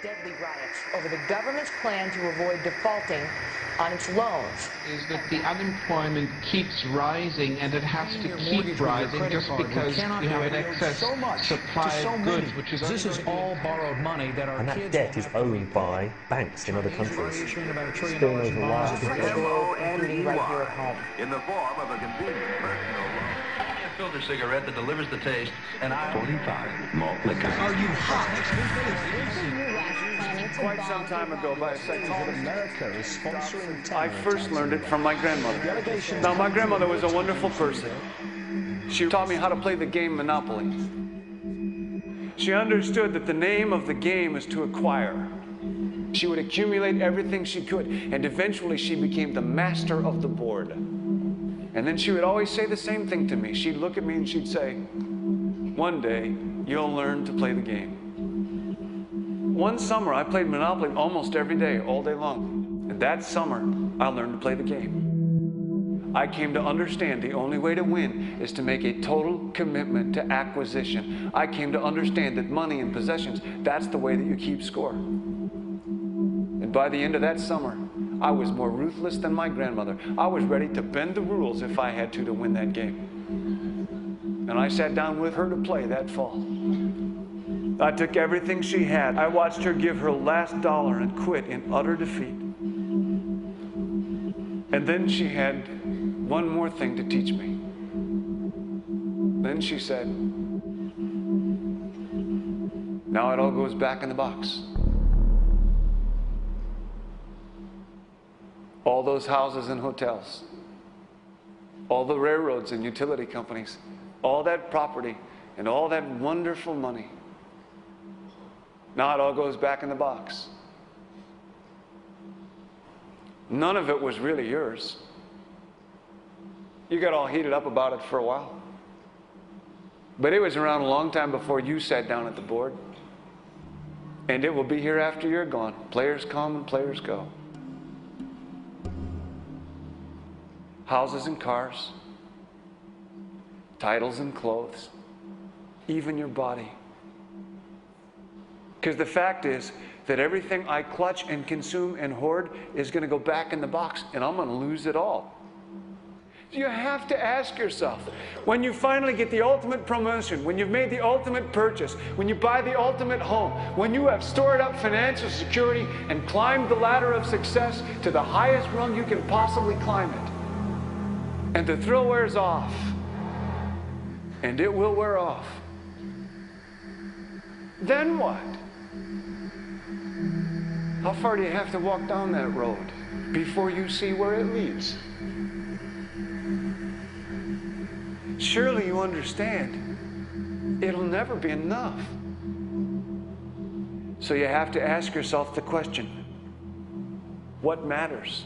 deadly riots over the government's plan to avoid defaulting on its loans. Is that the unemployment keeps rising, and it has to keep rising just because you have an excess supply of goods, which is this is all borrowed money that our and that debt is owned by banks in other countries. It's been over wires. In the form of a convenient personal loan. Filter cigarette that delivers the taste, and 45 malt liquor. Are you hot? Quite some time ago, by a second, America is sponsoring I first learned it from my grandmother. Now, my grandmother was a wonderful person. She taught me how to play the game Monopoly. She understood that the name of the game is to acquire. She would accumulate everything she could, and eventually she became the master of the board. And then she would always say the same thing to me. She'd look at me and she'd say, "One day, you'll learn to play the game." One summer, I played Monopoly almost every day, all day long. And that summer, I learned to play the game. I came to understand the only way to win is to make a total commitment to acquisition. I came to understand that money and possessions, that's the way that you keep score. And by the end of that summer, I was more ruthless than my grandmother. I was ready to bend the rules if I had to win that game. And I sat down with her to play that fall. I took everything she had. I watched her give her last dollar and quit in utter defeat. And then she had one more thing to teach me. Then she said, "Now it all goes back in the box." All those houses and hotels, all the railroads and utility companies, all that property and all that wonderful money. Now it all goes back in the box. None of it was really yours. You got all heated up about it for a while. But it was around a long time before you sat down at the board. And it will be here after you're gone. Players come and players go. Houses and cars, titles and clothes, even your body. Because the fact is that everything I clutch and consume and hoard is going to go back in the box, and I'm going to lose it all. You have to ask yourself, when you finally get the ultimate promotion, when you've made the ultimate purchase, when you buy the ultimate home, when you have stored up financial security and climbed the ladder of success to the highest rung you can possibly climb it, and the thrill wears off, and it will wear off, then what? How far do you have to walk down that road before you see where it leads? Surely you understand, it'll never be enough. So you have to ask yourself the question, what matters?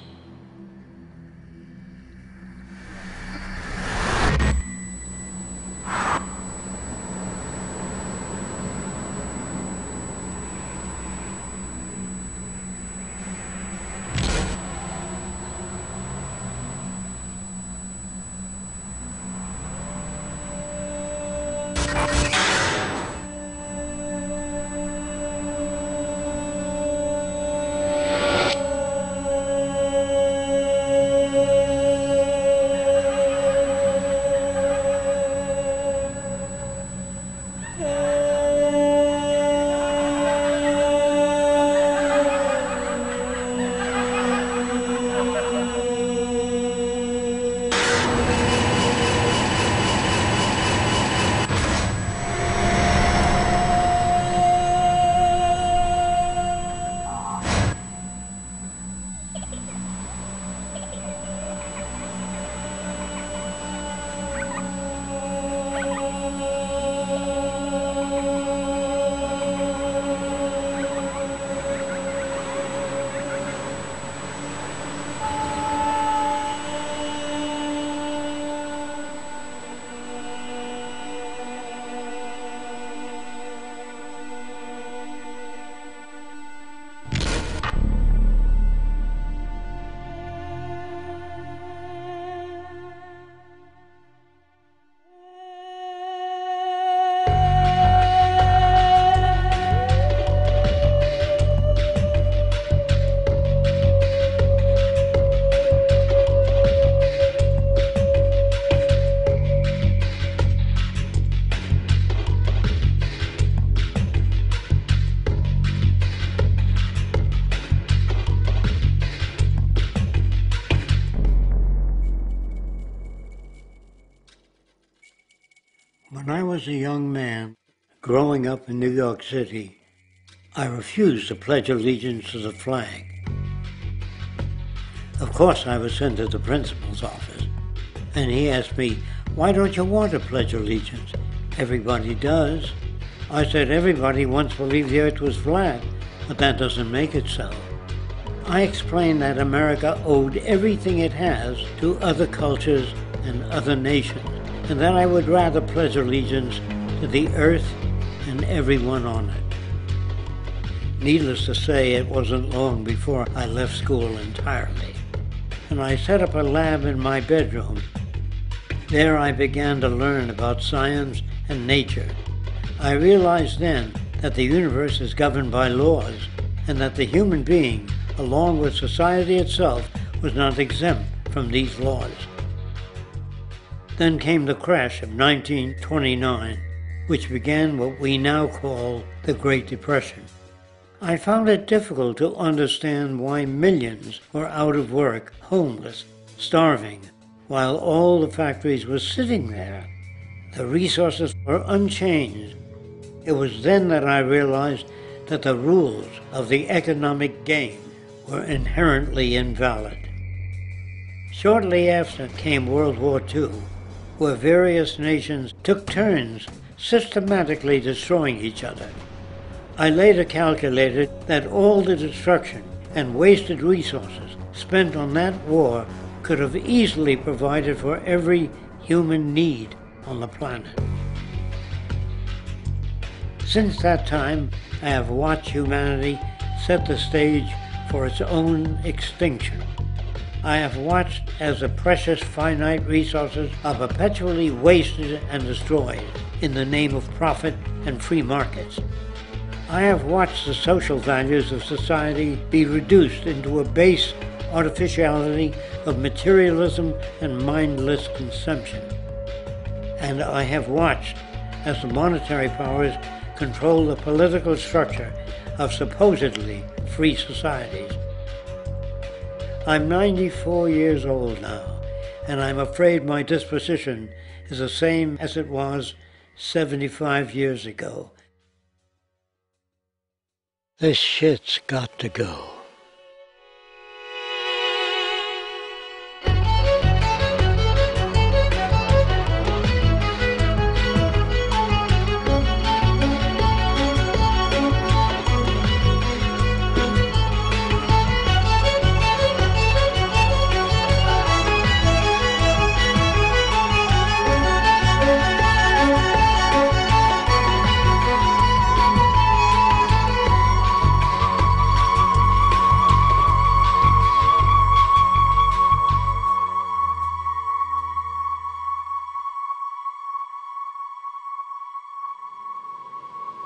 was a young man growing up in New York City, I refused to pledge allegiance to the flag. Of course, I was sent to the principal's office, and he asked me, "Why don't you want to pledge allegiance? Everybody does." I said, "Everybody once believed the earth was flat, but that doesn't make it so." I explained that America owed everything it has to other cultures and other nations, and that I would rather pledge allegiance to the earth and everyone on it. Needless to say, it wasn't long before I left school entirely, and I set up a lab in my bedroom. There I began to learn about science and nature. I realized then that the universe is governed by laws, and that the human being, along with society itself, was not exempt from these laws. Then came the crash of 1929, which began what we now call the Great Depression. I found it difficult to understand why millions were out of work, homeless, starving, while all the factories were sitting there. The resources were unchanged. It was then that I realized that the rules of the economic game were inherently invalid. Shortly after came World War II, where various nations took turns systematically destroying each other. I later calculated that all the destruction and wasted resources spent on that war could have easily provided for every human need on the planet. Since that time, I have watched humanity set the stage for its own extinction. I have watched as the precious finite resources are perpetually wasted and destroyed in the name of profit and free markets. I have watched the social values of society be reduced into a base artificiality of materialism and mindless consumption. And I have watched as the monetary powers control the political structure of supposedly free societies. I'm 94 years old now, and I'm afraid my disposition is the same as it was 75 years ago. This shit's got to go.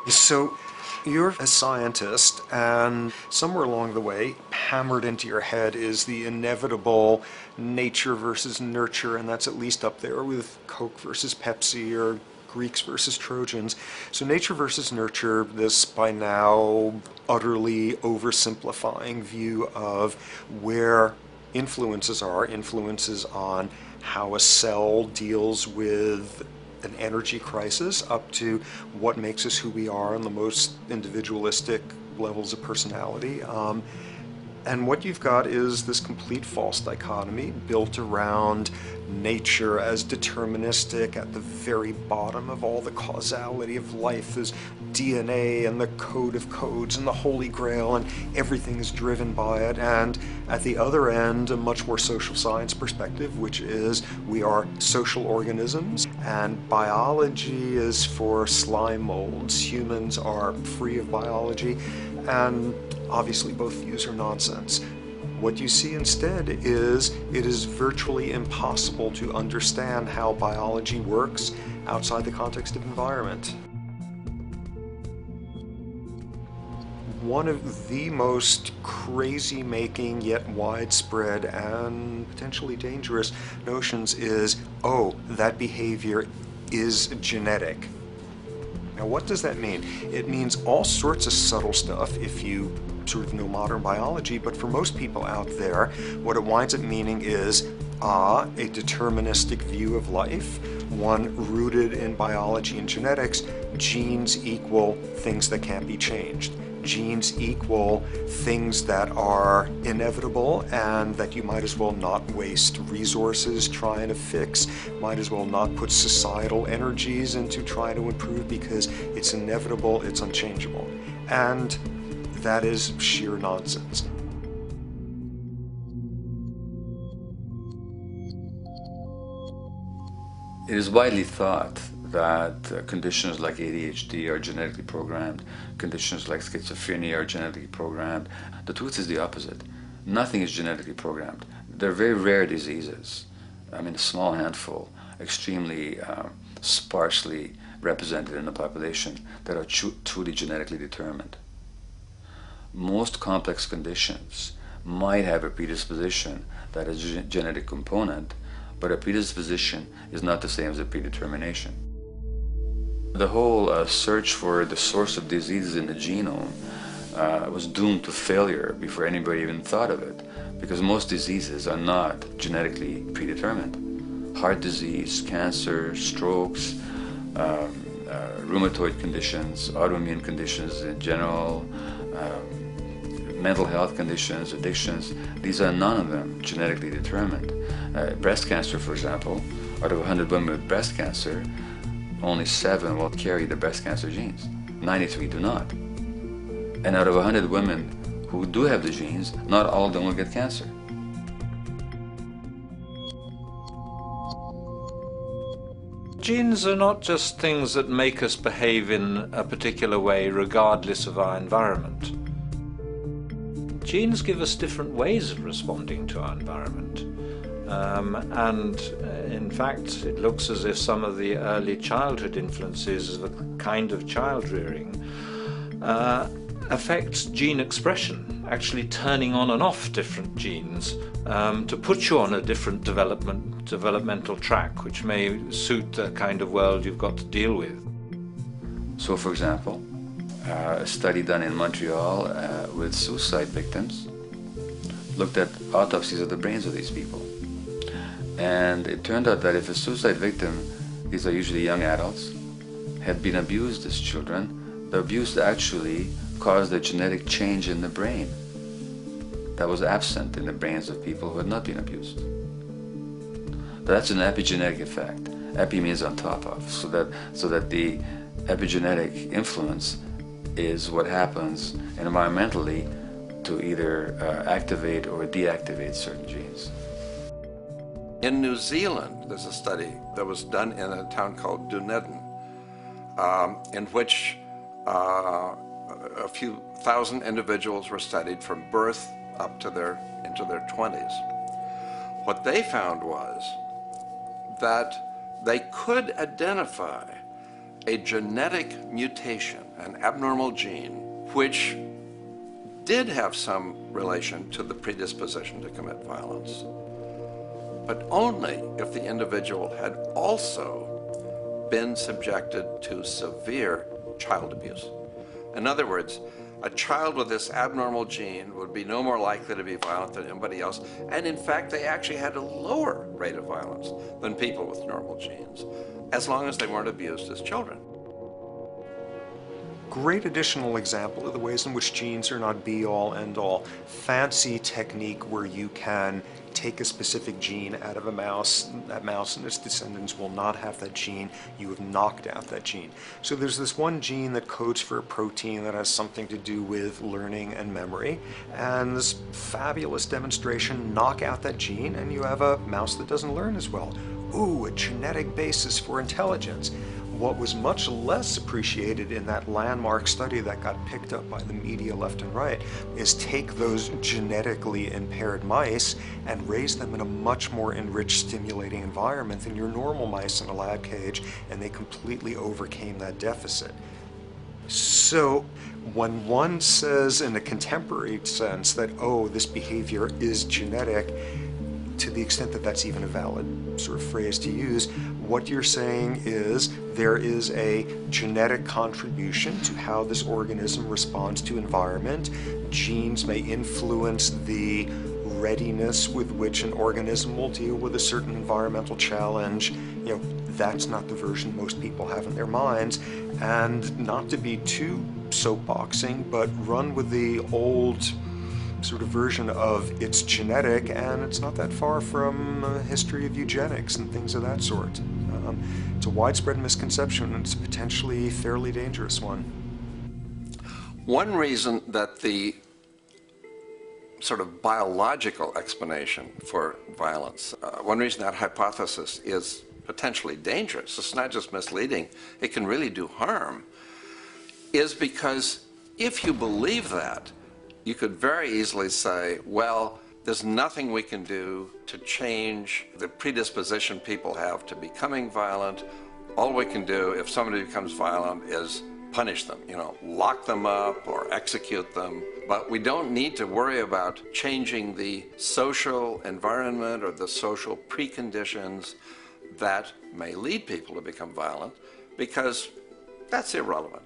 So you're a scientist, and somewhere along the way, hammered into your head is the inevitable nature versus nurture, and that's at least up there with Coke versus Pepsi or Greeks versus Trojans. So nature versus nurture, this by now utterly oversimplifying view of where influences on how a cell deals with an energy crisis, up to what makes us who we are on the most individualistic levels of personality. And what you've got is this complete false dichotomy built around nature as deterministic. At the very bottom of all the causality of life is DNA and the code of codes and the Holy Grail, and everything is driven by it. And at the other end, a much more social science perspective, which is we are social organisms, and biology is for slime molds. Humans are free of biology, and obviously both views are nonsense. What you see instead is it is virtually impossible to understand how biology works outside the context of environment. One of the most crazy-making yet widespread and potentially dangerous notions is, oh, that behavior is genetic. Now, what does that mean? It means all sorts of subtle stuff if you sort of know modern biology, but for most people out there, what it winds up meaning is a deterministic view of life, one rooted in biology and genetics, genes equal things that can't be changed. Genes equal things that are inevitable and that you might as well not waste resources trying to fix, might as well not put societal energies into trying to improve because it's inevitable, it's unchangeable. And that is sheer nonsense. It is widely thought that conditions like ADHD are genetically programmed, conditions like schizophrenia are genetically programmed. The truth is the opposite. Nothing is genetically programmed. They're very rare diseases. I mean, a small handful, extremely sparsely represented in the population, that are truly genetically determined. Most complex conditions might have a predisposition that is a genetic component, but a predisposition is not the same as a predetermination. The whole search for the source of diseases in the genome was doomed to failure before anybody even thought of it, because most diseases are not genetically predetermined. Heart disease, cancer, strokes, rheumatoid conditions, autoimmune conditions in general, mental health conditions, addictions, these are none of them genetically determined. Breast cancer, for example, out of 100 women with breast cancer, only 7 will carry the breast cancer genes. 93 do not. And out of 100 women who do have the genes, not all of them will get cancer. Genes are not just things that make us behave in a particular way regardless of our environment. Genes give us different ways of responding to our environment. In fact, it looks as if some of the early childhood influences of the kind of child rearing affect gene expression, actually turning on and off different genes to put you on a different developmental track, which may suit the kind of world you've got to deal with. So, for example, a study done in Montreal with suicide victims looked at autopsies of the brains of these people. And it turned out that if a suicide victim, these are usually young adults, had been abused as children, the abuse actually caused a genetic change in the brain that was absent in the brains of people who had not been abused. That's an epigenetic effect. Epi means on top of, so that the epigenetic influence is what happens environmentally to either activate or deactivate certain genes. In New Zealand, there's a study that was done in a town called Dunedin, in which a few thousand individuals were studied from birth up to into their 20s. What they found was that they could identify a genetic mutation, an abnormal gene, which did have some relation to the predisposition to commit violence, but only if the individual had also been subjected to severe child abuse. In other words, a child with this abnormal gene would be no more likely to be violent than anybody else, and in fact they actually had a lower rate of violence than people with normal genes, as long as they weren't abused as children. Great additional example of the ways in which genes are not be-all, end-all. Fancy technique where you can take a specific gene out of a mouse, that mouse and its descendants will not have that gene, you have knocked out that gene. So there's this one gene that codes for a protein that has something to do with learning and memory, and this fabulous demonstration, knock out that gene and you have a mouse that doesn't learn as well. Ooh, a genetic basis for intelligence. What was much less appreciated in that landmark study that got picked up by the media left and right is take those genetically impaired mice and raise them in a much more enriched, stimulating environment than your normal mice in a lab cage, and they completely overcame that deficit. So when one says in a contemporary sense that, oh, this behavior is genetic, to the extent that that's even a valid sort of phrase to use, what you're saying is there is a genetic contribution to how this organism responds to environment. Genes may influence the readiness with which an organism will deal with a certain environmental challenge. You know, that's not the version most people have in their minds, and not to be too soapboxing, but run with the old sort of version of it's genetic, and it's not that far from a history of eugenics and things of that sort. It's a widespread misconception, and it's a potentially fairly dangerous one. One reason that the sort of biological explanation for violence, one reason that hypothesis is potentially dangerous, it's not just misleading, it can really do harm, is because if you believe that, you could very easily say, well, there's nothing we can do to change the predisposition people have to becoming violent. All we can do if somebody becomes violent is punish them, lock them up or execute them. But we don't need to worry about changing the social environment or the social preconditions that may lead people to become violent, because that's irrelevant.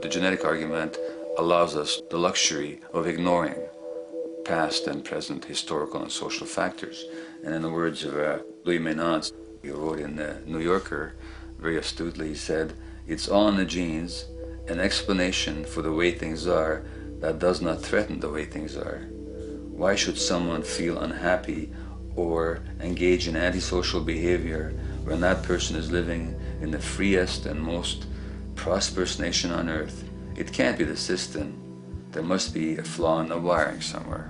The genetic argument allows us the luxury of ignoring past and present historical and social factors. And in the words of Louis Menand, he wrote in the New Yorker, very astutely, he said, "It's all in the genes, an explanation for the way things are that does not threaten the way things are. Why should someone feel unhappy or engage in antisocial behavior when that person is living in the freest and most prosperous nation on earth? It can't be the system. There must be a flaw in the wiring somewhere,"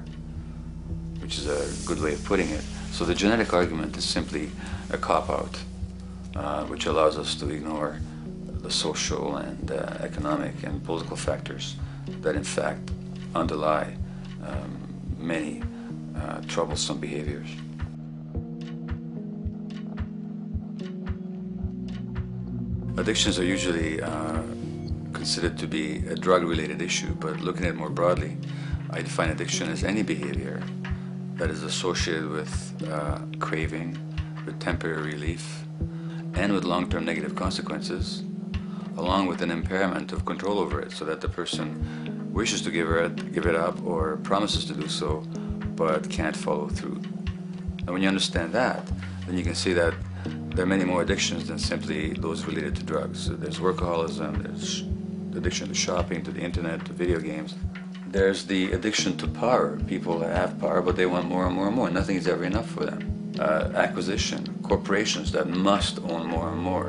which is a good way of putting it. So the genetic argument is simply a cop-out, which allows us to ignore the social and economic and political factors that in fact underlie many troublesome behaviors. Addictions are usually considered to be a drug-related issue, but looking at it more broadly, I define addiction as any behavior that is associated with craving, with temporary relief, and with long-term negative consequences, along with an impairment of control over it, so that the person wishes to give it up or promises to do so, but can't follow through. And when you understand that, then you can see that there are many more addictions than simply those related to drugs. So there's workaholism, there's addiction to shopping, to the internet, to video games. There's the addiction to power. People have power, but they want more and more and more. Nothing is ever enough for them. Acquisition, corporations that must own more and more.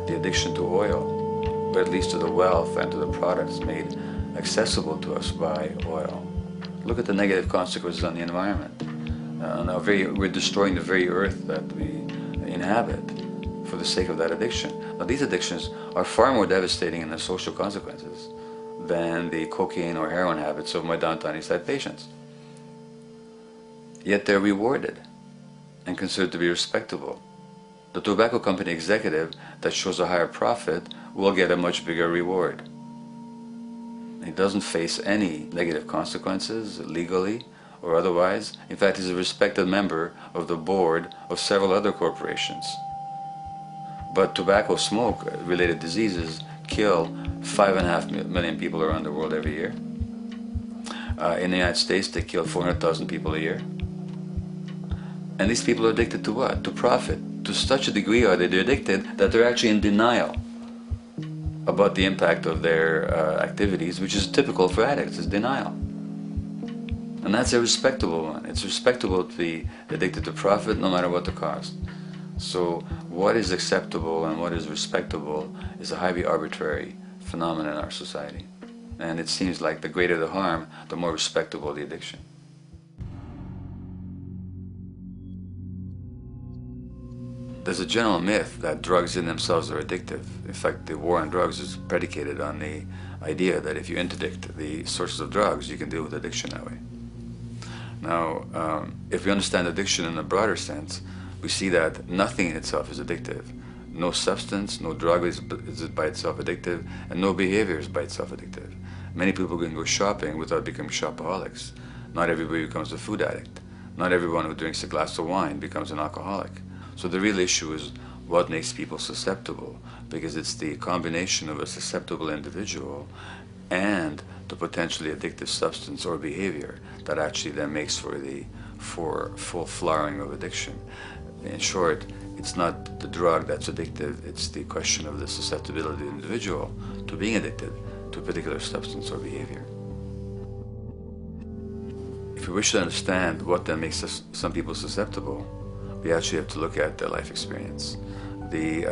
The addiction to oil, or at least to the wealth and to the products made accessible to us by oil. Look at the negative consequences on the environment. We're destroying the very earth that we inhabit for the sake of that addiction. Now, these addictions are far more devastating in their social consequences than the cocaine or heroin habits of my downtown East Side patients. Yet they're rewarded and considered to be respectable. The tobacco company executive that shows a higher profit will get a much bigger reward. He doesn't face any negative consequences legally or otherwise. In fact, he's a respected member of the board of several other corporations. But tobacco smoke-related diseases kill 5.5 million people around the world every year. In the United States, they kill 400,000 people a year. And these people are addicted to what? To profit. To such a degree are they addicted that they're actually in denial about the impact of their activities, which is typical for addicts, is denial. And that's a respectable one. It's respectable to be addicted to profit no matter what the cost. So what is acceptable and what is respectable is a highly arbitrary phenomenon in our society. And it seems like the greater the harm, the more respectable the addiction. There's a general myth that drugs in themselves are addictive. In fact, the war on drugs is predicated on the idea that if you interdict the sources of drugs, you can deal with addiction that way. Now, if we understand addiction in a broader sense, we see that nothing in itself is addictive. No substance, no drug is by itself addictive, and no behavior is by itself addictive. Many people can go shopping without becoming shopaholics. Not everybody becomes a food addict. Not everyone who drinks a glass of wine becomes an alcoholic. So the real issue is what makes people susceptible, because it's the combination of a susceptible individual and the potentially addictive substance or behavior that actually then makes for the full flowering of addiction. In short, It's not the drug that's addictive, it's the question of the susceptibility of the individual to being addicted to a particular substance or behavior. If we wish to understand what then makes some people susceptible, we actually have to look at their life experience. The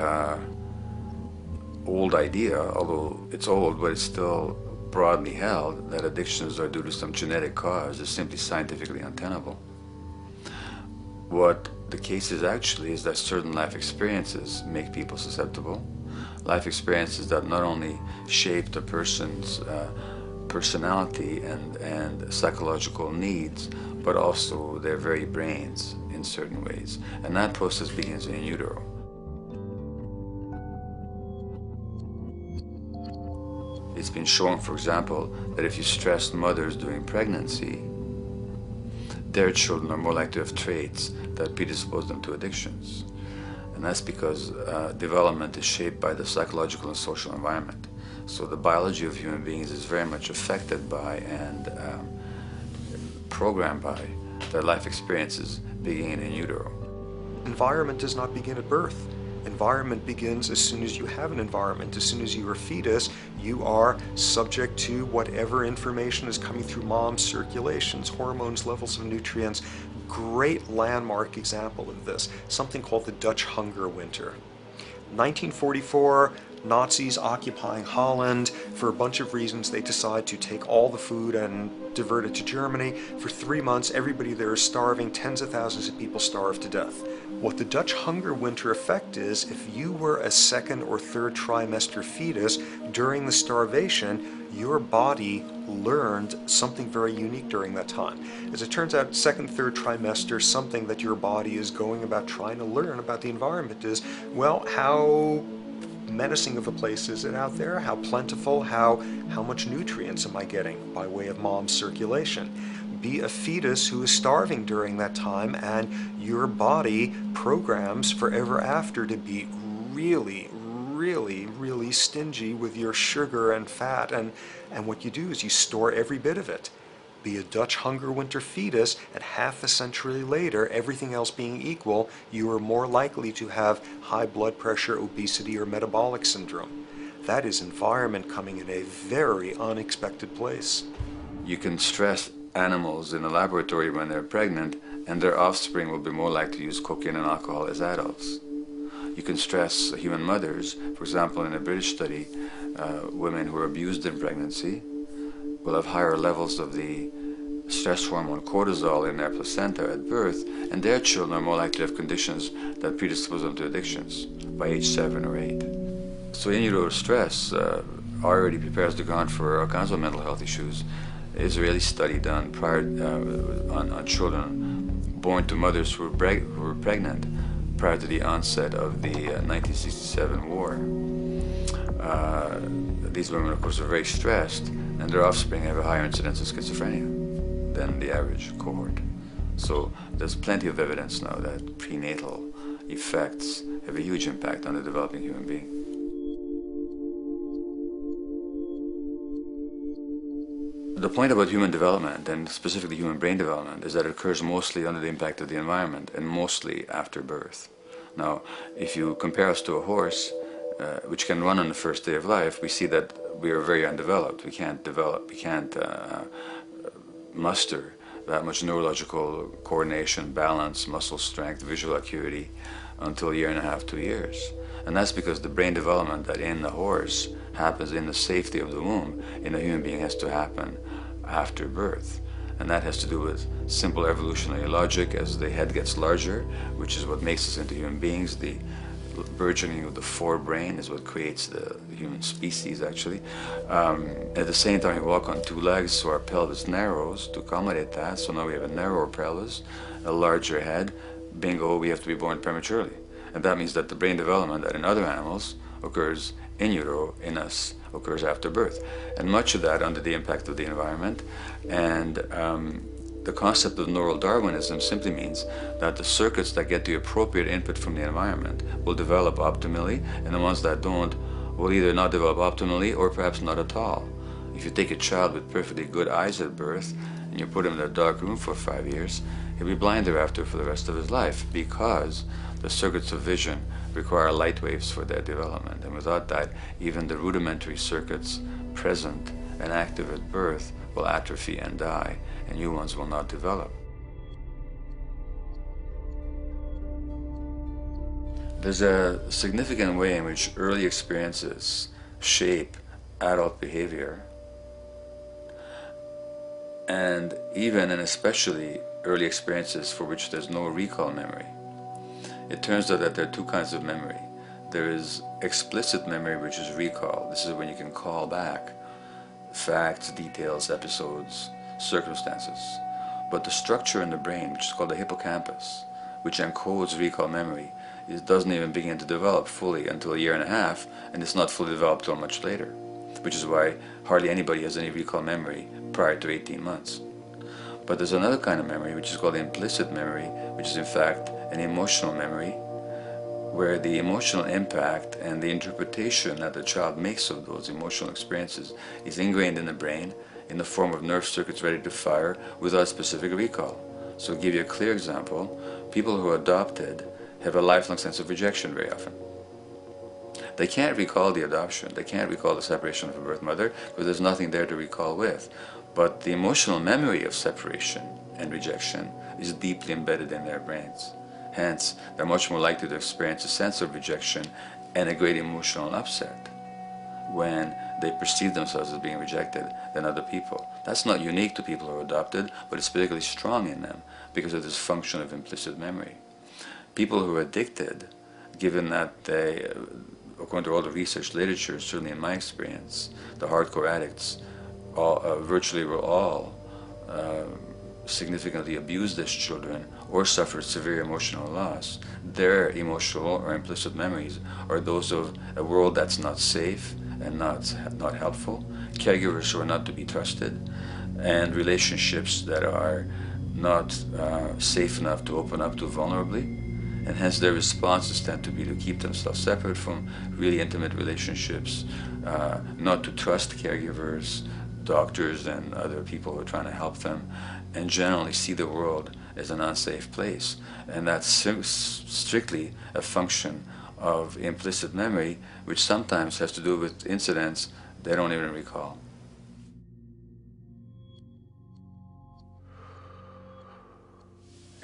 old idea, although it's old, but it's still broadly held, that addictions are due to some genetic cause is simply scientifically untenable. What the case is actually is that certain life experiences make people susceptible. Life experiences that not only shape the person's personality and psychological needs, but also their very brains in certain ways. And that process begins in utero. It's been shown, for example, that if you stress mothers during pregnancy, their children are more likely to have traits that predispose them to addictions. And that's because development is shaped by the psychological and social environment. So the biology of human beings is very much affected by and programmed by their life experiences beginning in utero. Environment does not begin at birth. Environment begins as soon as you have an environment. As soon as you are a fetus, you are subject to whatever information is coming through mom's circulations, hormones, levels of nutrients. Great landmark example of this, something called the Dutch hunger winter. 1944, Nazis occupying Holland. For a bunch of reasons, they decide to take all the food and divert it to Germany. For 3 months, everybody there is starving. Tens of thousands of people starve to death. What the Dutch hunger winter effect is, if you were a second or third trimester fetus during the starvation, your body learned something very unique during that time. As it turns out, second, third trimester, something that your body is going about trying to learn about the environment is, well, how menacing of a place is it out there? How plentiful? How much nutrients am I getting by way of mom's circulation? Be a fetus who is starving during that time, and your body programs forever after to be really, really, really stingy with your sugar and fat, and what you do is you store every bit of it. Be a Dutch hunger winter fetus, and half a century later, everything else being equal, you are more likely to have high blood pressure, obesity, or metabolic syndrome. That is environment coming in a very unexpected place. You can stress animals in a laboratory when they're pregnant, and their offspring will be more likely to use cocaine and alcohol as adults. You can stress human mothers. For example, in a British study, women who are abused in pregnancy will have higher levels of the stress hormone cortisol in their placenta at birth, and their children are more likely to have conditions that predispose them to addictions by age 7 or 8. So in utero stress already prepares the ground for all kinds of mental health issues. Israeli study done prior on children born to mothers who were pregnant prior to the onset of the 1967 war. These women, of course, are very stressed, and their offspring have a higher incidence of schizophrenia than the average cohort. So there's plenty of evidence now that prenatal effects have a huge impact on the developing human being. The point about human development, and specifically human brain development, is that it occurs mostly under the impact of the environment and mostly after birth. Now, if you compare us to a horse, which can run on the first day of life, we see that we are very undeveloped. We can't muster that much neurological coordination, balance, muscle strength, visual acuity until a year and a half, 2 years. And that's because the brain development that in the horse happens in the safety of the womb, in a human being has to happen after birth. And that has to do with simple evolutionary logic. As the head gets larger, which is what makes us into human beings, the burgeoning of the forebrain is what creates the human species, actually. At the same time, we walk on 2 legs, so our pelvis narrows to accommodate that. So now we have a narrower pelvis, a larger head. Bingo, we have to be born prematurely. And that means that the brain development that in other animals occurs in utero, in us, occurs after birth. And much of that under the impact of the environment. And the concept of neural Darwinism simply means that the circuits that get the appropriate input from the environment will develop optimally, and the ones that don't will either not develop optimally or perhaps not at all. If you take a child with perfectly good eyes at birth and you put him in a dark room for 5 years, he'll be blind thereafter for the rest of his life, because the circuits of vision require light waves for their development. And without that, even the rudimentary circuits present and active at birth will atrophy and die, and new ones will not develop. There's a significant way in which early experiences shape adult behavior, and even and especially early experiences for which there's no recall memory. It turns out that there are two kinds of memory. There is explicit memory, which is recall. This is when you can call back facts, details, episodes, circumstances. But the structure in the brain, which is called the hippocampus, which encodes recall memory, it doesn't even begin to develop fully until 1.5 years, and it's not fully developed until much later, which is why hardly anybody has any recall memory prior to 18 months. But there's another kind of memory, which is called implicit memory, which is in fact an emotional memory, where the emotional impact and the interpretation that the child makes of those emotional experiences is ingrained in the brain in the form of nerve circuits ready to fire without specific recall. So to give you a clear example, people who are adopted have a lifelong sense of rejection very often. They can't recall the adoption, they can't recall the separation of a birth mother, because there's nothing there to recall with. But the emotional memory of separation and rejection is deeply embedded in their brains. Hence, they're much more likely to experience a sense of rejection and a great emotional upset when they perceive themselves as being rejected than other people. That's not unique to people who are adopted, but it's particularly strong in them because of this function of implicit memory. People who are addicted, given that they, according to all the research literature, certainly in my experience, the hardcore addicts virtually were all significantly abused as children or suffered severe emotional loss. Their emotional or implicit memories are those of a world that's not safe and not helpful, caregivers who are not to be trusted, and relationships that are not safe enough to open up to vulnerably. And hence their responses tend to be to keep themselves separate from really intimate relationships, not to trust caregivers, doctors and other people who are trying to help them, and generally see the world as an unsafe place. And that's strictly a function of implicit memory, which sometimes has to do with incidents they don't even recall.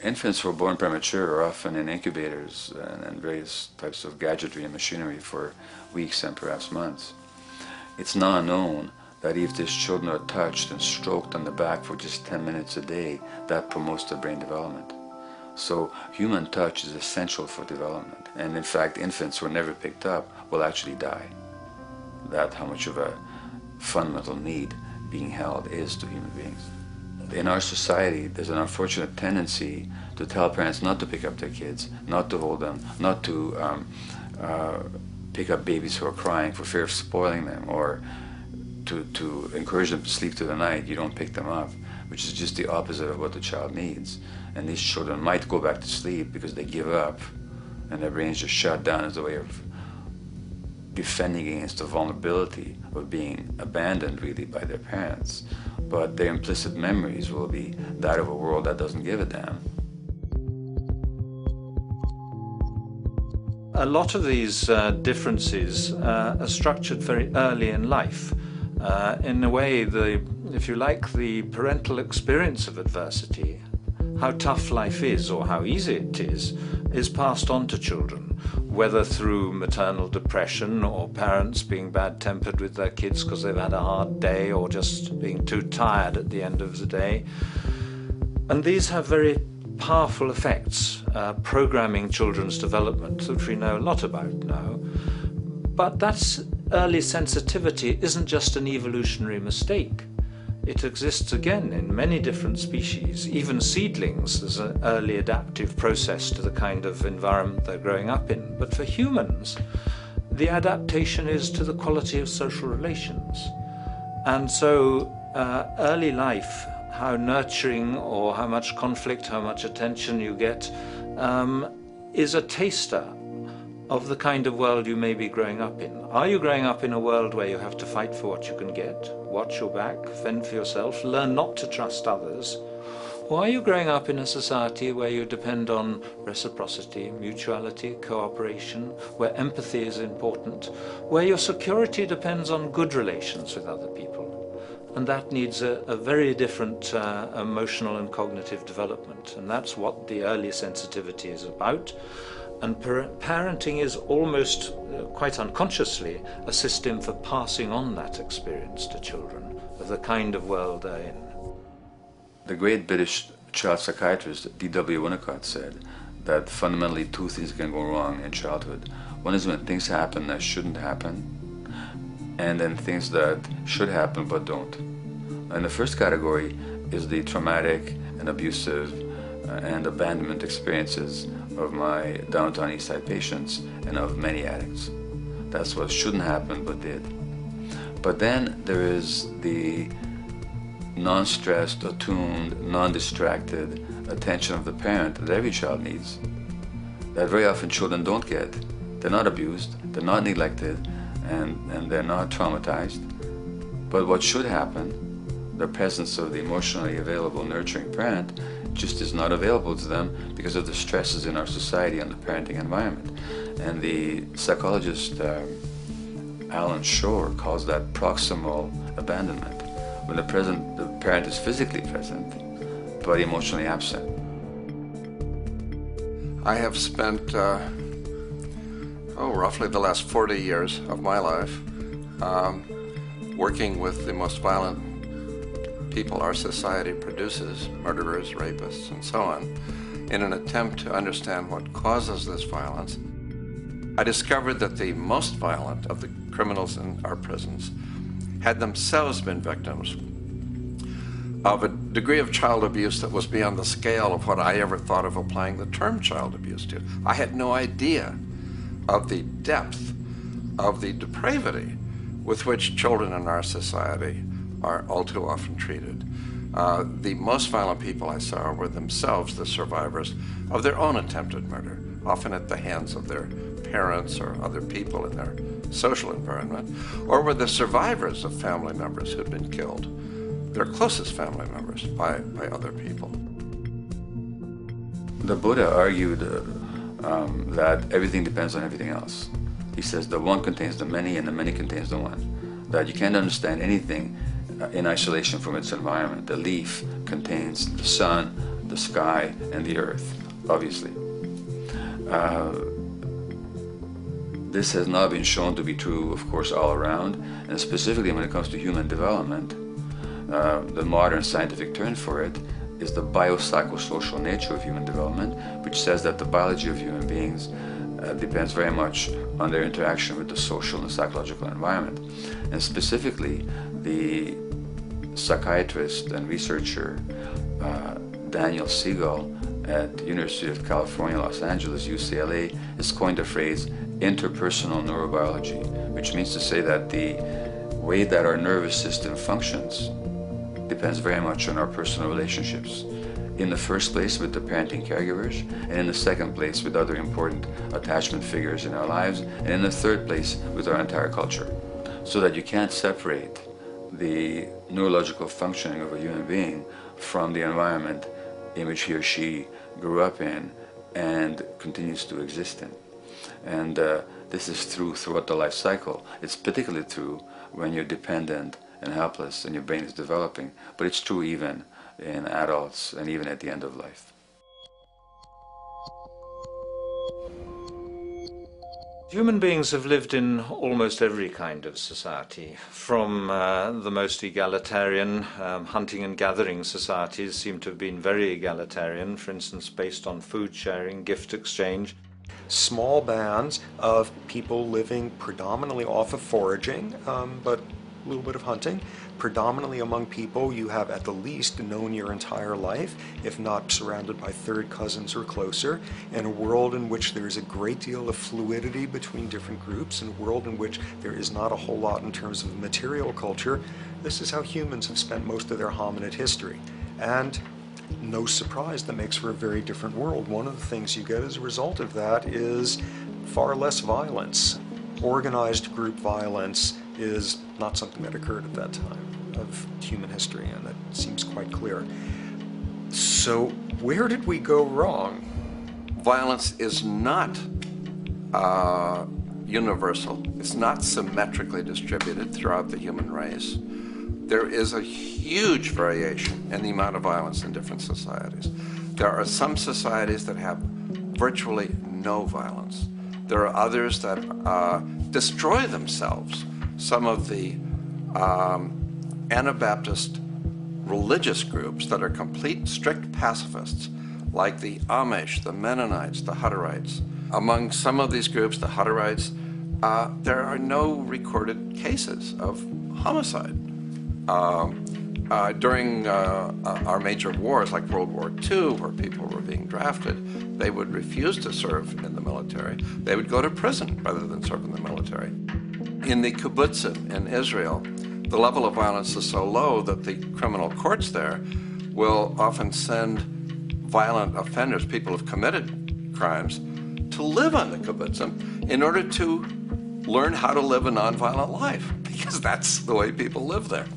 Infants who are born premature are often in incubators and various types of gadgetry and machinery for weeks and perhaps months. It's now known that if these children are touched and stroked on the back for just 10 minutes a day, that promotes their brain development. So human touch is essential for development. And in fact, infants who are never picked up will actually die. That's how much of a fundamental need being held is to human beings. In our society, there's an unfortunate tendency to tell parents not to pick up their kids, not to hold them, not to pick up babies who are crying for fear of spoiling them, or to encourage them to sleep through the night. You don't pick them up, which is just the opposite of what the child needs. And these children might go back to sleep because they give up and their brains just shut down as a way of defending against the vulnerability of being abandoned really by their parents. But their implicit memories will be that of a world that doesn't give a damn. A lot of these differences are structured very early in life. In a way, if you like, the parental experience of adversity, how tough life is or how easy it is passed on to children, whether through maternal depression or parents being bad-tempered with their kids because they've had a hard day or just being too tired at the end of the day. And these have very powerful effects, programming children's development, which we know a lot about now. But that's early sensitivity isn't just an evolutionary mistake. It exists again in many different species. Even seedlings, there's an early adaptive process to the kind of environment they're growing up in. But for humans, the adaptation is to the quality of social relations. And so early life, how nurturing or how much conflict, how much attention you get, is a taster of the kind of world you may be growing up in. Are you growing up in a world where you have to fight for what you can get, watch your back, fend for yourself, learn not to trust others? Or are you growing up in a society where you depend on reciprocity, mutuality, cooperation, where empathy is important, where your security depends on good relations with other people? And that needs a very different emotional and cognitive development. And that's what the early sensitivity is about. And parenting is almost, quite unconsciously, a system for passing on that experience to children of the kind of world they're in. The great British child psychiatrist D.W. Winnicott said that fundamentally two things can go wrong in childhood. One is when things happen that shouldn't happen, and then things that should happen but don't. And the first category is the traumatic and abusive and abandonment experiences of my downtown East Side patients and of many addicts. That's what shouldn't happen but did. But then there is the non-stressed, attuned, non-distracted attention of the parent that every child needs, that very often children don't get. They're not abused, they're not neglected, and they're not traumatized. But what should happen, the presence of the emotionally available, nurturing parent, just is not available to them because of the stresses in our society and the parenting environment. And the psychologist Alan Shore calls that proximal abandonment, when the parent is physically present but emotionally absent. I have spent roughly the last 40 years of my life working with the most violent people our society produces, murderers, rapists, and so on, in an attempt to understand what causes this violence. I discovered that the most violent of the criminals in our prisons had themselves been victims of a degree of child abuse that was beyond the scale of what I ever thought of applying the term child abuse to. I had no idea of the depth of the depravity with which children in our society are all too often treated. The most violent people I saw were themselves the survivors of their own attempted murder, often at the hands of their parents or other people in their social environment, or were the survivors of family members who'd been killed, their closest family members, by other people. The Buddha argued that everything depends on everything else. He says the one contains the many and the many contains the one. That you can't understand anything in isolation from its environment. The leaf contains the sun, the sky, and the earth, obviously. This has not been shown to be true, of course, all around, and specifically when it comes to human development. The modern scientific term for it is the biopsychosocial nature of human development, which says that the biology of human beings depends very much on their interaction with the social and psychological environment. And specifically, the psychiatrist and researcher Daniel Siegel at the University of California, Los Angeles, UCLA, has coined the phrase interpersonal neurobiology, which means to say that the way that our nervous system functions depends very much on our personal relationships. In the first place with the parenting caregivers, and in the second place with other important attachment figures in our lives, and in the third place with our entire culture. So that you can't separate the neurological functioning of a human being from the environment in which he or she grew up in and continues to exist in. And this is true throughout the life cycle. It's particularly true when you're dependent and helpless and your brain is developing, but it's true even in adults and even at the end of life. Human beings have lived in almost every kind of society, from the most egalitarian, hunting and gathering societies seem to have been very egalitarian, for instance based on food sharing, gift exchange. Small bands of people living predominantly off of foraging, but a little bit of hunting. Predominantly among people you have at the least known your entire life, if not surrounded by third cousins or closer, in a world in which there is a great deal of fluidity between different groups, in a world in which there is not a whole lot in terms of material culture. This is how humans have spent most of their hominid history. And no surprise, that makes for a very different world. One of the things you get as a result of that is far less violence. Organized group violence is not something that occurred at that time of human history, and that seems quite clear. So where did we go wrong? Violence is not universal. It's not symmetrically distributed throughout the human race. There is a huge variation in the amount of violence in different societies. There are some societies that have virtually no violence. There are others that destroy themselves. Some of the Anabaptist religious groups that are complete, strict pacifists, like the Amish, the Mennonites, the Hutterites. Among some of these groups, the Hutterites, there are no recorded cases of homicide. During our major wars, like World War II, where people were being drafted, they would refuse to serve in the military. They would go to prison rather than serve in the military. In the kibbutzim in Israel, the level of violence is so low that the criminal courts there will often send violent offenders, people who've committed crimes, to live on the kibbutzim in order to learn how to live a nonviolent life, because that's the way people live there.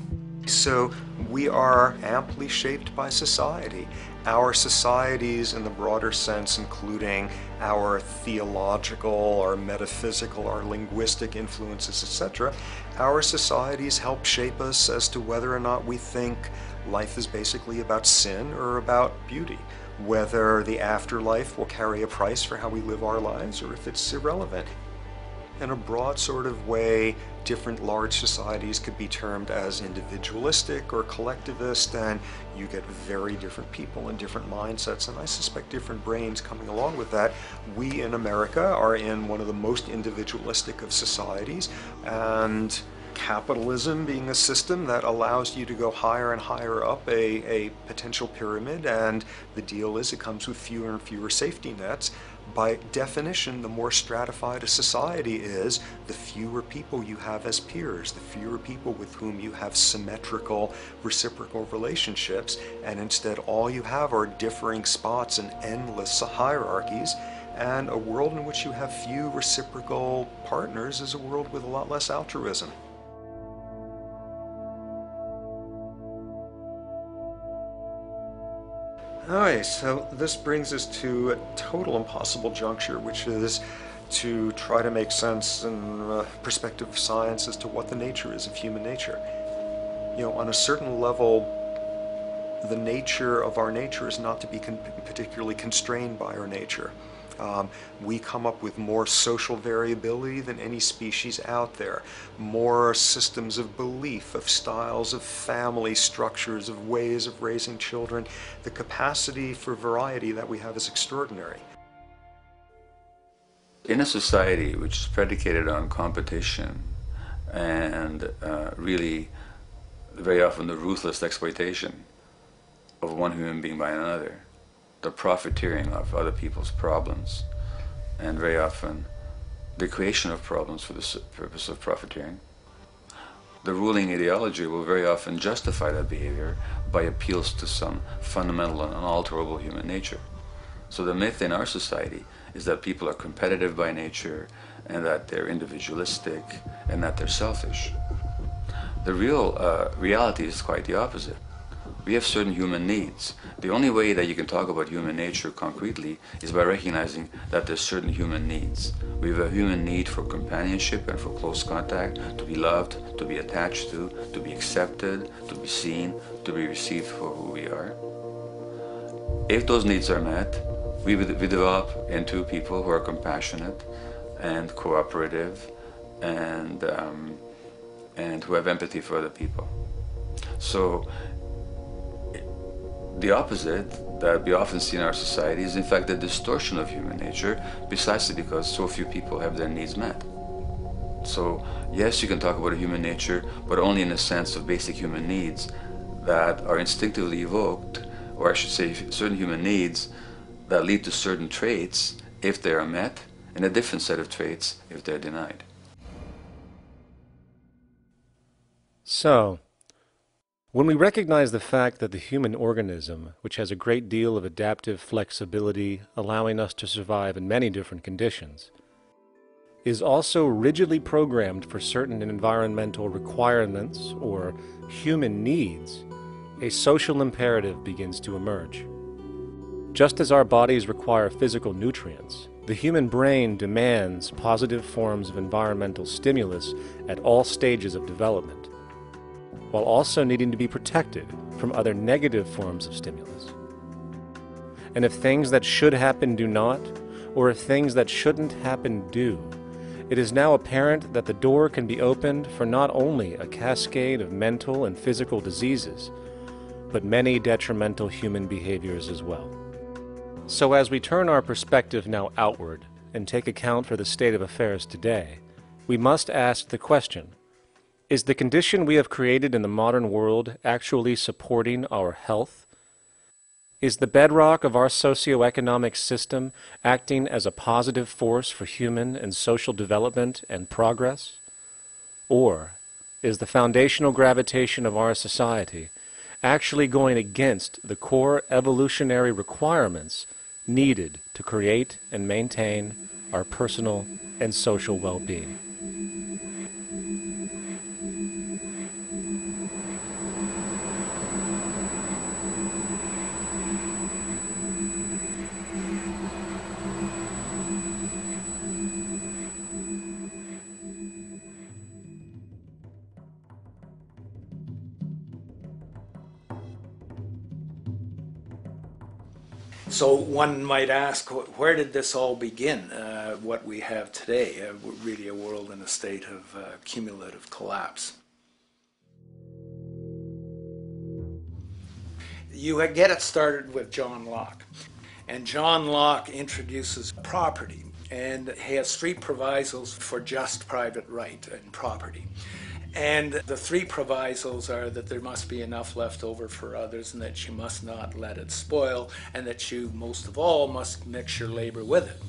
So we are amply shaped by society. Our societies in the broader sense, including our theological, our metaphysical, our linguistic influences, etc., our societies help shape us as to whether or not we think life is basically about sin or about beauty, whether the afterlife will carry a price for how we live our lives or if it's irrelevant. In a broad sort of way, different large societies could be termed as individualistic or collectivist, and you get very different people and different mindsets, and I suspect different brains coming along with that. We in America are in one of the most individualistic of societies, and capitalism being a system that allows you to go higher and higher up a potential pyramid, and the deal is it comes with fewer and fewer safety nets. By definition, the more stratified a society is, the fewer people you have as peers, the fewer people with whom you have symmetrical, reciprocal relationships, and instead all you have are differing spots and endless hierarchies. And a world in which you have few reciprocal partners is a world with a lot less altruism. Alright, so this brings us to a total impossible juncture, which is to try to make sense in perspective of science as to what the nature is of human nature. You know, on a certain level, the nature of our nature is not to be particularly constrained by our nature. We come up with more social variability than any species out there, more systems of belief, of styles of family structures, of ways of raising children. The capacity for variety that we have is extraordinary. In a society which is predicated on competition and really very often the ruthless exploitation of one human being by another, the profiteering of other people's problems, and very often the creation of problems for the purpose of profiteering, the ruling ideology will very often justify that behavior by appeals to some fundamental and unalterable human nature. So the myth in our society is that people are competitive by nature, and that they're individualistic, and that they're selfish. The real reality is quite the opposite. We have certain human needs. The only way that you can talk about human nature concretely is by recognizing that there's certain human needs. We have a human need for companionship and for close contact, to be loved, to be attached to be accepted, to be seen, to be received for who we are. If those needs are met, we develop into people who are compassionate and cooperative and who have empathy for other people. So the opposite that we often see in our society is in fact the distortion of human nature, precisely because so few people have their needs met. So yes, you can talk about a human nature, but only in the sense of basic human needs that are instinctively evoked, or I should say certain human needs that lead to certain traits if they are met, and a different set of traits if they're denied. So, when we recognize the fact that the human organism, which has a great deal of adaptive flexibility, allowing us to survive in many different conditions, is also rigidly programmed for certain environmental requirements or human needs, a social imperative begins to emerge. Just as our bodies require physical nutrients, the human brain demands positive forms of environmental stimulus at all stages of development, while also needing to be protected from other negative forms of stimulus. And if things that should happen do not, or if things that shouldn't happen do, it is now apparent that the door can be opened for not only a cascade of mental and physical diseases, but many detrimental human behaviors as well. So as we turn our perspective now outward and take account for the state of affairs today, we must ask the question, is the condition we have created in the modern world actually supporting our health? Is the bedrock of our socioeconomic system acting as a positive force for human and social development and progress? Or is the foundational gravitation of our society actually going against the core evolutionary requirements needed to create and maintain our personal and social well-being? So one might ask, where did this all begin, what we have today, really a world in a state of cumulative collapse? You get it started with John Locke, and John Locke introduces property, and he has three provisos for just private right and property. And the three provisos are that there must be enough left over for others, and that you must not let it spoil, and that you, most of all, must mix your labor with it.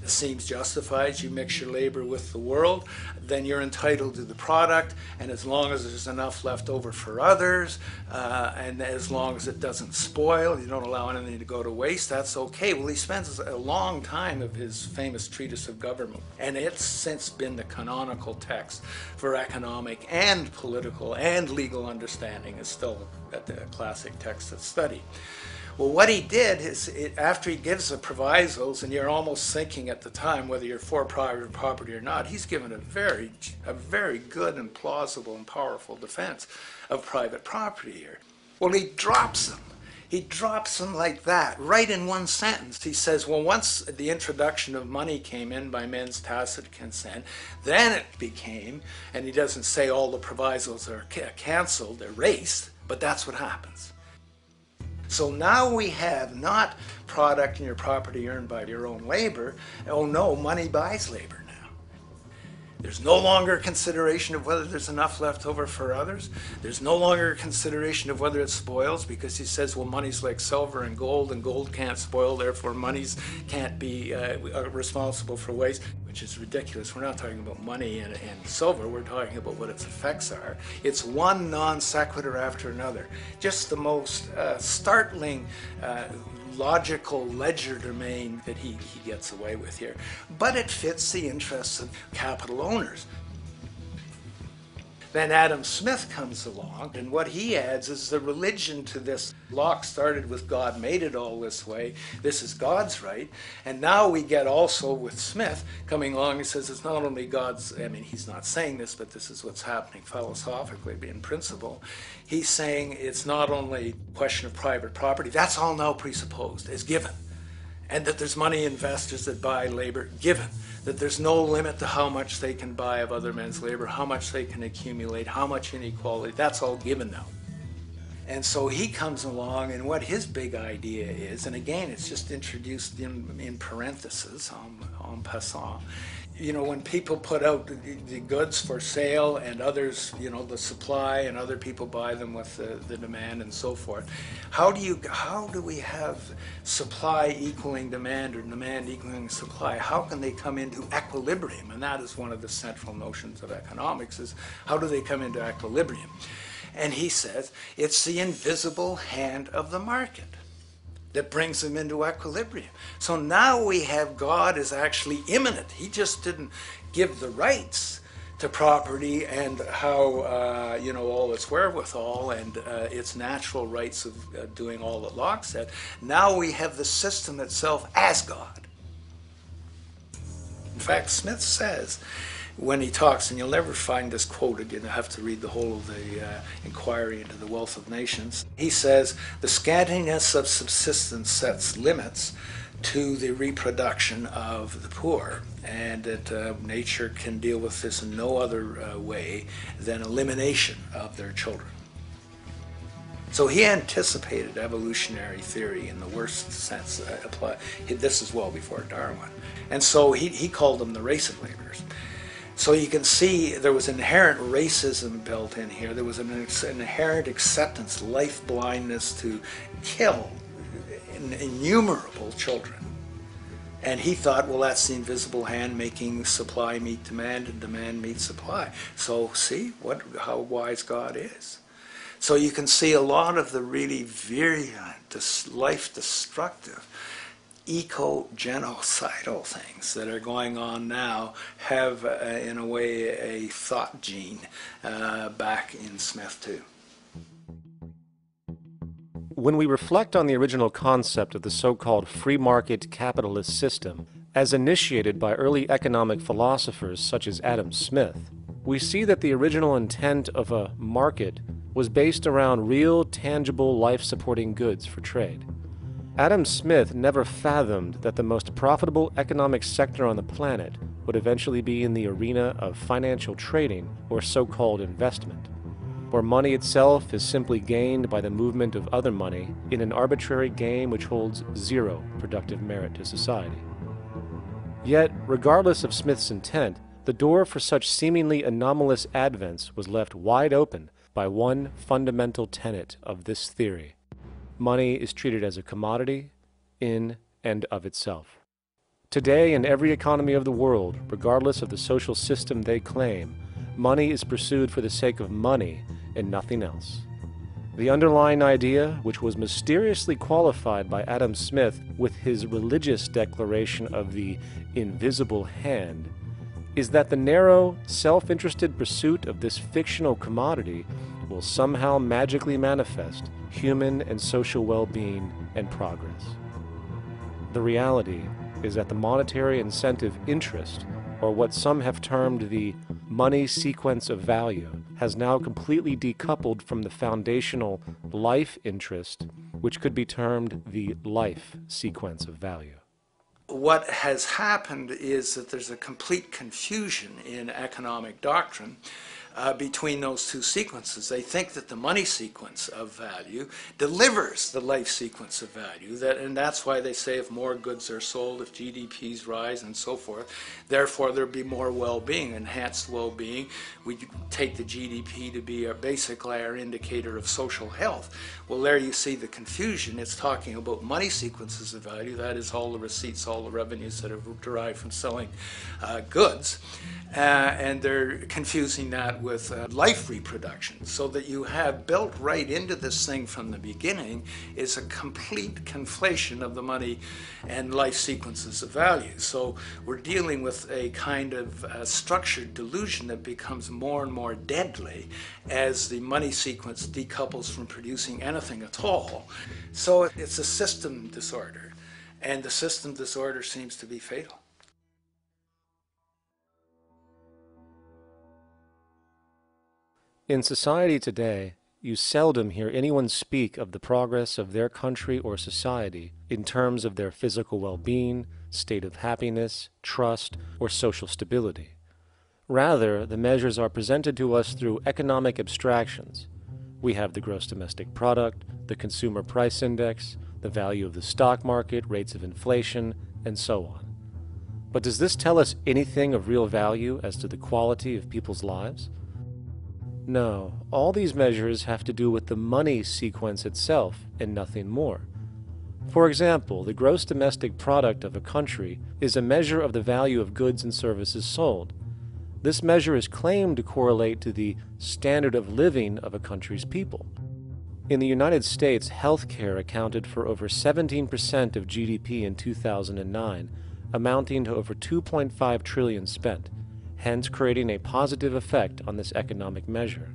It seems justified. You mix your labor with the world, then you're entitled to the product, and as long as there's enough left over for others, and as long as it doesn't spoil, you don't allow anything to go to waste, that's okay. Well, he spends a long time of his famous treatise of government, and it's since been the canonical text for economic and political and legal understanding. Is still a classic text of study. Well, what he did is, after he gives the provisos, and you're almost thinking at the time whether you're for private property or not, he's given a very good and plausible and powerful defense of private property here. Well, he drops them. He drops them like that, right in one sentence. He says, well, once the introduction of money came in by men's tacit consent, then it became, and he doesn't say all the provisos are canceled, erased, but that's what happens. So now we have not product and your property earned by your own labor. Oh no, money buys labor now. There's no longer a consideration of whether there's enough left over for others. There's no longer a consideration of whether it spoils, because he says, well, money's like silver and gold can't spoil, therefore monies can't be responsible for waste, which is ridiculous. We're not talking about money and silver, we're talking about what its effects are. It's one non sequitur after another. Just the most startling logical legerdemain that he gets away with here. But it fits the interests of capital owners. Then Adam Smith comes along, and what he adds is the religion to this. Locke started with God made it all this way. This is God's right. And now we get also with Smith coming along and says it's not only God's, I mean, he's not saying this, but this is what's happening philosophically in principle. He's saying it's not only a question of private property, that's all now presupposed, is given. And that there's money investors that buy labor, given. That there's no limit to how much they can buy of other men's labor, how much they can accumulate, how much inequality, that's all given now. And so he comes along, and what his big idea is, and again, it's just introduced in parentheses, en passant. You know, when people put out the goods for sale and others, you know, the supply, and other people buy them with the demand and so forth, how do we have supply equaling demand or demand equaling supply? How can they come into equilibrium? And that is one of the central notions of economics, is how do they come into equilibrium? And he says it's the invisible hand of the market that brings them into equilibrium. So now we have God is actually immanent. He just didn't give the rights to property and how, you know, all its wherewithal and its natural rights of doing all that Locke said. Now we have the system itself as God. In fact, Smith says, when he talks, and you'll never find this quoted, you'll have to read the whole of the Inquiry into the Wealth of Nations. He says, the scantiness of subsistence sets limits to the reproduction of the poor, and that nature can deal with this in no other way than elimination of their children. So he anticipated evolutionary theory in the worst sense. This is well before Darwin. And so he called them the race of laborers. So you can see there was inherent racism built in here. There was an inherent acceptance, life blindness to kill innumerable children. And he thought, well, that's the invisible hand making supply meet demand and demand meet supply. So see how wise God is. So you can see a lot of the really virulent, life-destructive, eco-genocidal things that are going on now have, in a way, a thought gene back in Smith too. When we reflect on the original concept of the so-called free market capitalist system, as initiated by early economic philosophers such as Adam Smith, we see that the original intent of a market was based around real, tangible, life-supporting goods for trade. Adam Smith never fathomed that the most profitable economic sector on the planet would eventually be in the arena of financial trading or so-called investment, where money itself is simply gained by the movement of other money in an arbitrary game which holds zero productive merit to society. Yet, regardless of Smith's intent, the door for such seemingly anomalous advents was left wide open by one fundamental tenet of this theory. Money is treated as a commodity in and of itself. Today, in every economy of the world, regardless of the social system they claim, money is pursued for the sake of money and nothing else. The underlying idea, which was mysteriously qualified by Adam Smith with his religious declaration of the invisible hand, is that the narrow, self-interested pursuit of this fictional commodity will somehow magically manifest human and social well-being and progress. The reality is that the monetary incentive interest, or what some have termed the money sequence of value, has now completely decoupled from the foundational life interest, which could be termed the life sequence of value. What has happened is that there's a complete confusion in economic doctrine between those two sequences. They think that the money sequence of value delivers the life sequence of value, and that's why they say if more goods are sold, if GDPs rise and so forth, therefore there'll be more well-being, enhanced well-being. We take the GDP to be basically our indicator of social health. Well, there you see the confusion. It's talking about money sequences of value, that is all the receipts, all the revenues that are derived from selling goods, and they're confusing that with life reproduction, so that you have built right into this thing from the beginning is a complete conflation of the money and life sequences of value. So we're dealing with a kind of structured delusion that becomes more and more deadly as the money sequence decouples from producing anything at all. So it's a system disorder, and the system disorder seems to be fatal. In society today, you seldom hear anyone speak of the progress of their country or society in terms of their physical well-being, state of happiness, trust, or social stability. Rather, the measures are presented to us through economic abstractions. We have the gross domestic product, the consumer price index, the value of the stock market, rates of inflation, and so on. But does this tell us anything of real value as to the quality of people's lives? No, all these measures have to do with the money sequence itself and nothing more. For example, the gross domestic product of a country is a measure of the value of goods and services sold. This measure is claimed to correlate to the standard of living of a country's people. In the United States, healthcare accounted for over 17% of GDP in 2009, amounting to over $2.5 trillion spent, hence creating a positive effect on this economic measure.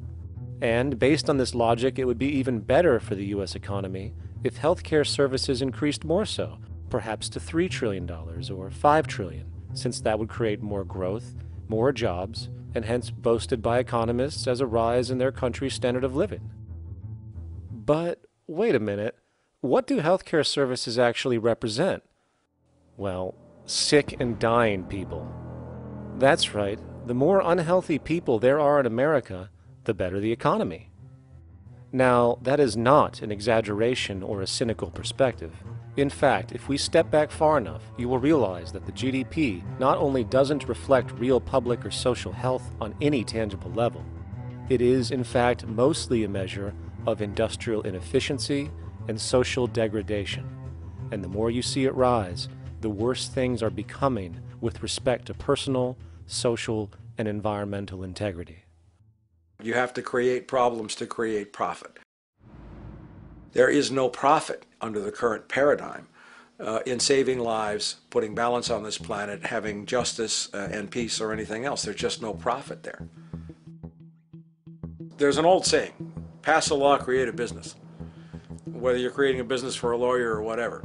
And based on this logic, it would be even better for the U.S. economy if healthcare services increased more so, perhaps to $3 trillion or $5 trillion, since that would create more growth, more jobs, and hence boasted by economists as a rise in their country's standard of living. But wait a minute, what do healthcare services actually represent? Well, sick and dying people. That's right, the more unhealthy people there are in America, the better the economy. Now, that is not an exaggeration or a cynical perspective. In fact, if we step back far enough, you will realize that the GDP not only doesn't reflect real public or social health on any tangible level, it is, in fact, mostly a measure of industrial inefficiency and social degradation. And the more you see it rise, the worse things are becoming with respect to personal, social, and environmental integrity. You have to create problems to create profit. There is no profit under the current paradigm in saving lives, putting balance on this planet, having justice and peace or anything else. There's just no profit there. There's an old saying, pass a law, create a business. Whether you're creating a business for a lawyer or whatever.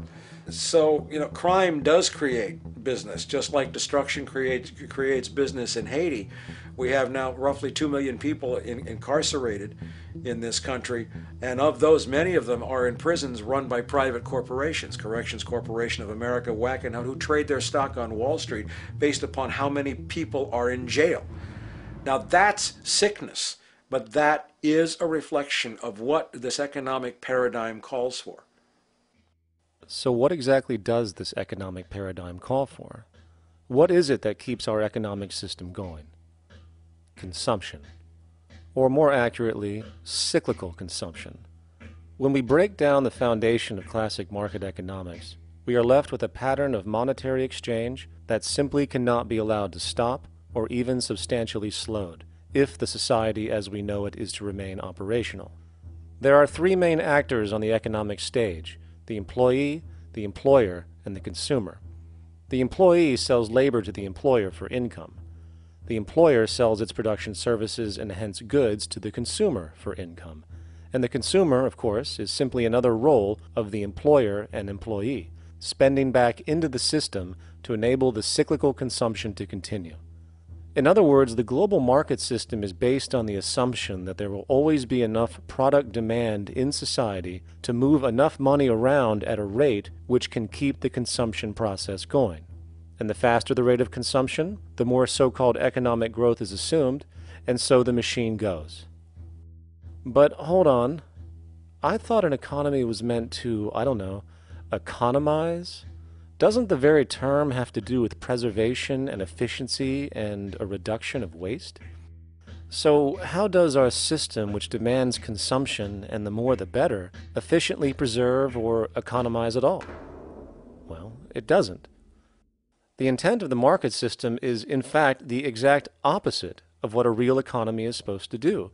So, crime does create business, just like destruction creates business in Haiti. We have now roughly 2 million people incarcerated in this country, and of those, many of them are in prisons run by private corporations, Corrections Corporation of America, Wackenhut, who trade their stock on Wall Street based upon how many people are in jail. Now that's sickness, but that is a reflection of what this economic paradigm calls for. So what exactly does this economic paradigm call for? What is it that keeps our economic system going? Consumption. Or more accurately, cyclical consumption. When we break down the foundation of classic market economics, we are left with a pattern of monetary exchange that simply cannot be allowed to stop or even substantially slowed, if the society as we know it is to remain operational. There are three main actors on the economic stage: the employee, the employer, and the consumer. The employee sells labor to the employer for income. The employer sells its production services and hence goods to the consumer for income. And the consumer, of course, is simply another role of the employer and employee, spending back into the system to enable the cyclical consumption to continue. In other words, the global market system is based on the assumption that there will always be enough product demand in society to move enough money around at a rate which can keep the consumption process going. And the faster the rate of consumption, the more so-called economic growth is assumed, and so the machine goes. But hold on, I thought an economy was meant to, economize? Doesn't the very term have to do with preservation and efficiency and a reduction of waste? So how does our system, which demands consumption and the more the better, efficiently preserve or economize at all? Well, it doesn't. The intent of the market system is, in fact, the exact opposite of what a real economy is supposed to do,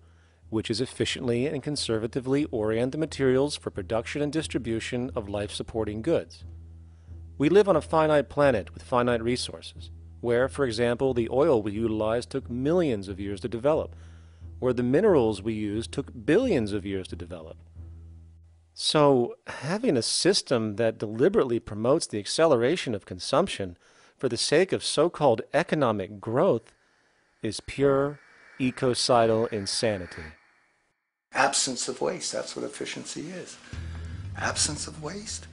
which is efficiently and conservatively orient the materials for production and distribution of life-supporting goods. We live on a finite planet with finite resources, where, for example, the oil we utilize took millions of years to develop, where the minerals we use took billions of years to develop. So, having a system that deliberately promotes the acceleration of consumption for the sake of so-called economic growth is pure ecocidal insanity. Absence of waste, that's what efficiency is. Absence of waste.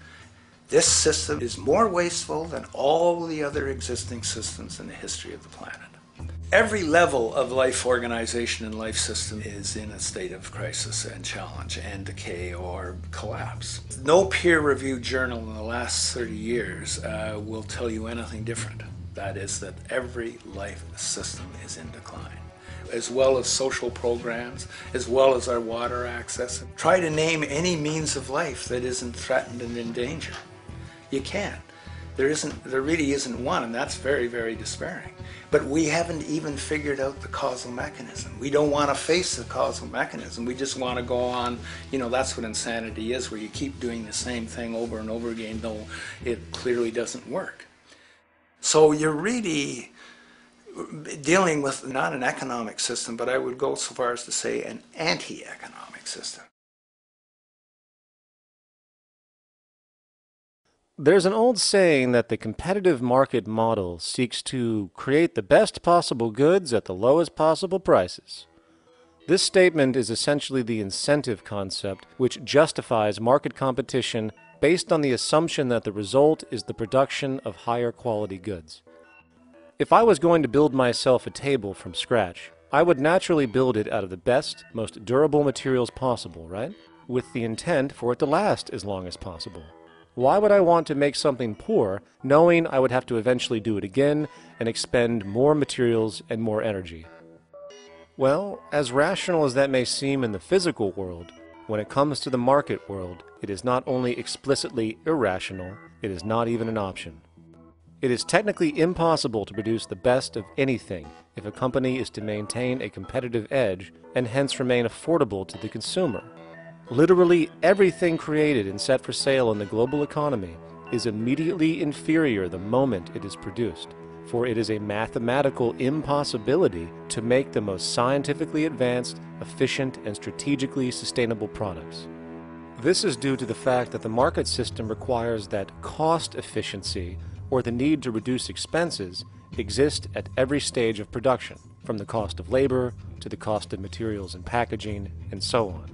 This system is more wasteful than all the other existing systems in the history of the planet. Every level of life organization and life system is in a state of crisis and challenge and decay or collapse. No peer-reviewed journal in the last 30 years will tell you anything different. That is that every life system is in decline, as well as social programs, as well as our water access. Try to name any means of life that isn't threatened and in danger. You can't. There really isn't one, and that's very, very despairing. But we haven't even figured out the causal mechanism. We don't want to face the causal mechanism. We just want to go on, that's what insanity is, where you keep doing the same thing over and over again, though it clearly doesn't work. So you're really dealing with not an economic system, but I would go so far as to say an anti-economic system. There's an old saying that the competitive market model seeks to create the best possible goods at the lowest possible prices. This statement is essentially the incentive concept, which justifies market competition based on the assumption that the result is the production of higher quality goods. If I was going to build myself a table from scratch, I would naturally build it out of the best, most durable materials possible, right? With the intent for it to last as long as possible. Why would I want to make something poor, knowing I would have to eventually do it again and expend more materials and more energy? Well, as rational as that may seem in the physical world, when it comes to the market world, it is not only explicitly irrational, it is not even an option. It is technically impossible to produce the best of anything if a company is to maintain a competitive edge and hence remain affordable to the consumer. Literally everything created and set for sale in the global economy is immediately inferior the moment it is produced, for it is a mathematical impossibility to make the most scientifically advanced, efficient, and strategically sustainable products. This is due to the fact that the market system requires that cost efficiency, or the need to reduce expenses, exist at every stage of production, from the cost of labor to the cost of materials and packaging, and so on.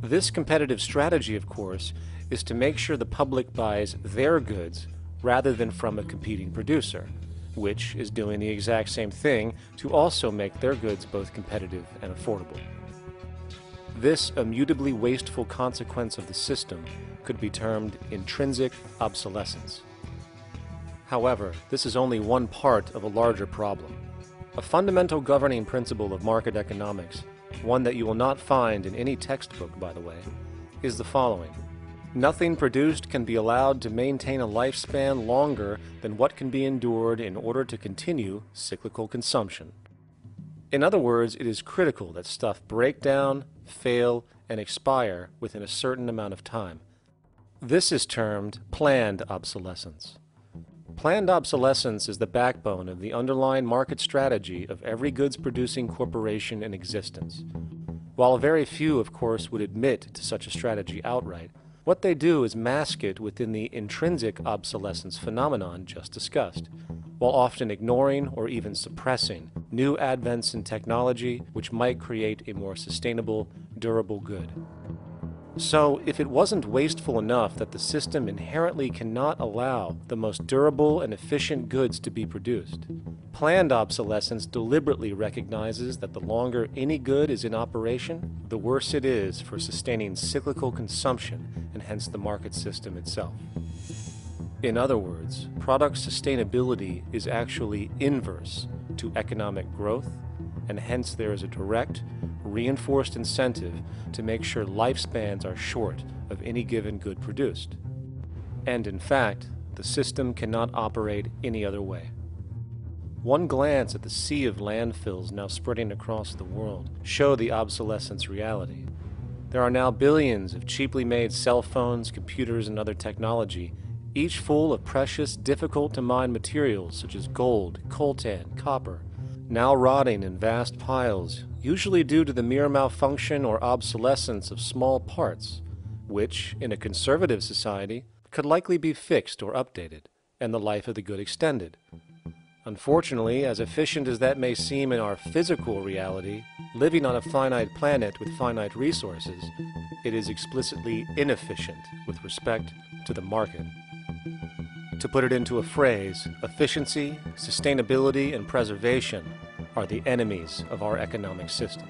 This competitive strategy, of course, is to make sure the public buys their goods rather than from a competing producer, which is doing the exact same thing to also make their goods both competitive and affordable. This immutably wasteful consequence of the system could be termed intrinsic obsolescence. However, this is only one part of a larger problem. A fundamental governing principle of market economics, one that you will not find in any textbook, by the way, is the following. Nothing produced can be allowed to maintain a lifespan longer than what can be endured in order to continue cyclical consumption. In other words, it is critical that stuff break down, fail, and expire within a certain amount of time. This is termed planned obsolescence. Planned obsolescence is the backbone of the underlying market strategy of every goods-producing corporation in existence. While very few, of course, would admit to such a strategy outright, what they do is mask it within the intrinsic obsolescence phenomenon just discussed, while often ignoring or even suppressing new advents in technology which might create a more sustainable, durable good. So, if it wasn't wasteful enough that the system inherently cannot allow the most durable and efficient goods to be produced, planned obsolescence deliberately recognizes that the longer any good is in operation, the worse it is for sustaining cyclical consumption and hence the market system itself. In other words, product sustainability is actually inverse to economic growth, and hence there is a direct, reinforced incentive to make sure lifespans are short of any given good produced. And in fact, the system cannot operate any other way. One glance at the sea of landfills now spreading across the world show the obsolescence reality. There are now billions of cheaply made cell phones, computers, and other technology, each full of precious, difficult-to-mine materials such as gold, coltan, copper, now rotting in vast piles, usually due to the mere malfunction or obsolescence of small parts, which, in a conservative society, could likely be fixed or updated, and the life of the good extended. Unfortunately, as efficient as that may seem in our physical reality, living on a finite planet with finite resources, it is explicitly inefficient with respect to the market. To put it into a phrase, efficiency, sustainability, and preservation are the enemies of our economic system.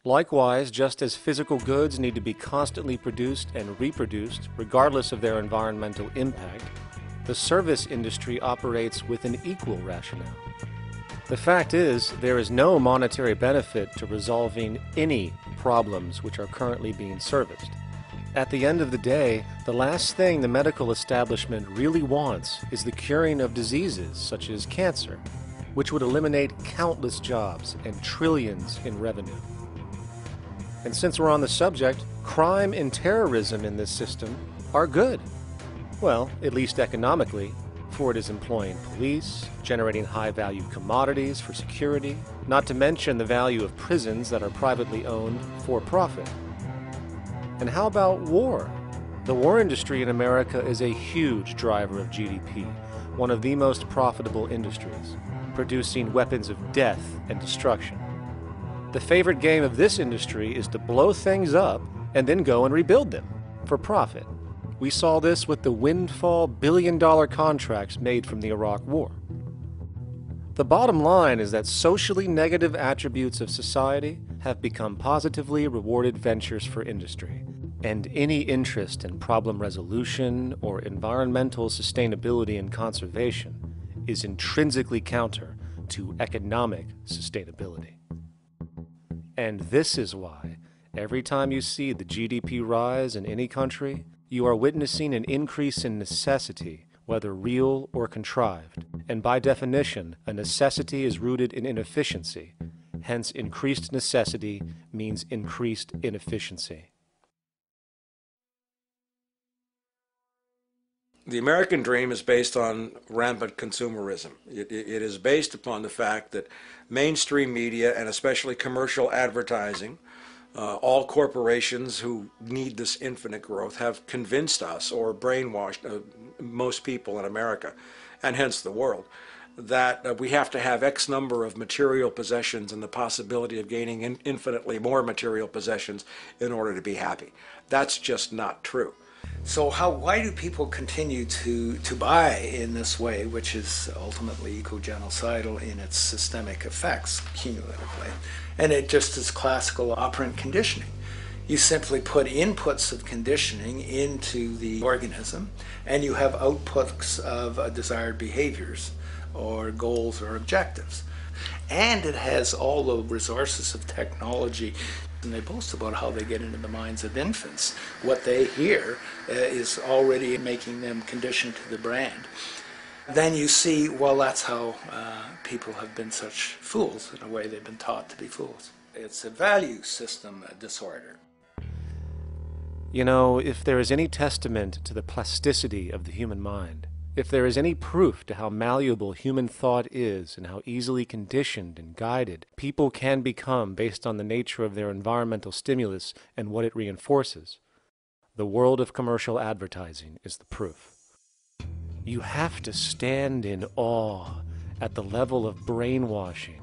Likewise, just as physical goods need to be constantly produced and reproduced, regardless of their environmental impact, the service industry operates with an equal rationale. The fact is, there is no monetary benefit to resolving any problems which are currently being serviced, At the end of the day, the last thing the medical establishment really wants is the curing of diseases such as cancer, which would eliminate countless jobs and trillions in revenue. And since we're on the subject, crime and terrorism in this system are good. Well, at least economically, for it is employing police, generating high-value commodities for security, not to mention the value of prisons that are privately owned for profit. And how about war? The war industry in America is a huge driver of GDP, one of the most profitable industries, producing weapons of death and destruction. The favorite game of this industry is to blow things up and then go and rebuild them for profit. We saw this with the windfall billion-dollar contracts made from the Iraq War. The bottom line is that socially negative attributes of society have become positively rewarded ventures for industry, and any interest in problem resolution or environmental sustainability and conservation is intrinsically counter to economic sustainability. And this is why, every time you see the GDP rise in any country, you are witnessing an increase in necessity, whether real or contrived. And by definition, a necessity is rooted in inefficiency. Hence, increased necessity means increased inefficiency. The American dream is based on rampant consumerism. It is based upon the fact that mainstream media, and especially commercial advertising, all corporations who need this infinite growth have convinced us or brainwashed most people in America, and hence the world, that we have to have X number of material possessions and the possibility of gaining infinitely more material possessions in order to be happy. That's just not true. So why do people continue to buy in this way, which is ultimately eco-genocidal in its systemic effects cumulatively? And it just is classical operant conditioning. You simply put inputs of conditioning into the organism, and you have outputs of desired behaviors or goals or objectives. And it has all the resources of technology. And they boast about how they get into the minds of infants. What they hear is already making them conditioned to the brand. Then you see, well, that's how people have been such fools. In a way, they've been taught to be fools. It's a value system disorder. You know, if there is any testament to the plasticity of the human mind, if there is any proof to how malleable human thought is and how easily conditioned and guided people can become based on the nature of their environmental stimulus and what it reinforces, the world of commercial advertising is the proof. You have to stand in awe at the level of brainwashing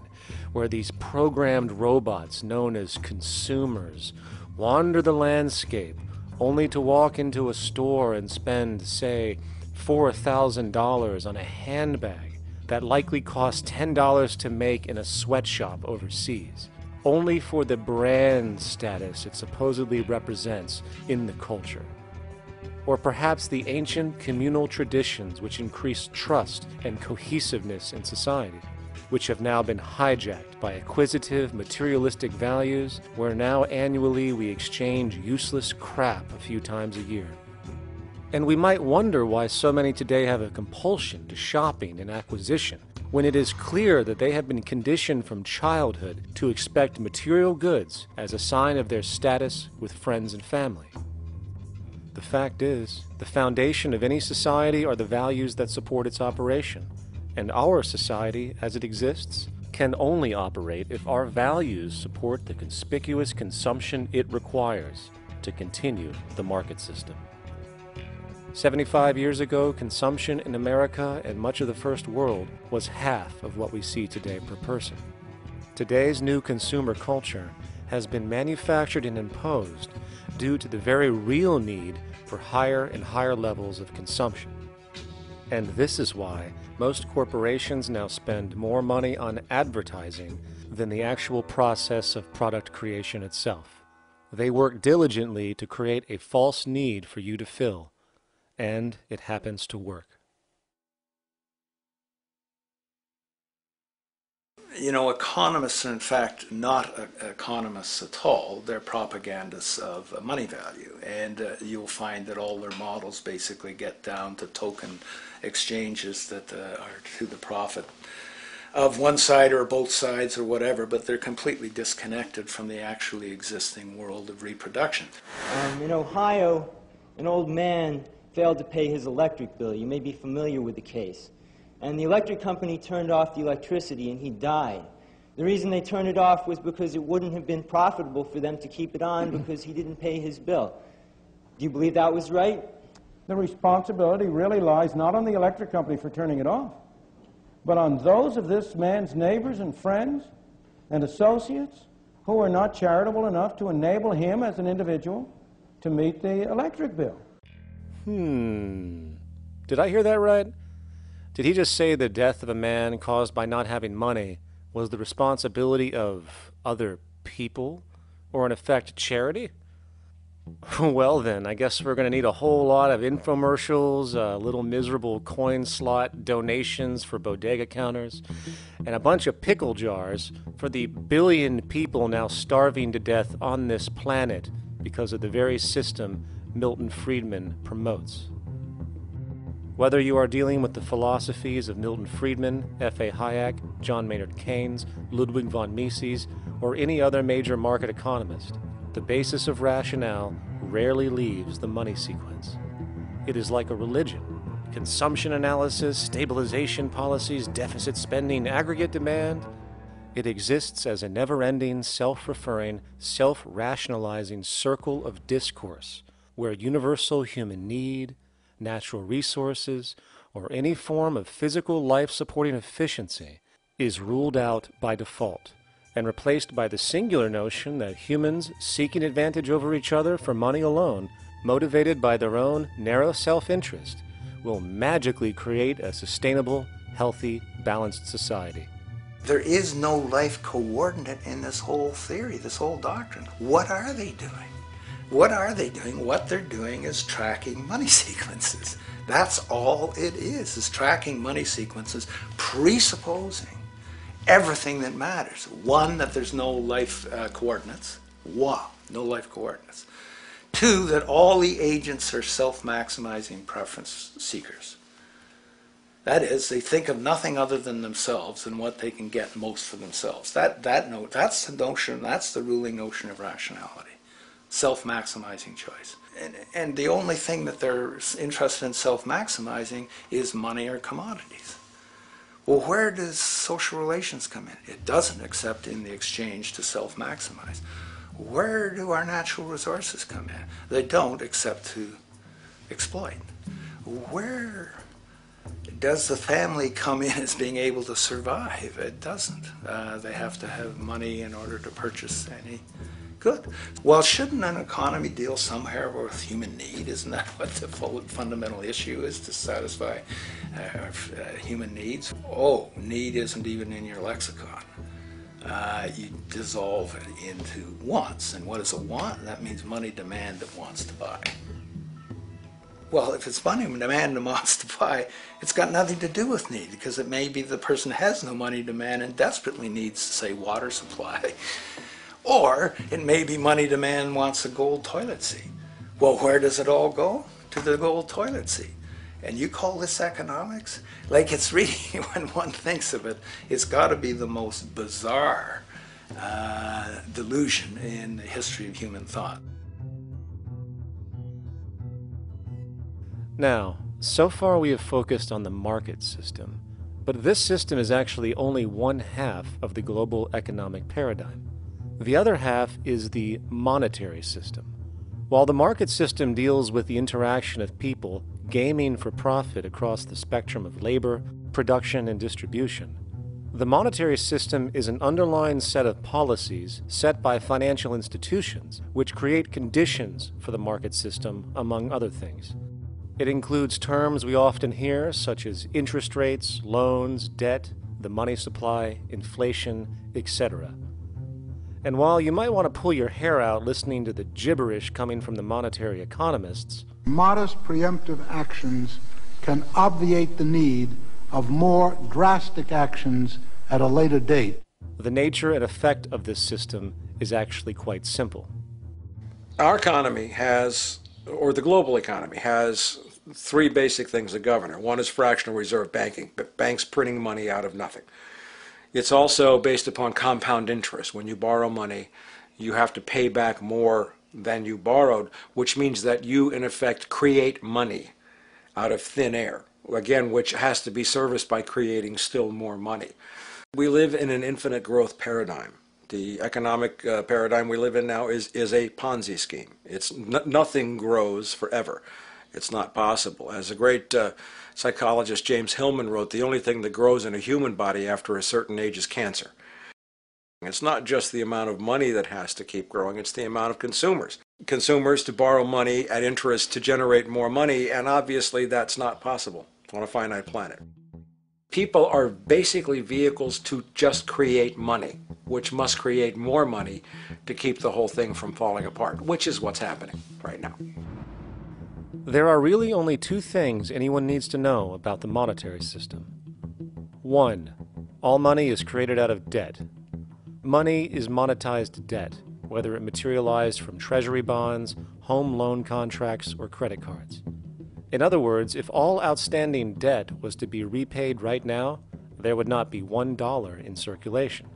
where these programmed robots known as consumers wander the landscape only to walk into a store and spend, say, $4,000 on a handbag that likely costs $10 to make in a sweatshop overseas, only for the brand status it supposedly represents in the culture. Or perhaps the ancient communal traditions which increased trust and cohesiveness in society, which have now been hijacked by acquisitive, materialistic values, where now annually we exchange useless crap a few times a year. And we might wonder why so many today have a compulsion to shopping and acquisition, when it is clear that they have been conditioned from childhood to expect material goods as a sign of their status with friends and family. The fact is, the foundation of any society are the values that support its operation, and our society, as it exists, can only operate if our values support the conspicuous consumption it requires to continue the market system. 75 years ago, consumption in America and much of the First World was half of what we see today per person. Today's new consumer culture has been manufactured and imposed due to the very real need for higher and higher levels of consumption. And this is why most corporations now spend more money on advertising than the actual process of product creation itself. They work diligently to create a false need for you to fill, and it happens to work. You know, economists are in fact not economists at all. They're propagandists of money value, and you'll find that all their models basically get down to token exchanges that are to the profit of one side or both sides or whatever, but they're completely disconnected from the actually existing world of reproduction. In Ohio, an old man failed to pay his electric bill. You may be familiar with the case. And the electric company turned off the electricity and he died. The reason they turned it off was because it wouldn't have been profitable for them to keep it on because he didn't pay his bill. Do you believe that was right? The responsibility really lies not on the electric company for turning it off, but on those of this man's neighbors and friends and associates who are not charitable enough to enable him as an individual to meet the electric bill. Did I hear that right? Did he just say the death of a man caused by not having money was the responsibility of other people, or in effect, charity? Well then, I guess we're going to need a whole lot of infomercials, little miserable coin slot donations for bodega counters, and a bunch of pickle jars for the billion people now starving to death on this planet because of the very system Milton Friedman promotes. Whether you are dealing with the philosophies of Milton Friedman, F.A. Hayek, John Maynard Keynes, Ludwig von Mises, or any other major market economist, the basis of rationale rarely leaves the money sequence. It is like a religion. Consumption analysis, stabilization policies, deficit spending, aggregate demand. It exists as a never-ending, self-referring, self-rationalizing circle of discourse where universal human need, natural resources, or any form of physical life-supporting efficiency is ruled out by default and replaced by the singular notion that humans seeking advantage over each other for money alone, motivated by their own narrow self-interest, will magically create a sustainable, healthy, balanced society. There is no life coordinate in this whole theory, this whole doctrine. What are they doing? What are they doing? What they're doing is tracking money sequences. That's all it is tracking money sequences, presupposing everything that matters. One, that there's no life coordinates. Wow, no life coordinates. Two, that all the agents are self-maximizing preference seekers. That is, they think of nothing other than themselves and what they can get most for themselves. That's the notion, that's the ruling notion of rationality. Self-maximizing choice. And the only thing that they're interested in self-maximizing is money or commodities. Well, where does social relations come in? It doesn't, except in the exchange to self-maximize. Where do our natural resources come in? They don't, except to exploit. Where does the family come in as being able to survive? It doesn't. They have to have money in order to purchase any good. Well, shouldn't an economy deal somewhere with human need? Isn't that what the fundamental issue is, to satisfy human needs? Oh, need isn't even in your lexicon. You dissolve it into wants. And what is a want? That means money demand that wants to buy. Well, if it's money demand that wants to buy, it's got nothing to do with need, because it may be the person has no money demand and desperately needs, say, water supply. Or it may be money demand wants a gold toilet seat. Well, where does it all go? To the gold toilet seat. And you call this economics? Like, it's really, when one thinks of it, it's got to be the most bizarre delusion in the history of human thought. Now, so far we have focused on the market system, but this system is actually only one half of the global economic paradigm. The other half is the monetary system. While the market system deals with the interaction of people gaming for profit across the spectrum of labor, production, and distribution, the monetary system is an underlying set of policies set by financial institutions which create conditions for the market system, among other things. It includes terms we often hear, such as interest rates, loans, debt, the money supply, inflation, etc. And while you might want to pull your hair out listening to the gibberish coming from the monetary economists, modest preemptive actions can obviate the need of more drastic actions at a later date. The nature and effect of this system is actually quite simple. Our economy has, or the global economy, has three basic things that govern it. One is fractional reserve banking, banks printing money out of nothing. It's also based upon compound interest. When you borrow money, you have to pay back more than you borrowed, which means that you, in effect, create money out of thin air, again, which has to be serviced by creating still more money. We live in an infinite growth paradigm. The economic paradigm we live in now is a Ponzi scheme. Nothing grows forever. It's not possible. As a great psychologist James Hillman wrote, the only thing that grows in a human body after a certain age is cancer. It's not just the amount of money that has to keep growing, it's the amount of consumers. Consumers to borrow money at interest to generate more money, and obviously that's not possible on a finite planet. People are basically vehicles to just create money, which must create more money to keep the whole thing from falling apart, which is what's happening right now. There are really only two things anyone needs to know about the monetary system. 1. All money is created out of debt. Money is monetized debt, whether it materialized from treasury bonds, home loan contracts, or credit cards. In other words, if all outstanding debt was to be repaid right now, there would not be $1 in circulation.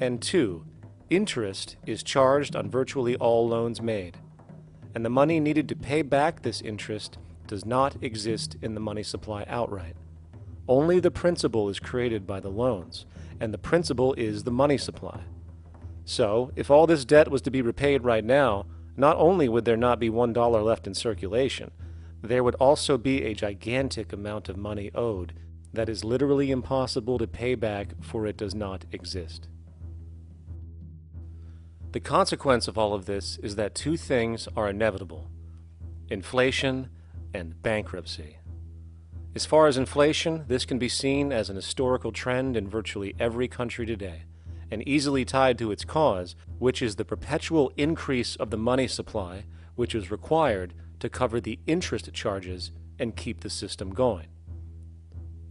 And 2, interest is charged on virtually all loans made, and the money needed to pay back this interest does not exist in the money supply outright. Only the principal is created by the loans, and the principal is the money supply. So, if all this debt was to be repaid right now, not only would there not be $1 left in circulation, there would also be a gigantic amount of money owed that is literally impossible to pay back, for it does not exist. The consequence of all of this is that two things are inevitable: inflation and bankruptcy. As far as inflation, this can be seen as an historical trend in virtually every country today, and easily tied to its cause, which is the perpetual increase of the money supply, which is required to cover the interest charges and keep the system going.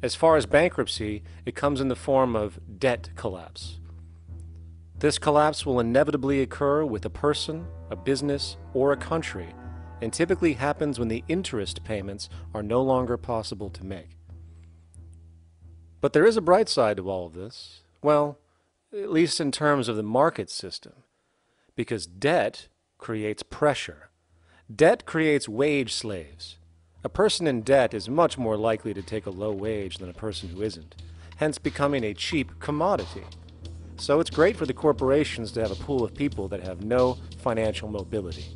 As far as bankruptcy, it comes in the form of debt collapse. This collapse will inevitably occur with a person, a business, or a country, and typically happens when the interest payments are no longer possible to make. But there is a bright side to all of this. Well, at least in terms of the market system, because debt creates pressure. Debt creates wage slaves. A person in debt is much more likely to take a low wage than a person who isn't, hence becoming a cheap commodity. So it's great for the corporations to have a pool of people that have no financial mobility.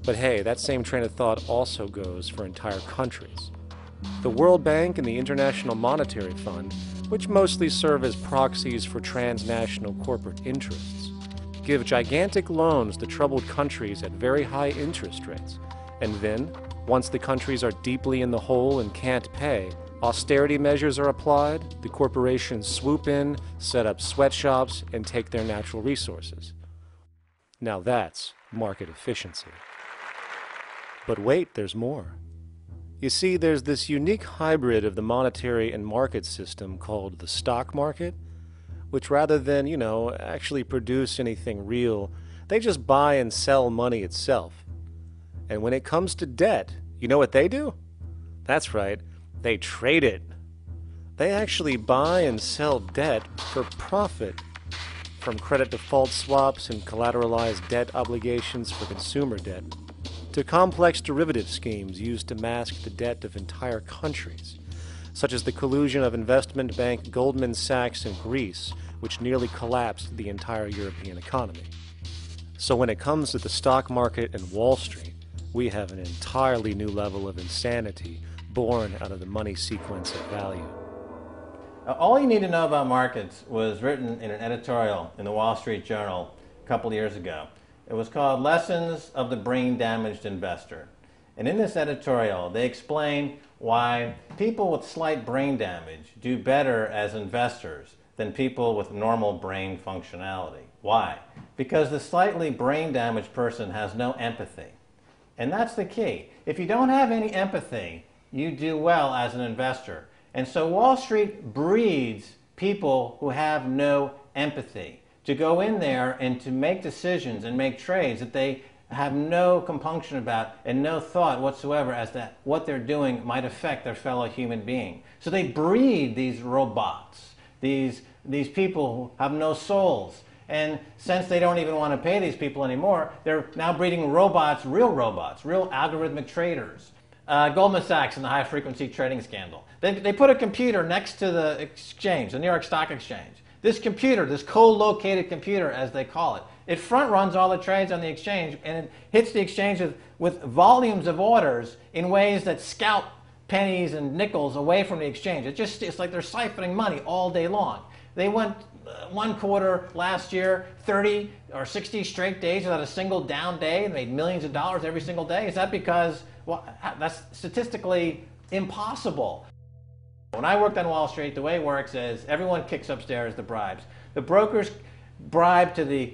But hey, that same train of thought also goes for entire countries. The World Bank and the International Monetary Fund, which mostly serve as proxies for transnational corporate interests, give gigantic loans to troubled countries at very high interest rates, and then, once the countries are deeply in the hole and can't pay, austerity measures are applied, the corporations swoop in, set up sweatshops, and take their natural resources. Now that's market efficiency. But wait, there's more. You see, there's this unique hybrid of the monetary and market system called the stock market, which rather than, actually produce anything real, they just buy and sell money itself. And when it comes to debt, you know what they do? That's right, they trade it. They actually buy and sell debt for profit, from credit default swaps and collateralized debt obligations for consumer debt, to complex derivative schemes used to mask the debt of entire countries, such as the collusion of investment bank Goldman Sachs in Greece, which nearly collapsed the entire European economy. So when it comes to the stock market and Wall Street, we have an entirely new level of insanity born out of the money sequence of value. All you need to know about markets was written in an editorial in the Wall Street Journal a couple of years ago. It was called Lessons of the Brain-Damaged Investor. And in this editorial, they explain why people with slight brain damage do better as investors than people with normal brain functionality. Why? Because the slightly brain-damaged person has no empathy. And that's the key. If you don't have any empathy, you do well as an investor. And so Wall Street breeds people who have no empathy, to go in there and to make decisions and make trades that they have no compunction about and no thought whatsoever as to what they're doing might affect their fellow human being. So they breed these robots, these people who have no souls. And since they don't even want to pay these people anymore, they're now breeding robots, real algorithmic traders. Goldman Sachs and the high-frequency trading scandal. They put a computer next to the exchange, the New York Stock Exchange. This computer, this co-located computer, as they call it, it front-runs all the trades on the exchange, and it hits the exchange with volumes of orders in ways that scalp pennies and nickels away from the exchange. It's like they're siphoning money all day long. They went one quarter last year, 30 or 60 straight days without a single down day and made millions of dollars every single day. Is that because, well, that's statistically impossible. When I worked on Wall Street, the way it works is everyone kicks upstairs the bribes. The brokers bribe to the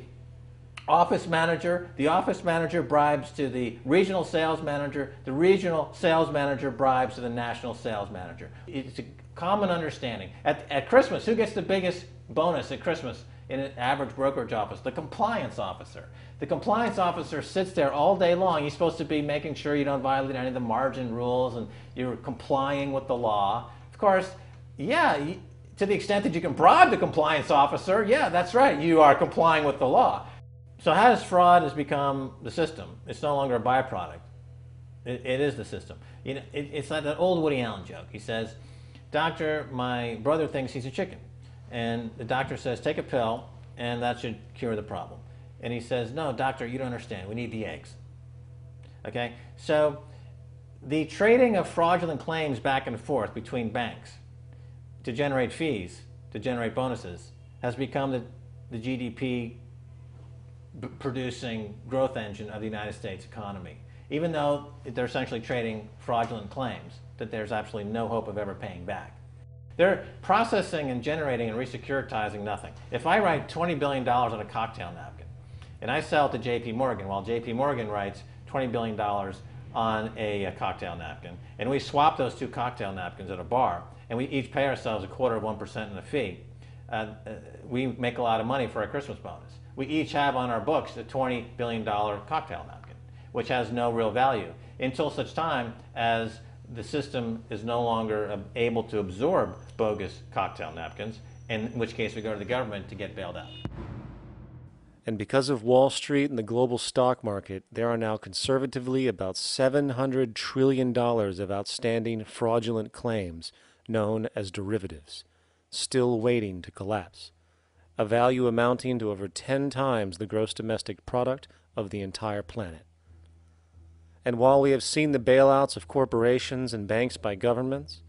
office manager bribes to the regional sales manager bribes to the national sales manager. It's a common understanding. At Christmas, who gets the biggest bonus at Christmas in an average brokerage office? The compliance officer. The compliance officer sits there all day long. He's supposed to be making sure you don't violate any of the margin rules and you're complying with the law. Of course, yeah, to the extent that you can bribe the compliance officer, yeah, that's right, you are complying with the law. So how does fraud has become the system? It's no longer a byproduct. It is the system. You know, it's like that old Woody Allen joke. He says, "Doctor, my brother thinks he's a chicken." And the doctor says, "Take a pill, and that should cure the problem." And he says, "No, doctor, you don't understand. We need the eggs." Okay? So the trading of fraudulent claims back and forth between banks to generate fees, to generate bonuses, has become the GDP producing growth engine of the United States economy. Even though they're essentially trading fraudulent claims that there's absolutely no hope of ever paying back. They're processing and generating and resecuritizing nothing. If I write $20 billion on a cocktail napkin and I sell it to JP Morgan while JP Morgan writes $20 billion on a cocktail napkin, and we swap those two cocktail napkins at a bar, and we each pay ourselves 1/4% in a fee, we make a lot of money for our Christmas bonus. We each have on our books a $20 billion cocktail napkin, which has no real value until such time as the system is no longer able to absorb bogus cocktail napkins, in which case we go to the government to get bailed out. And because of Wall Street and the global stock market, there are now conservatively about $700 trillion of outstanding fraudulent claims known as derivatives, still waiting to collapse, a value amounting to over 10 times the gross domestic product of the entire planet. And while we have seen the bailouts of corporations and banks by governments,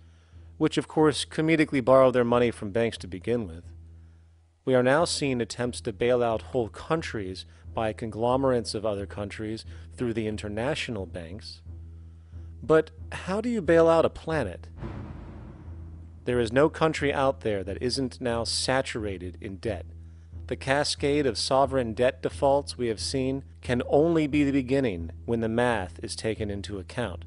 which of course comedically borrow their money from banks to begin with, we are now seeing attempts to bail out whole countries by conglomerates of other countries through the international banks. But how do you bail out a planet? There is no country out there that isn't now saturated in debt. The cascade of sovereign debt defaults we have seen can only be the beginning when the math is taken into account.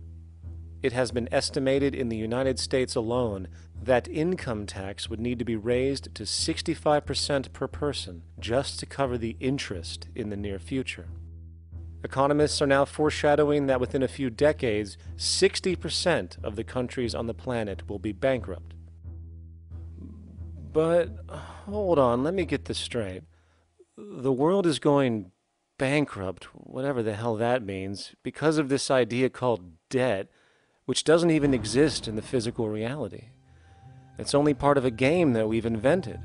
It has been estimated in the United States alone that income tax would need to be raised to 65% per person just to cover the interest in the near future. Economists are now foreshadowing that within a few decades, 60% of the countries on the planet will be bankrupt. But, hold on, let me get this straight. The world is going bankrupt, whatever the hell that means, because of this idea called debt, which doesn't even exist in the physical reality. It's only part of a game that we've invented.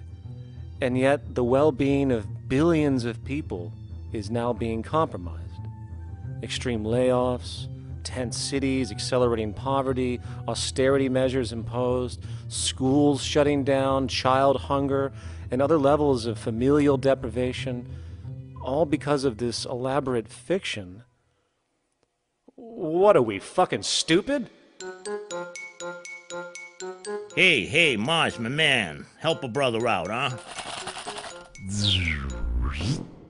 And yet, the well-being of billions of people is now being compromised. Extreme layoffs, tent cities, accelerating poverty, austerity measures imposed, schools shutting down, child hunger, and other levels of familial deprivation, all because of this elaborate fiction. What are we, fucking stupid? Hey, Mars, my man. Help a brother out, huh?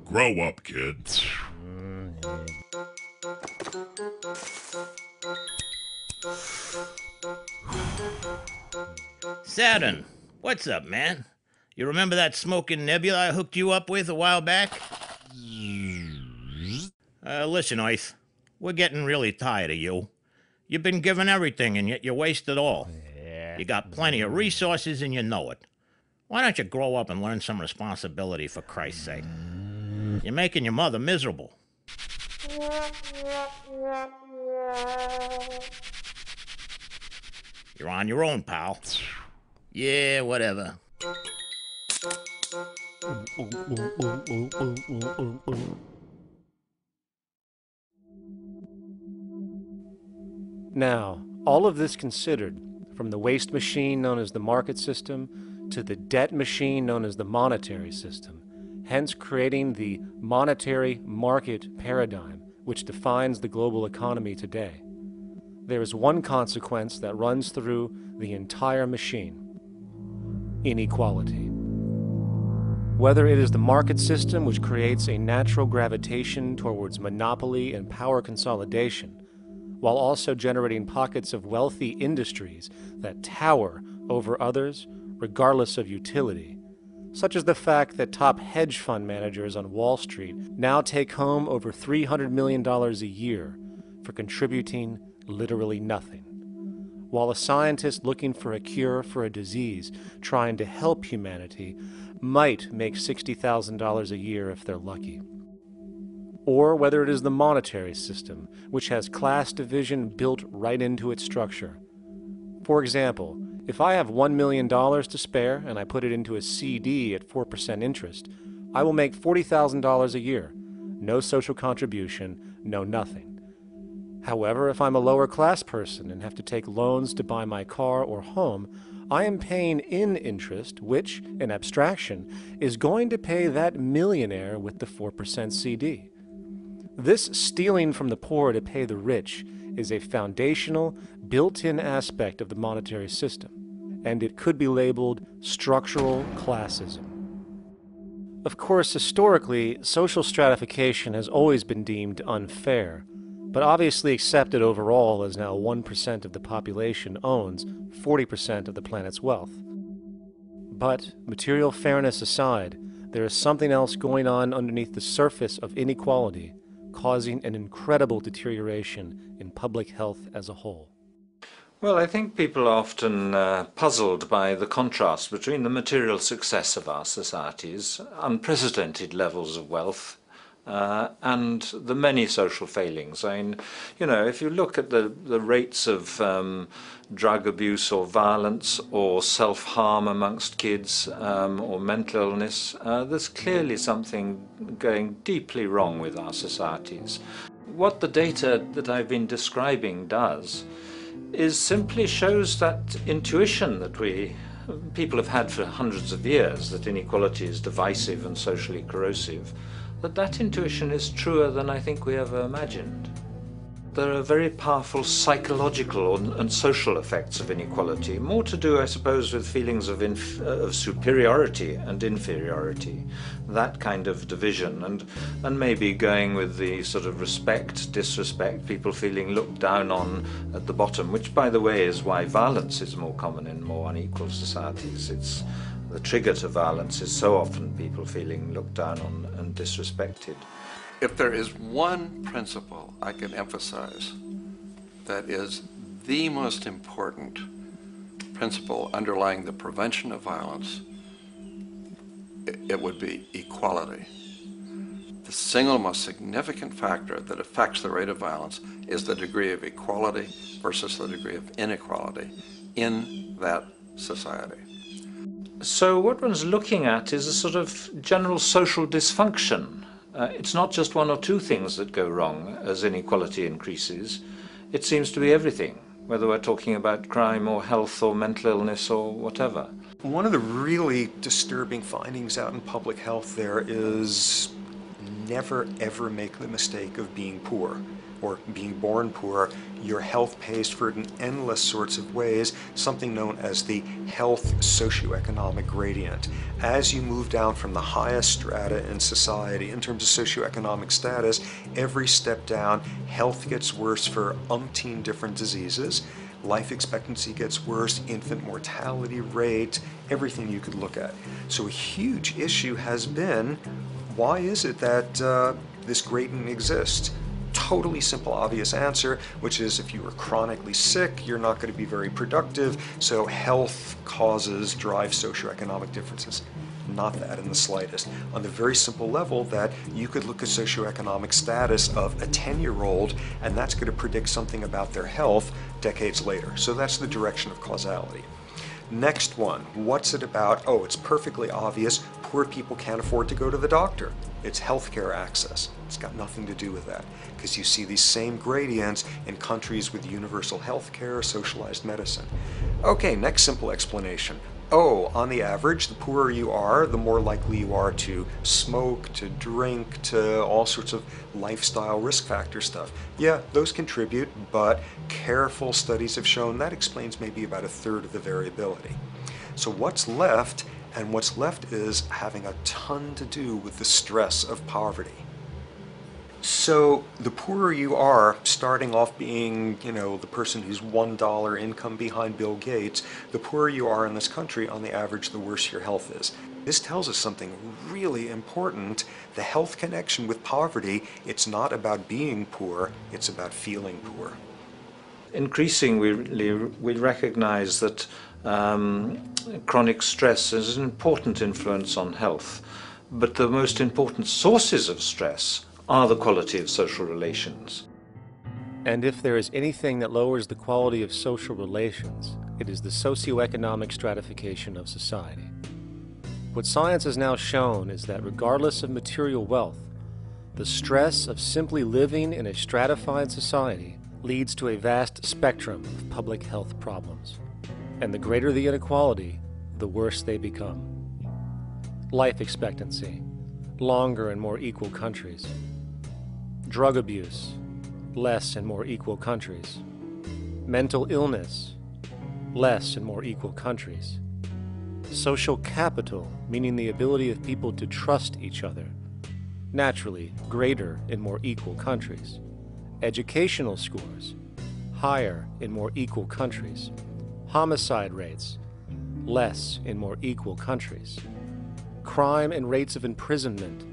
Grow up, kid. Saturn, what's up, man? You remember that smoking nebula I hooked you up with a while back? Listen, Earth, we're getting really tired of you. You've been given everything, and yet you waste it all. You got plenty of resources, and you know it. Why don't you grow up and learn some responsibility, for Christ's sake? You're making your mother miserable. You're on your own, pal. Yeah, whatever. Now, all of this considered, from the waste machine known as the market system to the debt machine known as the monetary system, hence creating the monetary market paradigm which defines the global economy today, there is one consequence that runs through the entire machine: inequality. Whether it is the market system which creates a natural gravitation towards monopoly and power consolidation, while also generating pockets of wealthy industries that tower over others regardless of utility, such as the fact that top hedge fund managers on Wall Street now take home over $300 million a year for contributing literally nothing, while a scientist looking for a cure for a disease trying to help humanity might make $60,000 a year if they're lucky. Or whether it is the monetary system, which has class division built right into its structure. For example, if I have $1 million to spare and I put it into a CD at 4% interest, I will make $40,000 a year. No social contribution, no nothing. However, if I'm a lower class person and have to take loans to buy my car or home, I am paying in interest, which, in abstraction, is going to pay that millionaire with the 4% CD. This stealing from the poor to pay the rich is a foundational, built-in aspect of the monetary system, and it could be labeled structural classism. Of course, historically, social stratification has always been deemed unfair, but obviously accepted overall as now 1% of the population owns 40% of the planet's wealth. But, material fairness aside, there is something else going on underneath the surface of inequality, causing an incredible deterioration in public health as a whole. Well, I think people are often puzzled by the contrast between the material success of our societies, unprecedented levels of wealth, and the many social failings. I mean, you know, if you look at the rates of drug abuse or violence or self-harm amongst kids or mental illness, there's clearly something going deeply wrong with our societies. What the data that I've been describing does is simply shows that intuition that people have had for hundreds of years, that inequality is divisive and socially corrosive, that intuition is truer than I think we ever imagined. There are very powerful psychological and social effects of inequality, more to do, I suppose, with feelings of superiority and inferiority, that kind of division, and maybe going with the sort of respect, disrespect, people feeling looked down on at the bottom, which, by the way, is why violence is more common in more unequal societies. It's the trigger to violence is so often people feeling looked down on and disrespected. If there is one principle I can emphasize that is the most important principle underlying the prevention of violence, it would be equality. The single most significant factor that affects the rate of violence is the degree of equality versus the degree of inequality in that society. So what one's looking at is a sort of general social dysfunction. It's not just one or two things that go wrong as inequality increases. It seems to be everything, whether we're talking about crime or health or mental illness or whatever. One of the really disturbing findings out in public health there is never ever make the mistake of being poor or being born poor. Your health pays for it in endless sorts of ways, something known as the health socioeconomic gradient. As you move down from the highest strata in society in terms of socioeconomic status, every step down, health gets worse for umpteen different diseases. Life expectancy gets worse, infant mortality rate, everything you could look at. So a huge issue has been, why is it that this gradient exists? Totally simple, obvious answer, which is if you are chronically sick, you're not going to be very productive, so health causes drive socioeconomic differences. Not that in the slightest. On the very simple level that you could look at socioeconomic status of a 10-year-old, and that's going to predict something about their health decades later. So that's the direction of causality. Next one, what's it about? Oh, it's perfectly obvious. Poor people can't afford to go to the doctor. It's healthcare access. It's got nothing to do with that, because you see these same gradients in countries with universal healthcare, socialized medicine. Okay, next simple explanation. Oh, on the average, the poorer you are, the more likely you are to smoke, to drink, to all sorts of lifestyle risk factor stuff. Yeah, those contribute, but careful studies have shown that explains maybe about a third of the variability. So what's left? And what's left is having a ton to do with the stress of poverty. So the poorer you are, starting off being, the person who's $1 income behind Bill Gates, the poorer you are in this country, on the average, the worse your health is. This tells us something really important. The health connection with poverty, it's not about being poor, it's about feeling poor. Increasingly, we recognize that chronic stress is an important influence on health, but the most important sources of stress are the quality of social relations. And if there is anything that lowers the quality of social relations, it is the socioeconomic stratification of society. What science has now shown is that regardless of material wealth, the stress of simply living in a stratified society leads to a vast spectrum of public health problems. And the greater the inequality, the worse they become. Life expectancy, longer in more equal countries. Drug abuse, less in more equal countries. Mental illness, less in more equal countries. Social capital, meaning the ability of people to trust each other, naturally greater in more equal countries. Educational scores, higher in more equal countries. Homicide rates, less in more equal countries. Crime and rates of imprisonment,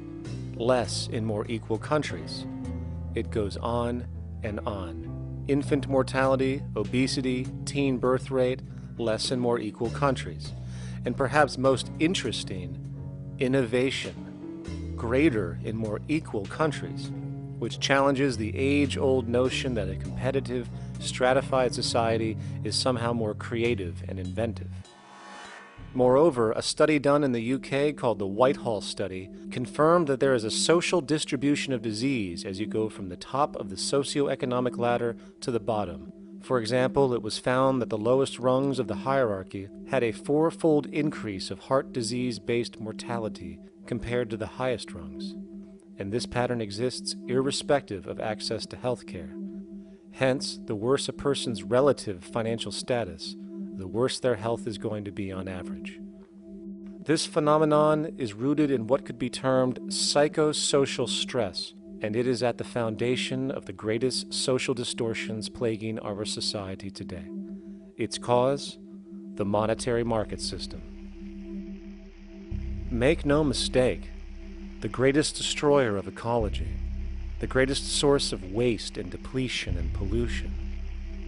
less in more equal countries. It goes on and on. Infant mortality, obesity, teen birth rate, less in more equal countries. And perhaps most interesting, innovation, greater in more equal countries, which challenges the age-old notion that a competitive, stratified society is somehow more creative and inventive. Moreover, a study done in the UK called the Whitehall Study confirmed that there is a social distribution of disease as you go from the top of the socioeconomic ladder to the bottom. For example, it was found that the lowest rungs of the hierarchy had a 4-fold increase of heart disease-based mortality compared to the highest rungs. And this pattern exists irrespective of access to health care. Hence, the worse a person's relative financial status, the worse their health is going to be on average. This phenomenon is rooted in what could be termed psychosocial stress, and it is at the foundation of the greatest social distortions plaguing our society today. Its cause? The monetary market system. Make no mistake, the greatest destroyer of ecology, the greatest source of waste and depletion and pollution,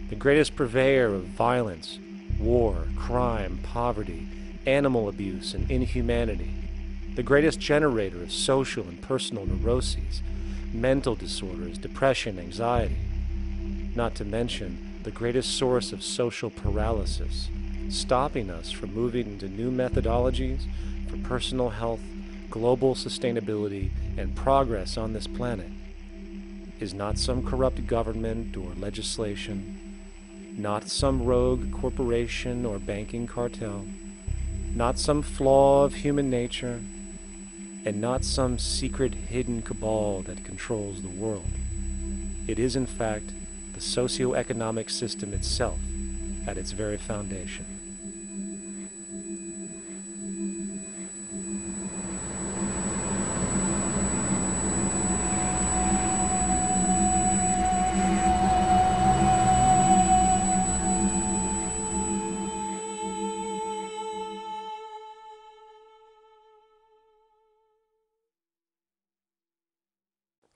the greatest purveyor of violence, war, crime, poverty, animal abuse, and inhumanity, the greatest generator of social and personal neuroses, mental disorders, depression, anxiety, not to mention the greatest source of social paralysis, stopping us from moving into new methodologies for personal health, global sustainability, and progress on this planet, is not some corrupt government or legislation, not some rogue corporation or banking cartel, not some flaw of human nature, and not some secret hidden cabal that controls the world. It is, in fact, the socio-economic system itself at its very foundation.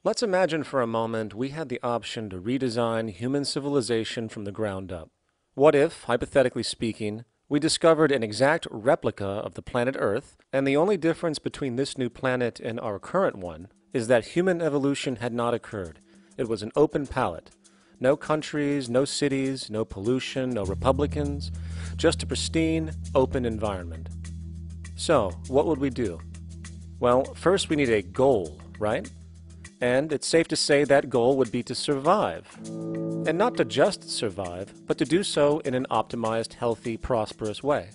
Let's imagine for a moment we had the option to redesign human civilization from the ground up. What if, hypothetically speaking, we discovered an exact replica of the planet Earth, and the only difference between this new planet and our current one is that human evolution had not occurred. It was an open palette. No countries, no cities, no pollution, no Republicans, just a pristine, open environment. So, what would we do? Well, first we need a goal, right? And it's safe to say that goal would be to survive. And not to just survive, but to do so in an optimized, healthy, prosperous way.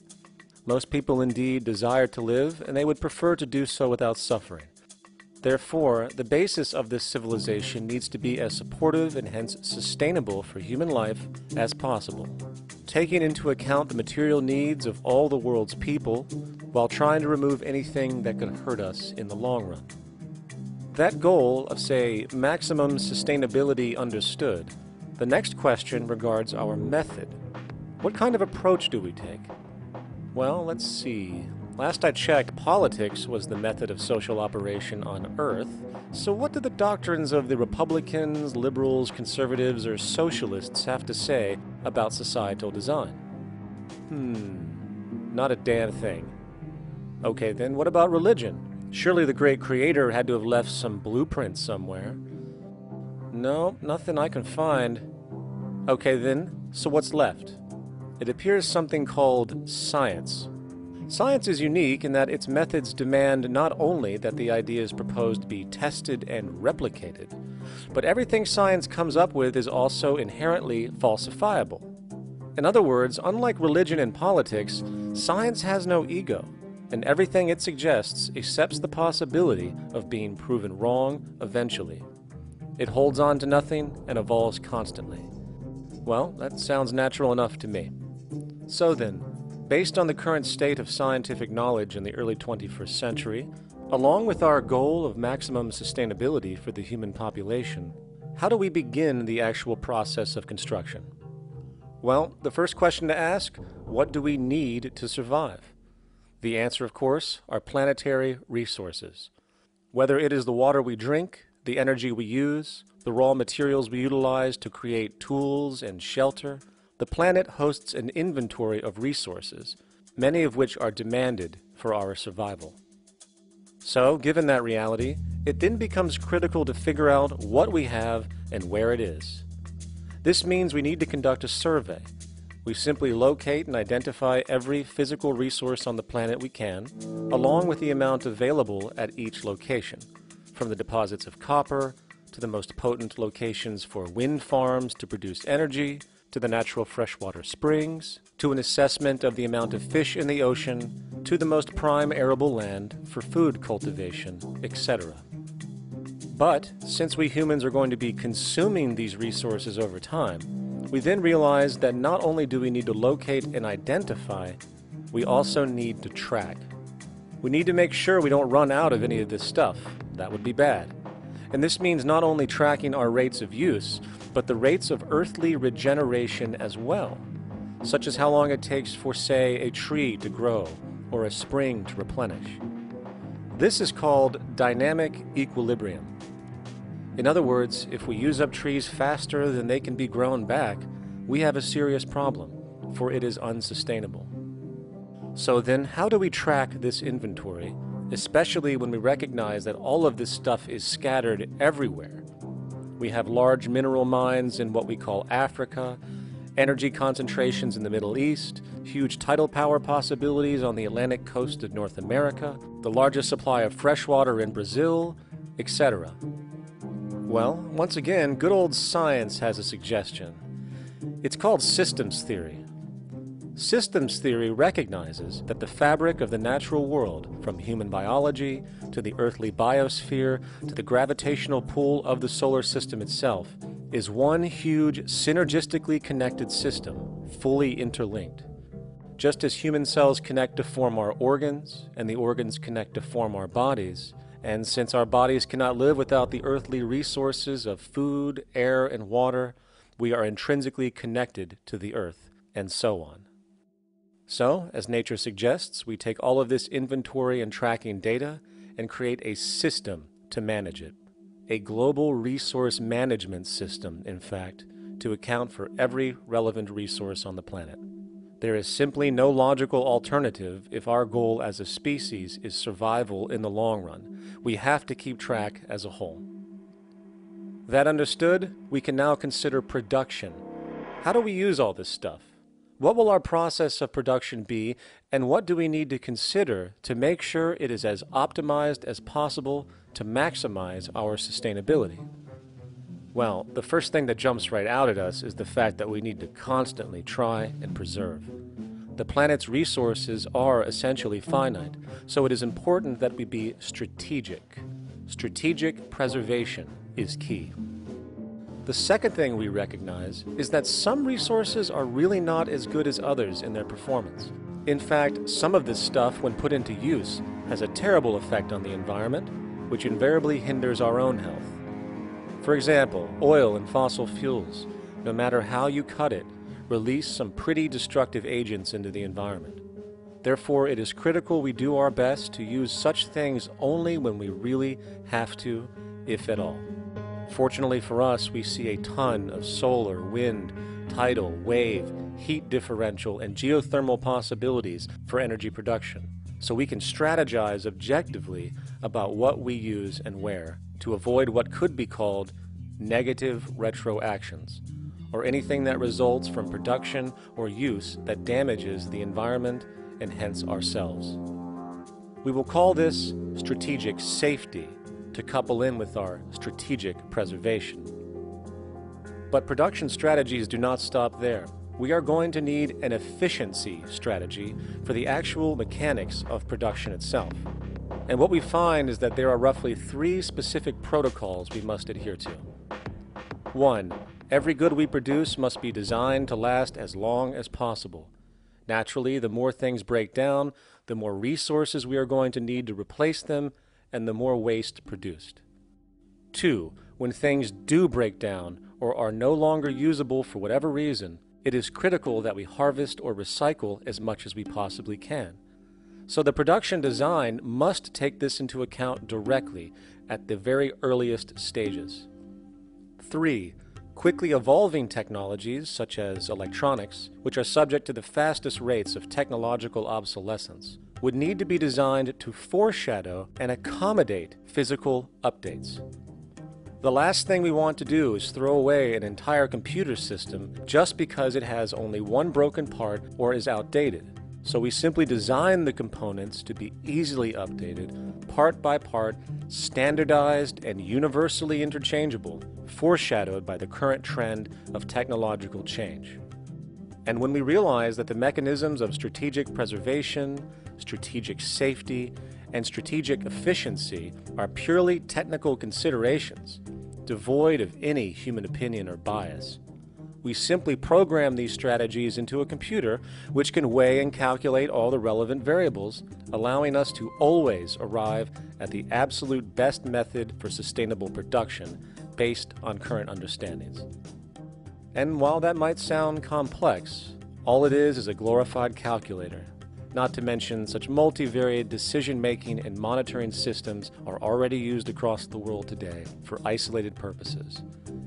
Most people indeed desire to live, and they would prefer to do so without suffering. Therefore, the basis of this civilization needs to be as supportive and hence sustainable for human life as possible, taking into account the material needs of all the world's people while trying to remove anything that could hurt us in the long run. That goal of, say, maximum sustainability understood, the next question regards our method. What kind of approach do we take? Well, let's see. Last I checked, politics was the method of social operation on Earth. So what do the doctrines of the Republicans, liberals, conservatives, or socialists have to say about societal design? Not a damn thing. Okay, then what about religion? Surely the great creator had to have left some blueprint somewhere. No, nothing I can find. Okay then, so what's left? It appears something called science. Science is unique in that its methods demand not only that the ideas proposed be tested and replicated, but everything science comes up with is also inherently falsifiable. In other words, unlike religion and politics, science has no ego, and everything it suggests accepts the possibility of being proven wrong eventually. It holds on to nothing and evolves constantly. Well, that sounds natural enough to me. So then, based on the current state of scientific knowledge in the early 21st century, along with our goal of maximum sustainability for the human population, how do we begin the actual process of construction? Well, the first question to ask, what do we need to survive? The answer, of course, are planetary resources. Whether it is the water we drink, the energy we use, the raw materials we utilize to create tools and shelter, the planet hosts an inventory of resources, many of which are demanded for our survival. So, given that reality, it then becomes critical to figure out what we have and where it is. This means we need to conduct a survey. We simply locate and identify every physical resource on the planet we can, along with the amount available at each location, from the deposits of copper, to the most potent locations for wind farms to produce energy, to the natural freshwater springs, to an assessment of the amount of fish in the ocean, to the most prime arable land for food cultivation, etc. But, since we humans are going to be consuming these resources over time, we then realize that not only do we need to locate and identify, we also need to track. We need to make sure we don't run out of any of this stuff. That would be bad. And this means not only tracking our rates of use, but the rates of earthly regeneration as well, such as how long it takes for, say, a tree to grow or a spring to replenish. This is called dynamic equilibrium. In other words, if we use up trees faster than they can be grown back, we have a serious problem, for it is unsustainable. So then, how do we track this inventory, especially when we recognize that all of this stuff is scattered everywhere? We have large mineral mines in what we call Africa, energy concentrations in the Middle East, huge tidal power possibilities on the Atlantic coast of North America, the largest supply of fresh water in Brazil, etc. Well, once again, good old science has a suggestion. It's called systems theory. Systems theory recognizes that the fabric of the natural world, from human biology to the earthly biosphere to the gravitational pull of the solar system itself, is one huge synergistically connected system, fully interlinked. Just as human cells connect to form our organs, and the organs connect to form our bodies, and since our bodies cannot live without the earthly resources of food, air, and water, we are intrinsically connected to the earth, and so on. So, as nature suggests, we take all of this inventory and tracking data and create a system to manage it. A global resource management system, in fact, to account for every relevant resource on the planet. There is simply no logical alternative if our goal as a species is survival in the long run. We have to keep track as a whole. That understood, we can now consider production. How do we use all this stuff? What will our process of production be, and what do we need to consider to make sure it is as optimized as possible to maximize our sustainability? Well, the first thing that jumps right out at us is the fact that we need to constantly try and preserve. The planet's resources are essentially finite, so it is important that we be strategic. Strategic preservation is key. The second thing we recognize is that some resources are really not as good as others in their performance. In fact, some of this stuff, when put into use, has a terrible effect on the environment, which invariably hinders our own health. For example, oil and fossil fuels, no matter how you cut it, release some pretty destructive agents into the environment. Therefore, it is critical we do our best to use such things only when we really have to, if at all. Fortunately for us, we see a ton of solar, wind, tidal, wave, heat differential, and geothermal possibilities for energy production, so we can strategize objectively about what we use and where to avoid what could be called negative retroactions, or anything that results from production or use that damages the environment and hence ourselves. We will call this strategic safety, to couple in with our strategic preservation. But production strategies do not stop there. We are going to need an efficiency strategy for the actual mechanics of production itself. And what we find is that there are roughly 3 specific protocols we must adhere to. 1. Every good we produce must be designed to last as long as possible. Naturally, the more things break down, the more resources we are going to need to replace them, and the more waste produced. 2. When things do break down or are no longer usable for whatever reason, it is critical that we harvest or recycle as much as we possibly can. So the production design must take this into account directly at the very earliest stages. 3. Quickly evolving technologies, such as electronics, which are subject to the fastest rates of technological obsolescence, would need to be designed to foreshadow and accommodate physical updates. The last thing we want to do is throw away an entire computer system just because it has only one broken part or is outdated. So we simply design the components to be easily updated, part by part, standardized and universally interchangeable, foreshadowed by the current trend of technological change. And when we realize that the mechanisms of strategic preservation, strategic safety, and strategic efficiency are purely technical considerations, devoid of any human opinion or bias, we simply program these strategies into a computer which can weigh and calculate all the relevant variables, allowing us to always arrive at the absolute best method for sustainable production based on current understandings. And while that might sound complex, all it is a glorified calculator. Not to mention such multivariate decision-making and monitoring systems are already used across the world today for isolated purposes.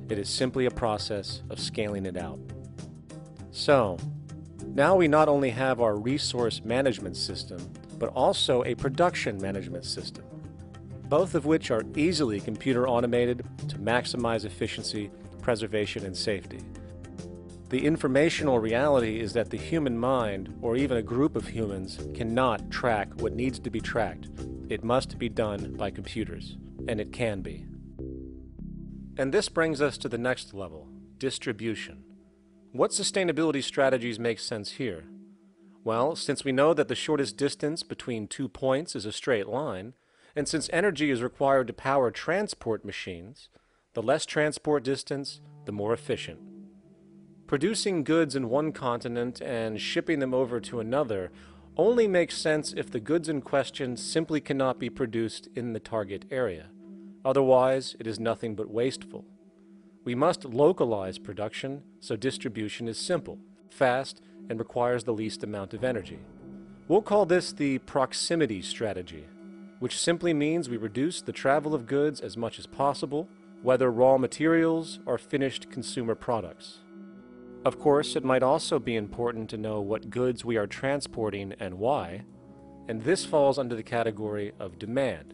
It is simply a process of scaling it out. So, now we not only have our resource management system, but also a production management system, both of which are easily computer automated to maximize efficiency, preservation, and safety. The informational reality is that the human mind, or even a group of humans, cannot track what needs to be tracked. It must be done by computers, and it can be. And this brings us to the next level, distribution. What sustainability strategies make sense here? Well, since we know that the shortest distance between 2 points is a straight line, and since energy is required to power transport machines, the less transport distance, the more efficient. Producing goods in one continent and shipping them over to another only makes sense if the goods in question simply cannot be produced in the target area. Otherwise, it is nothing but wasteful. We must localize production so distribution is simple, fast, and requires the least amount of energy. We'll call this the proximity strategy, which simply means we reduce the travel of goods as much as possible, whether raw materials or finished consumer products. Of course, it might also be important to know what goods we are transporting and why, and this falls under the category of demand.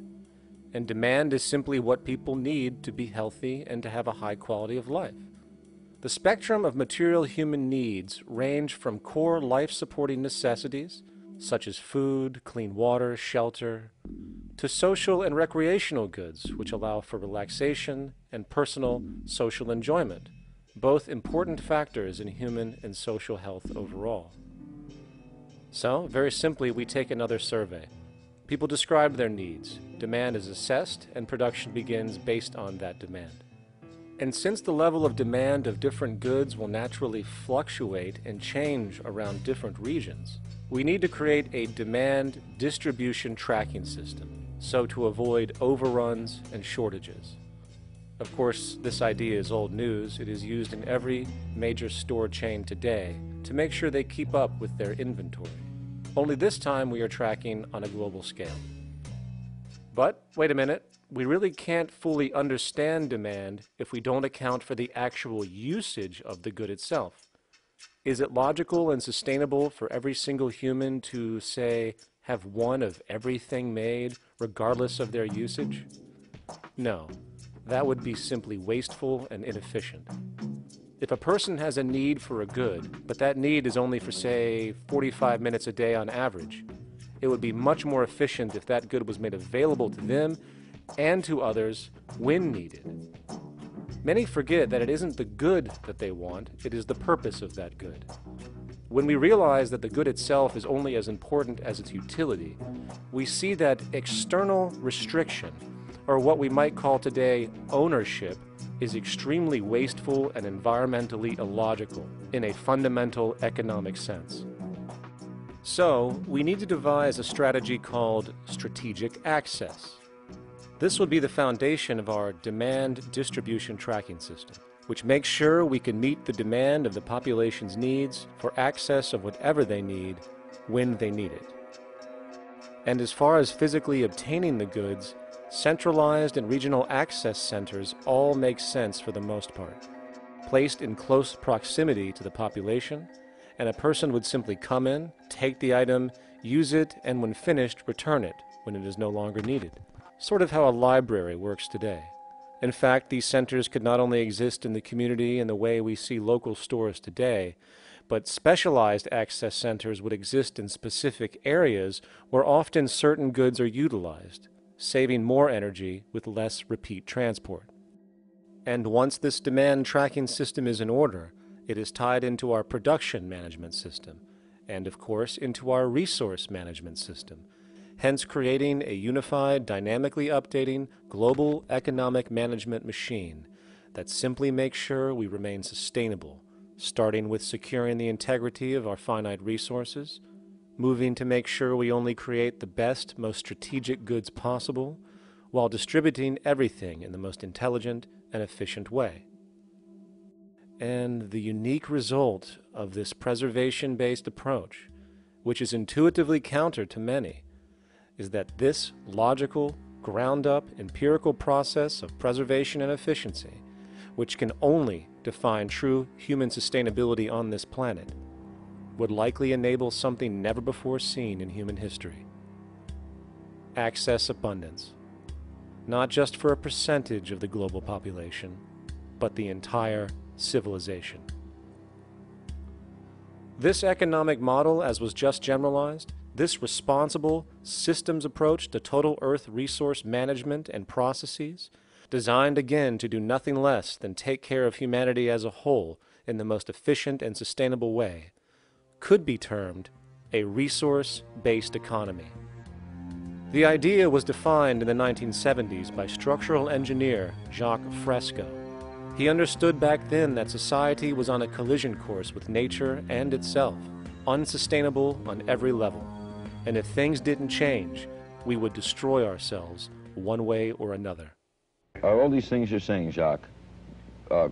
And demand is simply what people need to be healthy and to have a high quality of life. The spectrum of material human needs range from core life-supporting necessities, such as food, clean water, shelter, to social and recreational goods, which allow for relaxation and personal social enjoyment, both important factors in human and social health overall. So, very simply, we take another survey. People describe their needs, demand is assessed, and production begins based on that demand. And since the level of demand of different goods will naturally fluctuate and change around different regions, we need to create a demand distribution tracking system, so to avoid overruns and shortages. Of course, this idea is old news. It is used in every major store chain today to make sure they keep up with their inventory. Only this time we are tracking on a global scale. But, wait a minute, we really can't fully understand demand if we don't account for the actual usage of the good itself. Is it logical and sustainable for every single human to, say, have one of everything made, regardless of their usage? No, that would be simply wasteful and inefficient. If a person has a need for a good, but that need is only for, say, 45 minutes a day on average, it would be much more efficient if that good was made available to them and to others when needed. Many forget that it isn't the good that they want, it is the purpose of that good. When we realize that the good itself is only as important as its utility, we see that external restriction, or what we might call today ownership, is extremely wasteful and environmentally illogical in a fundamental economic sense. So, we need to devise a strategy called strategic access. This will be the foundation of our demand distribution tracking system, which makes sure we can meet the demand of the population's needs for access of whatever they need when they need it. And as far as physically obtaining the goods, centralized and regional access centers all make sense for the most part, placed in close proximity to the population, and a person would simply come in, take the item, use it, and when finished, return it when it is no longer needed. Sort of how a library works today. In fact, these centers could not only exist in the community in the way we see local stores today, but specialized access centers would exist in specific areas where often certain goods are utilized, saving more energy with less repeat transport. And once this demand tracking system is in order, it is tied into our production management system, and of course into our resource management system, hence creating a unified, dynamically updating, global economic management machine that simply makes sure we remain sustainable, starting with securing the integrity of our finite resources, moving to make sure we only create the best, most strategic goods possible, while distributing everything in the most intelligent and efficient way. And the unique result of this preservation-based approach, which is intuitively counter to many, is that this logical, ground-up, empirical process of preservation and efficiency, which can only define true human sustainability on this planet, would likely enable something never before seen in human history. Access abundance, not just for a percentage of the global population, but the entire civilization. This economic model, as was just generalized, this responsible systems approach to total Earth resource management and processes, designed again to do nothing less than take care of humanity as a whole in the most efficient and sustainable way, could be termed a resource-based economy. The idea was defined in the 1970s by structural engineer Jacques Fresco. He understood back then that society was on a collision course with nature and itself, unsustainable on every level. And if things didn't change, we would destroy ourselves one way or another. Are all these things you're saying, Jacques,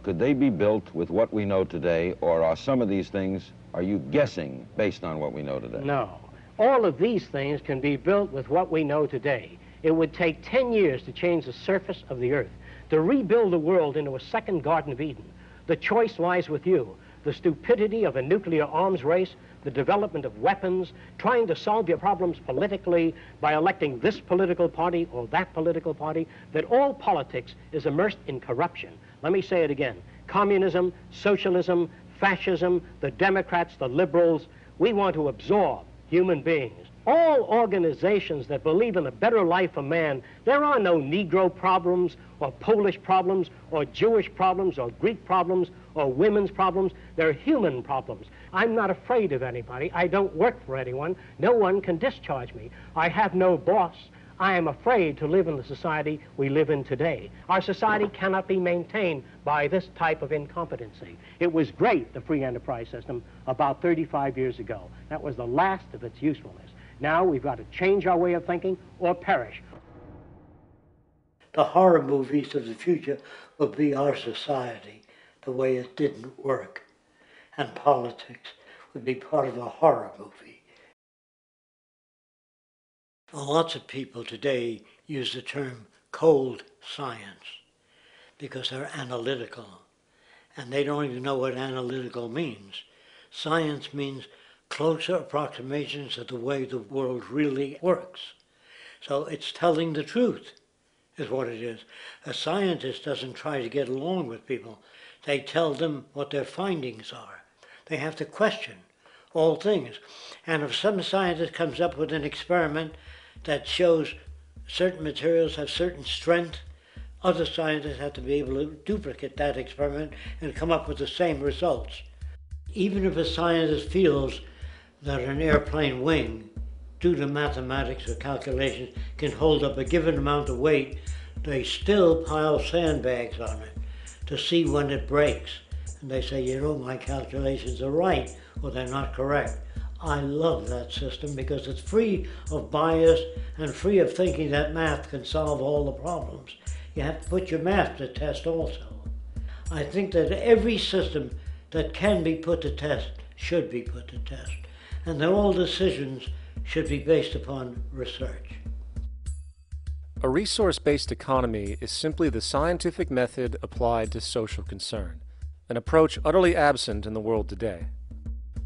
could they be built with what we know today, or are some of these things, are you guessing based on what we know today? No. All of these things can be built with what we know today. It would take 10 years to change the surface of the earth, to rebuild the world into a second Garden of Eden. The choice lies with you. The stupidity of a nuclear arms race, the development of weapons, trying to solve your problems politically by electing this political party or that political party, that all politics is immersed in corruption. Let me say it again. Communism, socialism, fascism, the Democrats, the liberals, we want to absorb human beings. All organizations that believe in a better life for man, there are no Negro problems or Polish problems or Jewish problems or Greek problems or women's problems. They're human problems. I'm not afraid of anybody. I don't work for anyone. No one can discharge me. I have no boss. I am afraid to live in the society we live in today. Our society cannot be maintained by this type of incompetency. It was great, the free enterprise system, about 35 years ago. That was the last of its usefulness. Now we've got to change our way of thinking or perish. The horror movies of the future will be our society, the way it didn't work. And politics would be part of a horror movie. Lots of people today use the term cold science because they're analytical. And they don't even know what analytical means. Science means closer approximations of the way the world really works. So it's telling the truth, is what it is. A scientist doesn't try to get along with people. They tell them what their findings are. They have to question all things. And if some scientist comes up with an experiment that shows certain materials have certain strength, other scientists have to be able to duplicate that experiment and come up with the same results. Even if a scientist feels that an airplane wing, due to mathematics or calculations, can hold up a given amount of weight, they still pile sandbags on it to see when it breaks. And they say, you know, my calculations are right, or they're not correct. I love that system because it's free of bias and free of thinking that math can solve all the problems. You have to put your math to test also. I think that every system that can be put to test should be put to test, and that all decisions should be based upon research. A resource-based economy is simply the scientific method applied to social concern, an approach utterly absent in the world today.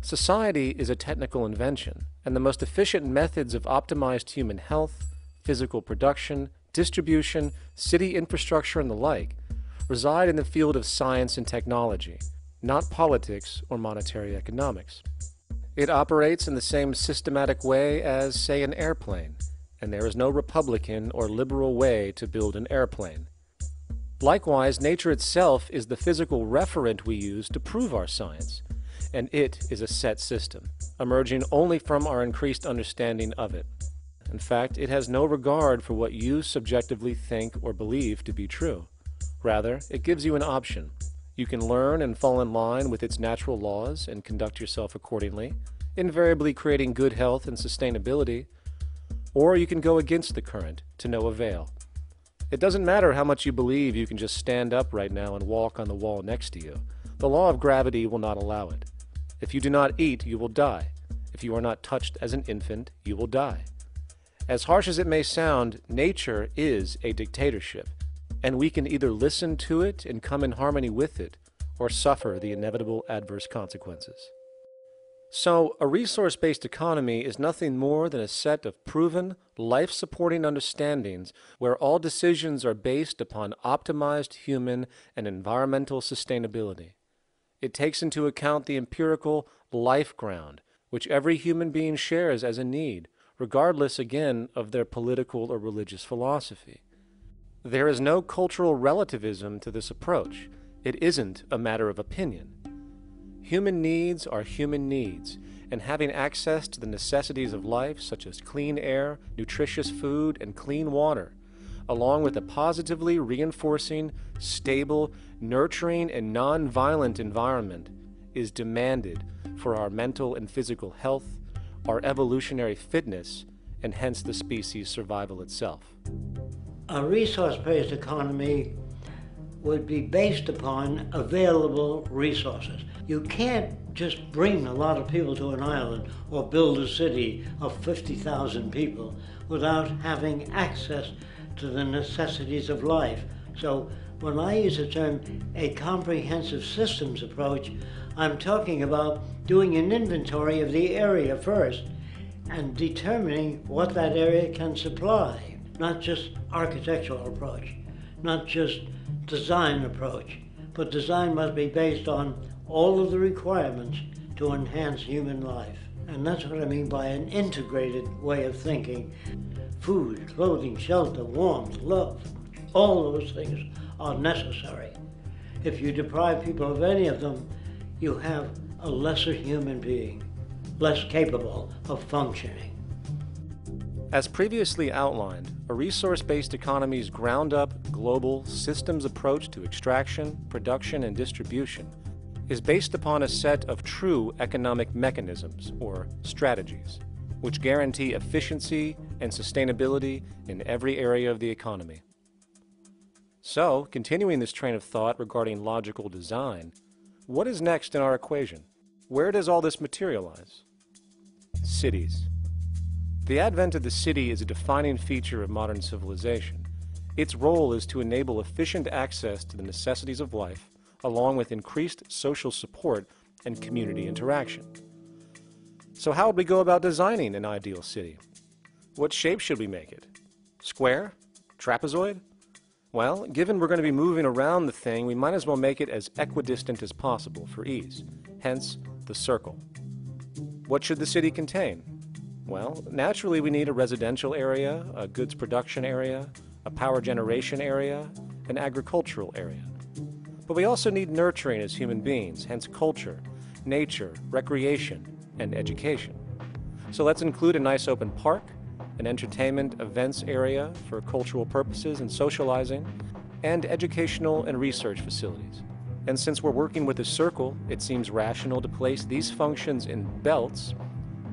Society is a technical invention, and the most efficient methods of optimized human health, physical production, distribution, city infrastructure, and the like reside in the field of science and technology, not politics or monetary economics. It operates in the same systematic way as, say, an airplane, and there is no Republican or liberal way to build an airplane. Likewise, nature itself is the physical referent we use to prove our science, and it is a set system, emerging only from our increased understanding of it. In fact, it has no regard for what you subjectively think or believe to be true. Rather, it gives you an option. You can learn and fall in line with its natural laws and conduct yourself accordingly, invariably creating good health and sustainability, or you can go against the current to no avail. It doesn't matter how much you believe you can just stand up right now and walk on the wall next to you. The law of gravity will not allow it. If you do not eat, you will die. If you are not touched as an infant, you will die. As harsh as it may sound, nature is a dictatorship, and we can either listen to it and come in harmony with it, or suffer the inevitable adverse consequences. So, a resource-based economy is nothing more than a set of proven, life-supporting understandings where all decisions are based upon optimized human and environmental sustainability. It takes into account the empirical life ground, which every human being shares as a need, regardless, again, of their political or religious philosophy. There is no cultural relativism to this approach. It isn't a matter of opinion. Human needs are human needs, and having access to the necessities of life, such as clean air, nutritious food, and clean water, along with a positively reinforcing, stable, nurturing, and non-violent environment, is demanded for our mental and physical health, our evolutionary fitness, and hence the species' survival itself. A resource-based economy would be based upon available resources. You can't just bring a lot of people to an island or build a city of 50,000 people without having access to the necessities of life. So when I use the term a comprehensive systems approach, I'm talking about doing an inventory of the area first and determining what that area can supply, not just architectural approach, not just design approach, but design must be based on all of the requirements to enhance human life. And that's what I mean by an integrated way of thinking. Food, clothing, shelter, warmth, love, all those things are necessary. If you deprive people of any of them, you have a lesser human being, less capable of functioning. As previously outlined, a resource-based economy's ground-up, global, systems approach to extraction, production, and distribution is based upon a set of true economic mechanisms, or strategies, which guarantee efficiency and sustainability in every area of the economy. So, continuing this train of thought regarding logical design, what is next in our equation? Where does all this materialize? Cities. The advent of the city is a defining feature of modern civilization. Its role is to enable efficient access to the necessities of life, along with increased social support and community interaction. So how would we go about designing an ideal city? What shape should we make it? Square? Trapezoid? Well, given we're going to be moving around the thing, we might as well make it as equidistant as possible for ease, hence the circle. What should the city contain? Well, naturally we need a residential area, a goods production area, a power generation area, an agricultural area. But we also need nurturing as human beings, hence culture, nature, recreation, and education. So let's include a nice open park, an entertainment events area for cultural purposes and socializing, and educational and research facilities. And since we're working with a circle, it seems rational to place these functions in belts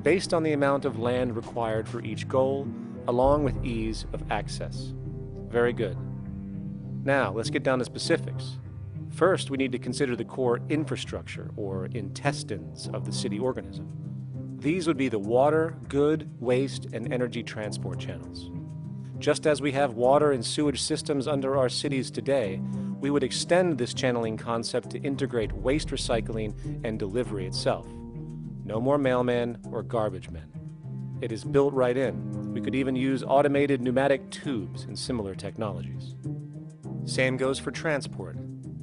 based on the amount of land required for each goal, along with ease of access. Very good. Now, let's get down to specifics. First, we need to consider the core infrastructure, or intestines, of the city organism. These would be the water, good, waste, and energy transport channels. Just as we have water and sewage systems under our cities today, we would extend this channeling concept to integrate waste recycling and delivery itself. No more mailmen or garbage men. It is built right in. We could even use automated pneumatic tubes and similar technologies. Same goes for transport.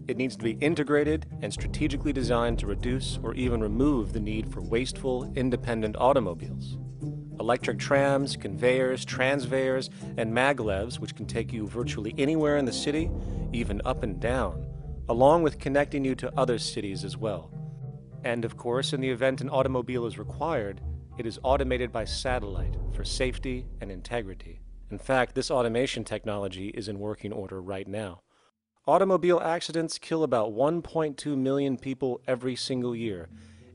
It needs to be integrated and strategically designed to reduce or even remove the need for wasteful, independent automobiles. Electric trams, conveyors, transveyors, and maglevs, which can take you virtually anywhere in the city, even up and down, along with connecting you to other cities as well. And of course, in the event an automobile is required, it is automated by satellite for safety and integrity. In fact, this automation technology is in working order right now. Automobile accidents kill about 1.2 million people every single year,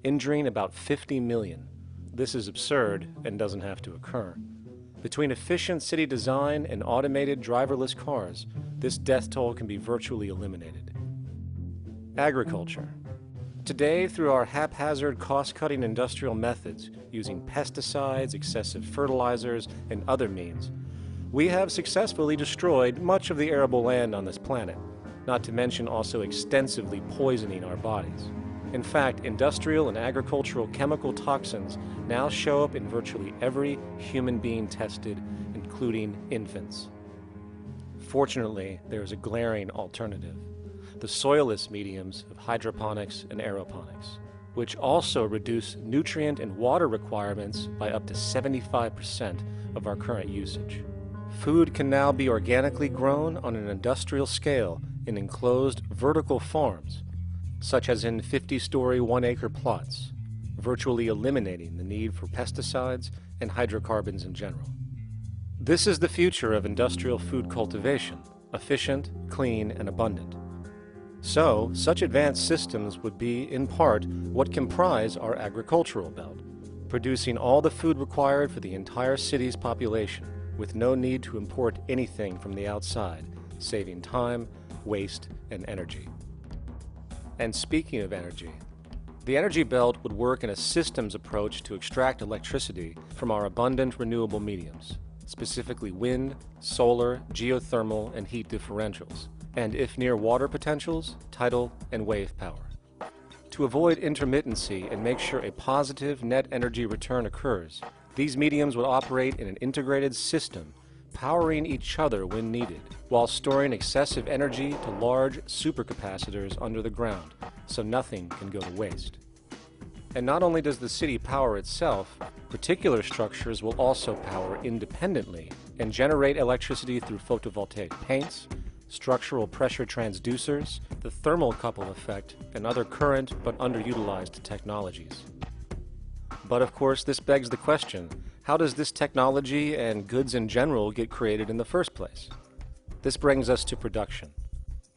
injuring about 50 million. This is absurd and doesn't have to occur. Between efficient city design and automated driverless cars, this death toll can be virtually eliminated. Agriculture. Today, through our haphazard, cost-cutting industrial methods, using pesticides, excessive fertilizers, and other means, we have successfully destroyed much of the arable land on this planet, not to mention also extensively poisoning our bodies. In fact, industrial and agricultural chemical toxins now show up in virtually every human being tested, including infants. Fortunately, there is a glaring alternative: the soilless mediums of hydroponics and aeroponics, which also reduce nutrient and water requirements by up to 75% of our current usage. Food can now be organically grown on an industrial scale in enclosed vertical farms, such as in 50-story 1-acre plots, virtually eliminating the need for pesticides and hydrocarbons in general. This is the future of industrial food cultivation, efficient, clean, and abundant. So, such advanced systems would be, in part, what comprise our agricultural belt, producing all the food required for the entire city's population, with no need to import anything from the outside, saving time, waste, and energy. And speaking of energy, the energy belt would work in a systems approach to extract electricity from our abundant renewable mediums, specifically wind, solar, geothermal, and heat differentials, and if near water potentials, tidal and wave power. To avoid intermittency and make sure a positive net energy return occurs, these mediums would operate in an integrated system, powering each other when needed, while storing excessive energy to large supercapacitors under the ground, so nothing can go to waste. And not only does the city power itself, particular structures will also power independently and generate electricity through photovoltaic paints, structural pressure transducers, the thermocouple effect, and other current but underutilized technologies. But of course, this begs the question, how does this technology and goods in general get created in the first place? This brings us to production.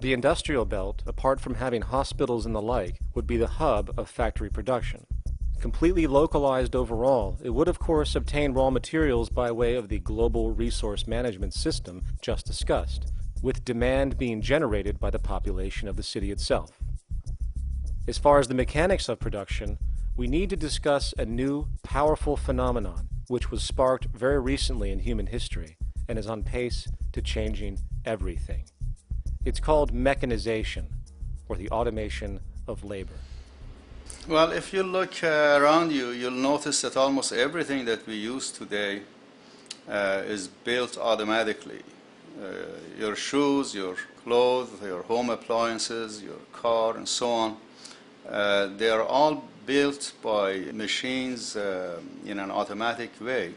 The industrial belt, apart from having hospitals and the like, would be the hub of factory production. Completely localized overall, it would of course obtain raw materials by way of the global resource management system just discussed, with demand being generated by the population of the city itself. As far as the mechanics of production, we need to discuss a new, powerful phenomenon which was sparked very recently in human history and is on pace to changing everything. It's called mechanization, or the automation of labor. Well, if you look around you, you'll notice that almost everything that we use today is built automatically. Your shoes, your clothes, your home appliances, your car, and so on, they are all built by machines in an automatic way.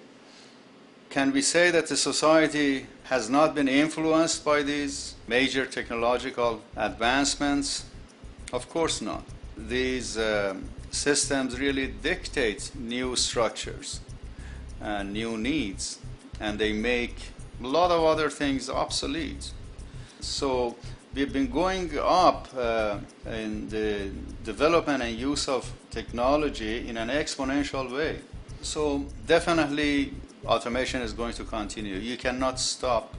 Can we say that the society has not been influenced by these major technological advancements? Of course not. These systems really dictate new structures and new needs, and they make a lot of other things obsolete. So we've been going up in the development and use of technology in an exponential way. So definitely automation is going to continue. You cannot stop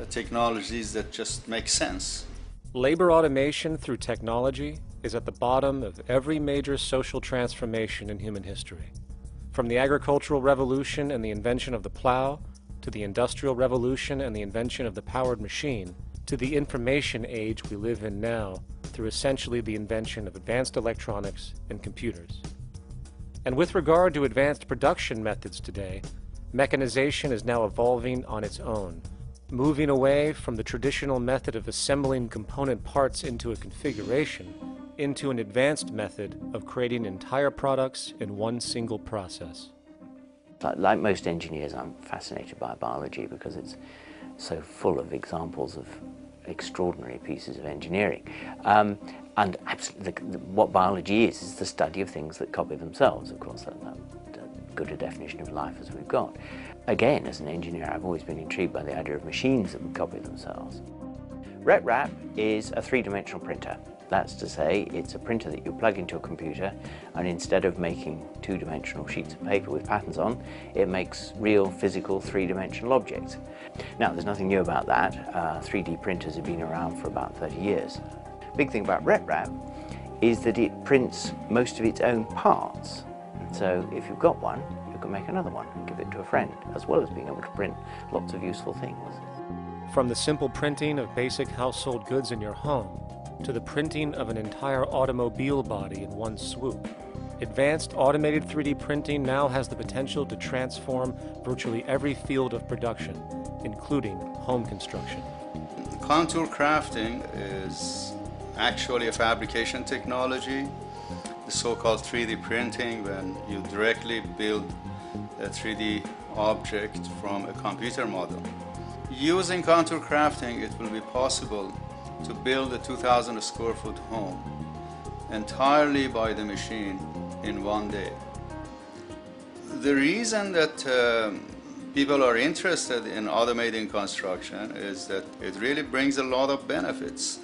technologies that just make sense. Labor automation through technology is at the bottom of every major social transformation in human history. From the agricultural revolution and the invention of the plow, to the industrial revolution and the invention of the powered machine, to the information age we live in now through essentially the invention of advanced electronics and computers. And with regard to advanced production methods today, mechanization is now evolving on its own, moving away from the traditional method of assembling component parts into a configuration into an advanced method of creating entire products in one single process. Like most engineers, I'm fascinated by biology because it's so full of examples of extraordinary pieces of engineering. And absolutely, what biology is the study of things that copy themselves. Of course, that's good a definition of life as we've got. Again, as an engineer, I've always been intrigued by the idea of machines that would copy themselves. RepRap is a three-dimensional printer. That's to say, it's a printer that you plug into a computer, and instead of making two-dimensional sheets of paper with patterns on, it makes real, physical, three-dimensional objects. Now, there's nothing new about that. 3D printers have been around for about 30 years. The big thing about RepRap is that it prints most of its own parts. So if you've got one, you can make another one and give it to a friend, as well as being able to print lots of useful things. From the simple printing of basic household goods in your home, to the printing of an entire automobile body in one swoop, advanced automated 3D printing now has the potential to transform virtually every field of production, including home construction. Contour crafting is actually a fabrication technology. The so-called 3D printing, when you directly build a 3D object from a computer model. Using contour crafting, it will be possible to build a 2,000 square foot home entirely by the machine in one day. The reason that people are interested in automating construction is that it really brings a lot of benefits.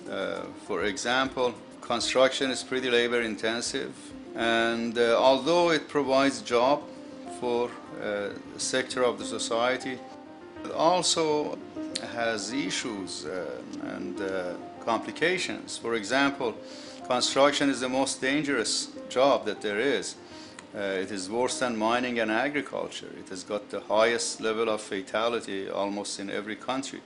For example, construction is pretty labor intensive, and although it provides job for a sector of the society, it also has issues and complications. For example, construction is the most dangerous job that there is. It is worse than mining and agriculture. It has got the highest level of fatality almost in every country.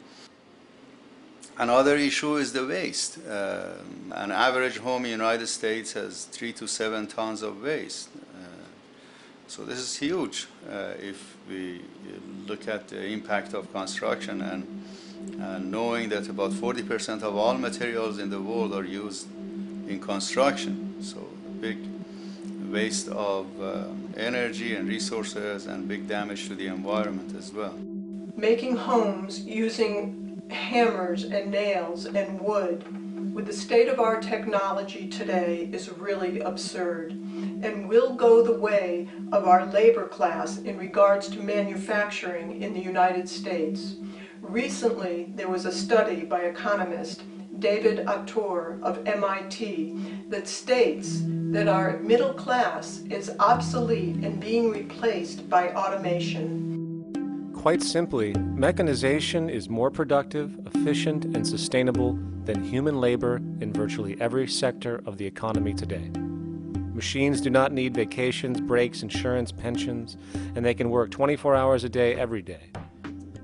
Another issue is the waste. An average home in the United States has 3 to 7 tons of waste. So this is huge if we look at the impact of construction and knowing that about 40% of all materials in the world are used in construction. So big waste of energy and resources and big damage to the environment as well. Making homes using hammers and nails and wood with the state of our technology today is really absurd and will go the way of our labor class in regards to manufacturing in the United States. Recently, there was a study by economist David Autor of MIT that states that our middle class is obsolete and being replaced by automation. Quite simply, mechanization is more productive, efficient, and sustainable than human labor in virtually every sector of the economy today. Machines do not need vacations, breaks, insurance, pensions, and they can work 24 hours a day every day.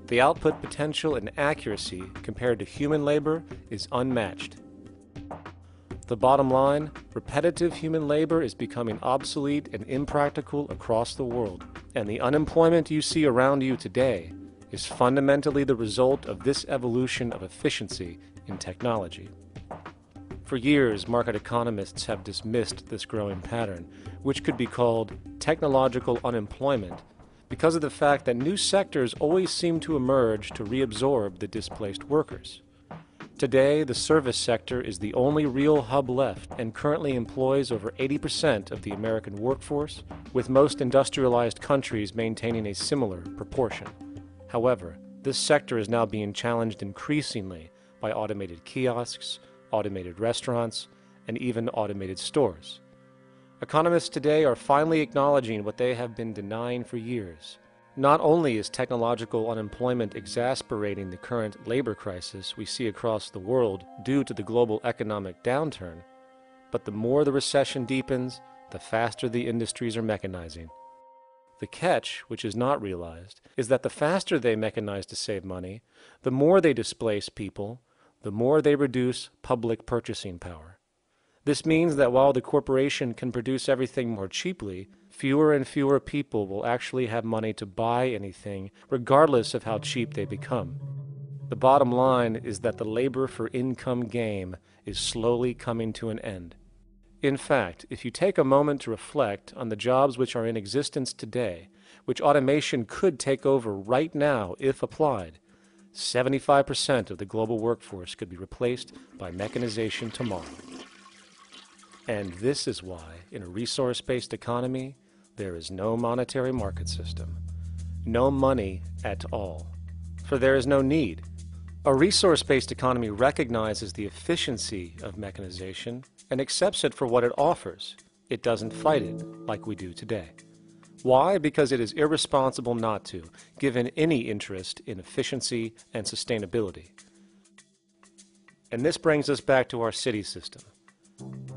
The output potential and accuracy compared to human labor is unmatched. The bottom line, repetitive human labor is becoming obsolete and impractical across the world, and the unemployment you see around you today is fundamentally the result of this evolution of efficiency in technology. For years, market economists have dismissed this growing pattern, which could be called technological unemployment, because of the fact that new sectors always seem to emerge to reabsorb the displaced workers. Today, the service sector is the only real hub left and currently employs over 80% of the American workforce, with most industrialized countries maintaining a similar proportion. However, this sector is now being challenged increasingly by automated kiosks, automated restaurants, and even automated stores. Economists today are finally acknowledging what they have been denying for years. Not only is technological unemployment exacerbating the current labor crisis we see across the world due to the global economic downturn, but the more the recession deepens, the faster the industries are mechanizing. The catch, which is not realized, is that the faster they mechanize to save money, the more they displace people, the more they reduce public purchasing power. This means that while the corporation can produce everything more cheaply, fewer and fewer people will actually have money to buy anything, regardless of how cheap they become. The bottom line is that the labor for income game is slowly coming to an end. In fact, if you take a moment to reflect on the jobs which are in existence today, which automation could take over right now if applied, 75% of the global workforce could be replaced by mechanization tomorrow. And this is why, in a resource-based economy, there is no monetary market system, no money at all, for there is no need. A resource-based economy recognizes the efficiency of mechanization and accepts it for what it offers. It doesn't fight it like we do today. Why? Because it is irresponsible not to, given any interest in efficiency and sustainability. And this brings us back to our city system.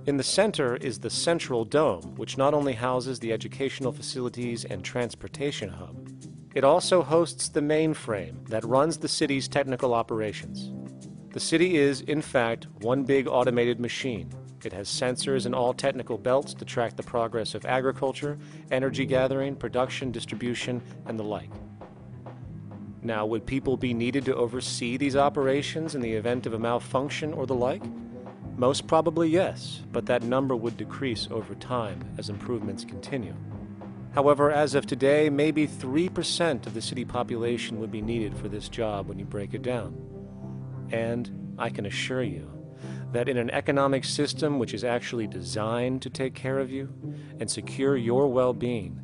In the center is the Central Dome, which not only houses the educational facilities and transportation hub, it also hosts the mainframe that runs the city's technical operations. The city is, in fact, one big automated machine. It has sensors in all technical belts to track the progress of agriculture, energy gathering, production, distribution, and the like. Now, would people be needed to oversee these operations in the event of a malfunction or the like? Most probably yes, but that number would decrease over time as improvements continue. However, as of today, maybe 3% of the city population would be needed for this job when you break it down. And I can assure you that in an economic system which is actually designed to take care of you and secure your well-being,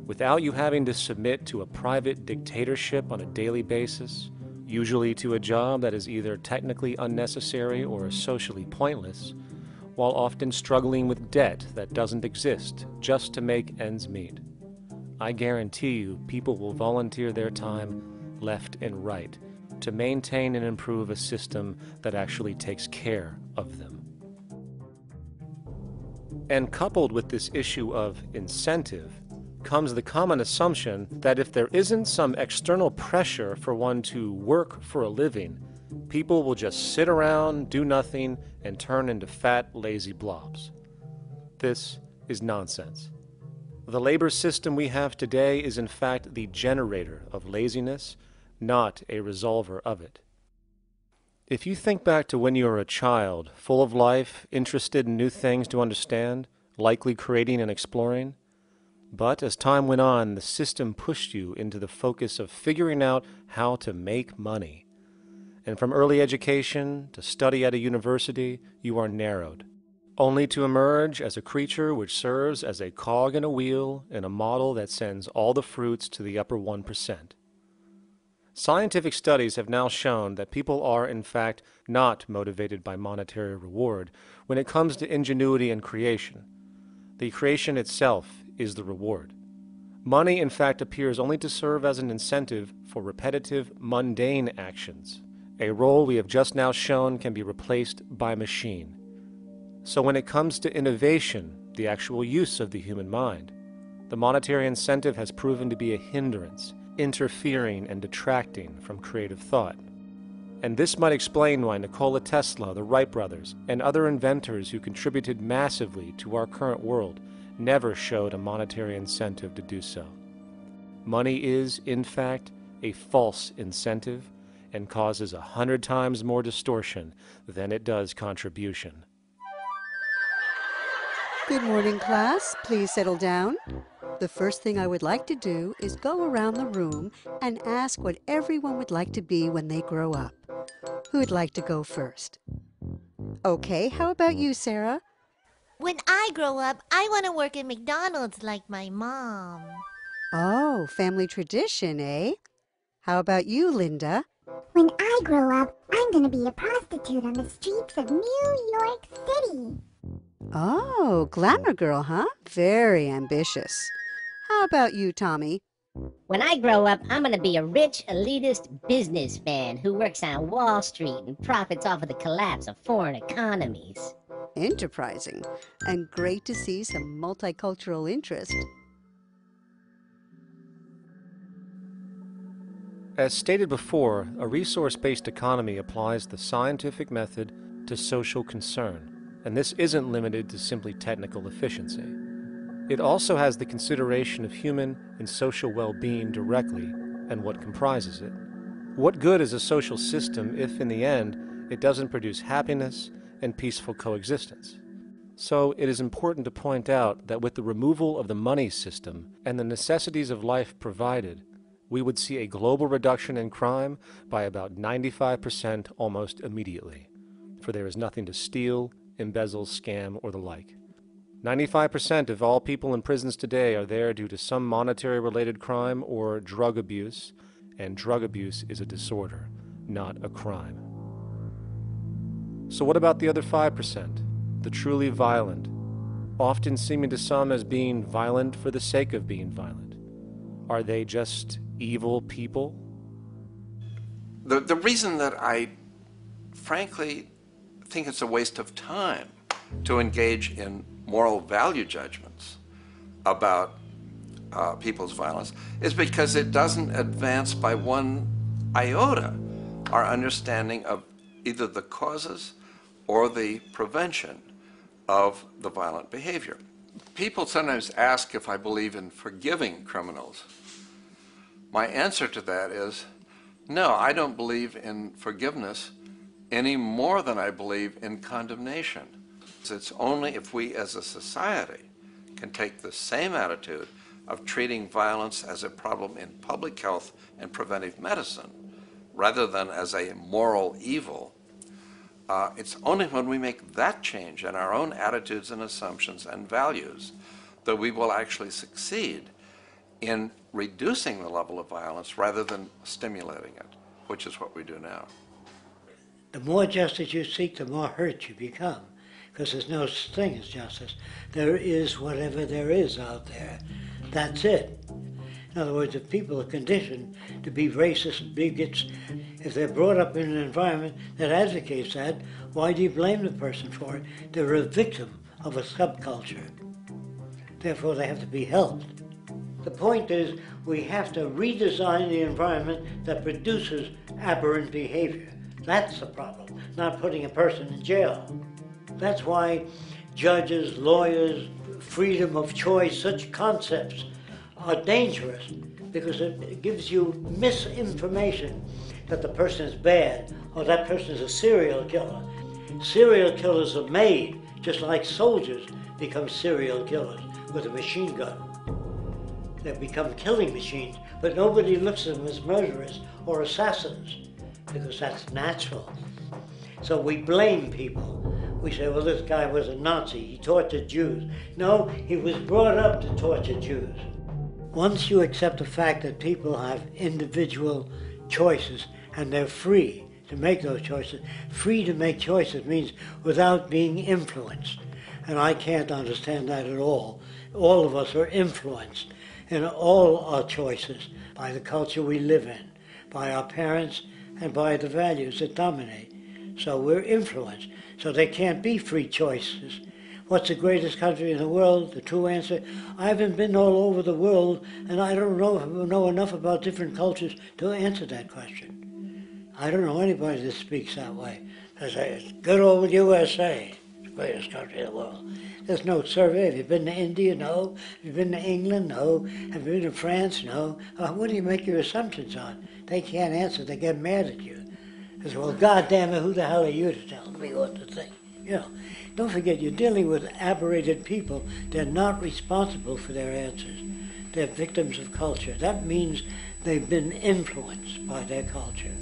without you having to submit to a private dictatorship on a daily basis, usually to a job that is either technically unnecessary or socially pointless, while often struggling with debt that doesn't exist just to make ends meet. I guarantee you people will volunteer their time left and right to maintain and improve a system that actually takes care of them. And coupled with this issue of incentive comes the common assumption that if there isn't some external pressure for one to work for a living, people will just sit around, do nothing, and turn into fat, lazy blobs. This is nonsense. The labor system we have today is in fact the generator of laziness, not a resolver of it. If you think back to when you were a child, full of life, interested in new things to understand, likely creating and exploring, but as time went on, the system pushed you into the focus of figuring out how to make money. And from early education to study at a university, you are narrowed, only to emerge as a creature which serves as a cog in a wheel in a model that sends all the fruits to the upper 1%. Scientific studies have now shown that people are, in fact, not motivated by monetary reward when it comes to ingenuity and creation. The creation itself is the reward. Money, in fact, appears only to serve as an incentive for repetitive, mundane actions, a role we have just now shown can be replaced by machine. So when it comes to innovation, the actual use of the human mind, the monetary incentive has proven to be a hindrance, interfering and detracting from creative thought. And this might explain why Nikola Tesla, the Wright brothers, and other inventors who contributed massively to our current world never showed a monetary incentive to do so. Money is, in fact, a false incentive and causes 100 times more distortion than it does contribution. Good morning, class. Please settle down. The first thing I would like to do is go around the room and ask what everyone would like to be when they grow up. Who would like to go first? Okay, how about you, Sarah? When I grow up, I want to work at McDonald's like my mom. Oh, family tradition, eh? How about you, Linda? When I grow up, I'm going to be a prostitute on the streets of New York City. Oh, glamour girl, huh? Very ambitious. How about you, Tommy? When I grow up, I'm going to be a rich, elitist businessman who works on Wall Street and profits off of the collapse of foreign economies. Enterprising, and great to see some multicultural interest. As stated before, a resource-based economy applies the scientific method to social concern, and this isn't limited to simply technical efficiency. It also has the consideration of human and social well-being directly and what comprises it. What good is a social system if, in the end, it doesn't produce happiness and peaceful coexistence? So it is important to point out that with the removal of the money system and the necessities of life provided, we would see a global reduction in crime by about 95% almost immediately, for there is nothing to steal, embezzle, scam, or the like. 95% of all people in prisons today are there due to some monetary-related crime or drug abuse, and drug abuse is a disorder, not a crime. So what about the other 5%, the truly violent, often seeming to some as being violent for the sake of being violent? Are they just evil people? The reason that I frankly think it's a waste of time to engage in moral value judgments about people's violence is because it doesn't advance by one iota our understanding of either the causes or the prevention of the violent behavior. People sometimes ask if I believe in forgiving criminals. My answer to that is, no, I don't believe in forgiveness any more than I believe in condemnation. It's only if we as a society can take the same attitude of treating violence as a problem in public health and preventive medicine rather than as a moral evil. It's only when we make that change in our own attitudes and assumptions and values that we will actually succeed in reducing the level of violence rather than stimulating it, which is what we do now. The more justice you seek, the more hurt you become, because there's no such thing as justice. There is whatever there is out there. That's it. In other words, if people are conditioned to be racist and bigots, if they're brought up in an environment that advocates that, why do you blame the person for it? They're a victim of a subculture. Therefore, they have to be helped. The point is, we have to redesign the environment that produces aberrant behavior. That's the problem, not putting a person in jail. That's why judges, lawyers, freedom of choice, such concepts are dangerous, because it gives you misinformation that the person is bad or that person is a serial killer. Serial killers are made, just like soldiers become serial killers with a machine gun. They become killing machines, but nobody looks at them as murderers or assassins, because that's natural. So we blame people. We say, well, this guy was a Nazi, he tortured Jews. No, he was brought up to torture Jews. Once you accept the fact that people have individual choices and they're free to make those choices, free to make choices means without being influenced. And I can't understand that at all. All of us are influenced in all our choices by the culture we live in, by our parents, and by the values that dominate. So we're influenced. So there can't be free choices. What's the greatest country in the world? The true answer, I haven't been all over the world, and I don't know enough about different cultures to answer that question. I don't know anybody that speaks that way. They say, good old USA, the greatest country in the world. There's no survey. Have you been to India? No. Have you been to England? No. Have you been to France? No. What do you make your assumptions on? They can't answer. They get mad at you. They say, well, goddamn it, who the hell are you to tell me what to think? You know, don't forget, you're dealing with aberrated people. They're not responsible for their answers. They're victims of culture. That means they've been influenced by their culture.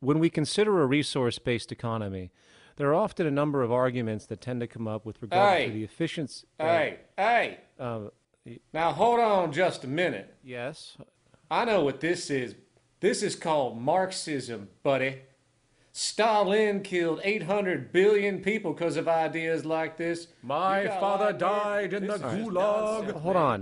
When we consider a resource-based economy, there are often a number of arguments that tend to come up with regard to the efficiency. Now hold on just a minute. Yes? I know what this is. This is called Marxism, buddy. Stalin killed 800 billion people because of ideas like this. My father died in the gulag. Hold on.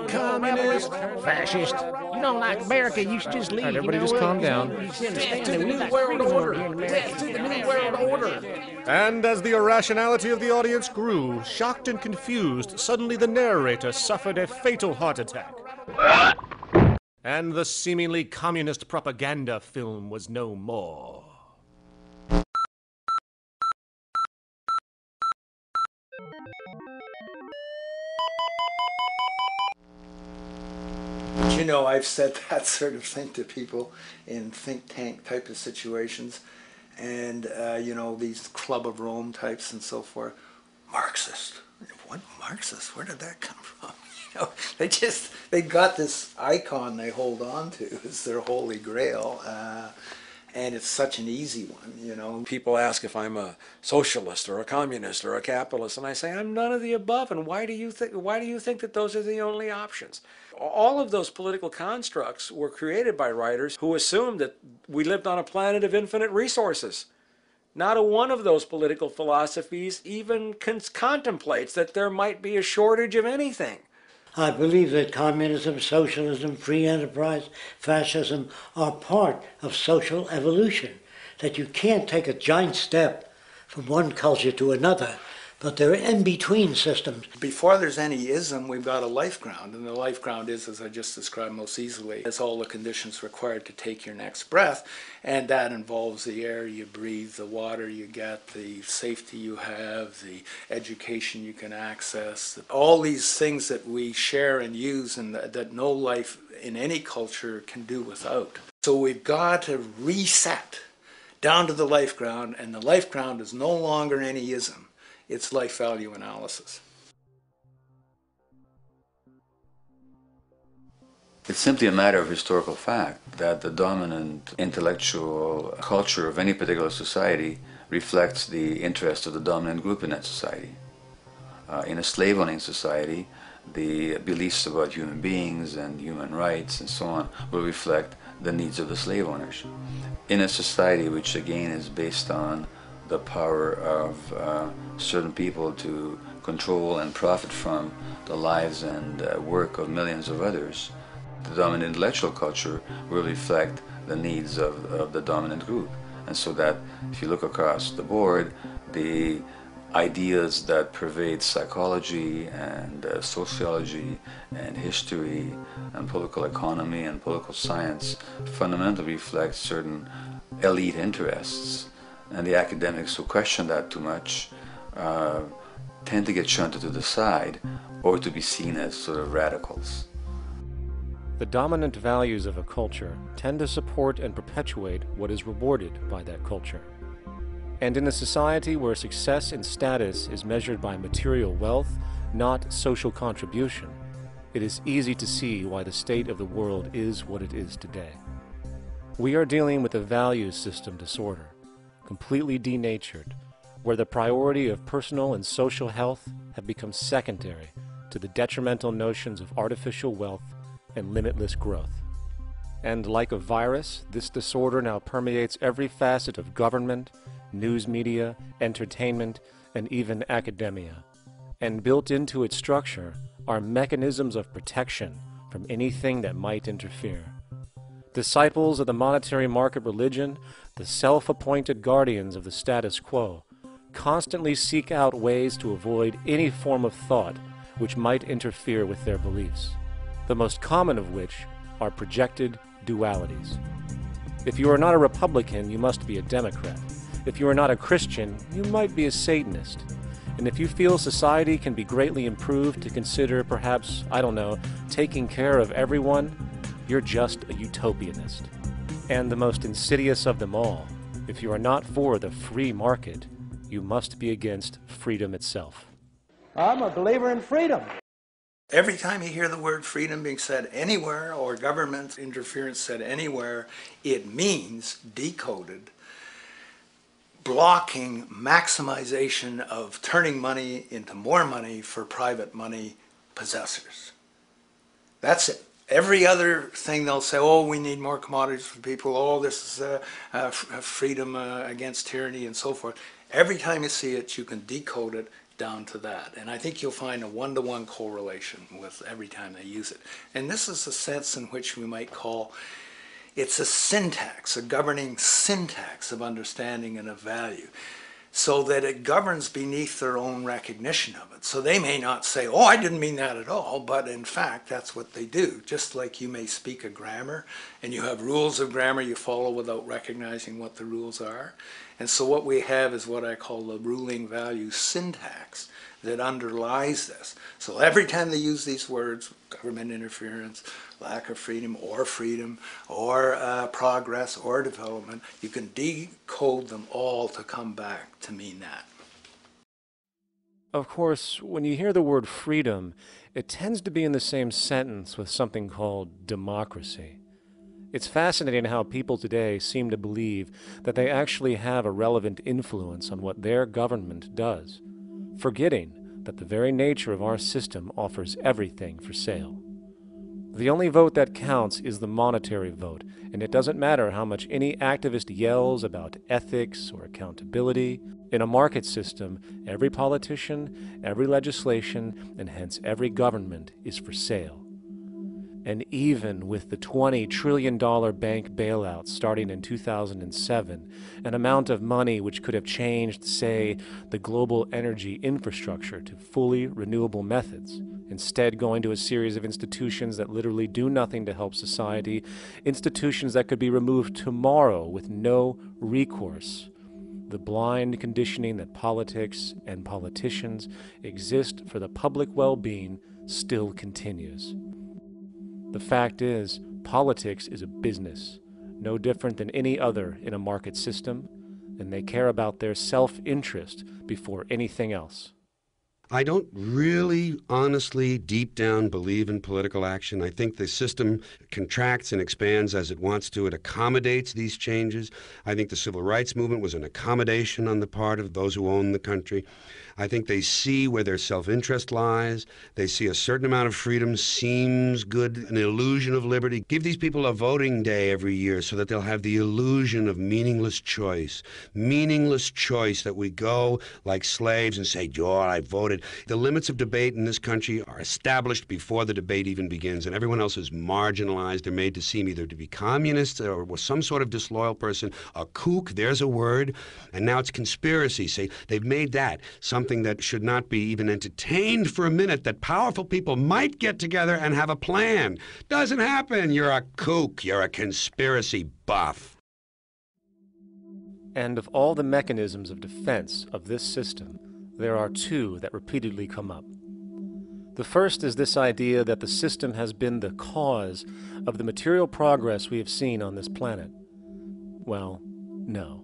Communist, fascist. You don't like America, you should just leave. Right, everybody just calm down. Death to the New World Order. Death to the New World Order. And as the irrationality of the audience grew, shocked and confused, suddenly the narrator suffered a fatal heart attack. And the seemingly communist propaganda film was no more. You know, I've said that sort of thing to people in think tank type of situations, and you know, these Club of Rome types and so forth. Marxist? What Marxist? Where did that come from? You know, they got this icon they hold on to as their holy grail, and it's such an easy one. You know, People ask if I'm a socialist or a communist or a capitalist, and I say I'm none of the above. And why do you think that those are the only options? All of those political constructs were created by writers who assumed that we lived on a planet of infinite resources. Not a one of those political philosophies even contemplates that there might be a shortage of anything. I believe that communism, socialism, free enterprise, fascism are part of social evolution, that you can't take a giant step from one culture to another, But they're in-between systems. Before there's any ism, we've got a life ground, and the life ground is, as I just described most easily, it's all the conditions required to take your next breath, and that involves the air you breathe, the water you get, the safety you have, the education you can access, all these things that we share and use and that no life in any culture can do without. So we've got to reset down to the life ground, and the life ground is no longer any ism. It's life value analysis. It's simply a matter of historical fact that the dominant intellectual culture of any particular society reflects the interest of the dominant group in that society. In a slave-owning society, the beliefs about human beings and human rights and so on will reflect the needs of the slave owners. In a society which again is based on the power of certain people to control and profit from the lives and work of millions of others, the dominant intellectual culture will reflect the needs of the dominant group. And so that if you look across the board, the ideas that pervade psychology and sociology and history and political economy and political science fundamentally reflect certain elite interests. And the academics who question that too much tend to get shunted to the side or to be seen as sort of radicals. The dominant values of a culture tend to support and perpetuate what is rewarded by that culture. And in a society where success and status is measured by material wealth, not social contribution, it is easy to see why the state of the world is what it is today. We are dealing with a value system disorder, completely denatured, where the priority of personal and social health have become secondary to the detrimental notions of artificial wealth and limitless growth. And like a virus, this disorder now permeates every facet of government, news media, entertainment, and even academia. And built into its structure are mechanisms of protection from anything that might interfere. Disciples of the monetary market religion, the self-appointed guardians of the status quo, constantly seek out ways to avoid any form of thought which might interfere with their beliefs, the most common of which are projected dualities. If you are not a Republican, you must be a Democrat. If you are not a Christian, you might be a Satanist. And if you feel society can be greatly improved to consider perhaps, I don't know, taking care of everyone, you're just a utopianist. And the most insidious of them all, if you are not for the free market, you must be against freedom itself. I'm a believer in freedom. Every time you hear the word freedom being said anywhere or government interference said anywhere, it means, decoded, blocking maximization of turning money into more money for private money possessors. That's it. Every other thing they'll say, oh, we need more commodities for people, oh, this is freedom against tyranny and so forth. Every time you see it, you can decode it down to that. And I think you'll find a one-to-one correlation with every time they use it. And this is a sense in which we might call it's a syntax, a governing syntax of understanding and of value, so that it governs beneath their own recognition of it. So they may not say, oh, I didn't mean that at all, but in fact, that's what they do. Just like you may speak a grammar, and you have rules of grammar you follow without recognizing what the rules are. And so what we have is what I call the ruling value syntax that underlies this. So every time they use these words, government interference, lack of freedom, or progress, or development, you can decode them all to come back to mean that. Of course, when you hear the word freedom, it tends to be in the same sentence with something called democracy. It's fascinating how people today seem to believe that they actually have a relevant influence on what their government does, forgetting that the very nature of our system offers everything for sale. The only vote that counts is the monetary vote, and it doesn't matter how much any activist yells about ethics or accountability. In a market system, every politician, every legislation, and hence every government is for sale. And even with the $20 trillion bank bailout starting in 2007, an amount of money which could have changed, say, the global energy infrastructure to fully renewable methods, instead going to a series of institutions that literally do nothing to help society, institutions that could be removed tomorrow with no recourse. The blind conditioning that politics and politicians exist for the public well-being still continues. The fact is, politics is a business, no different than any other in a market system, and they care about their self-interest before anything else. I don't really, honestly, deep down believe in political action. I think the system contracts and expands as it wants to. It accommodates these changes. I think the civil rights movement was an accommodation on the part of those who own the country. I think they see where their self-interest lies. They see a certain amount of freedom seems good, an illusion of liberty. Give these people a voting day every year so that they'll have the illusion of meaningless choice. Meaningless choice that we go like slaves and say, "Oh, I voted." The limits of debate in this country are established before the debate even begins, and everyone else is marginalized. They're made to seem either to be communists or some sort of disloyal person. A kook, there's a word. And now it's conspiracy. Say, they've made that something that should not be even entertained for a minute, that powerful people might get together and have a plan. Doesn't happen. You're a kook. You're a conspiracy buff. And of all the mechanisms of defense of this system, there are two that repeatedly come up. The first is this idea that the system has been the cause of the material progress we have seen on this planet. Well, no.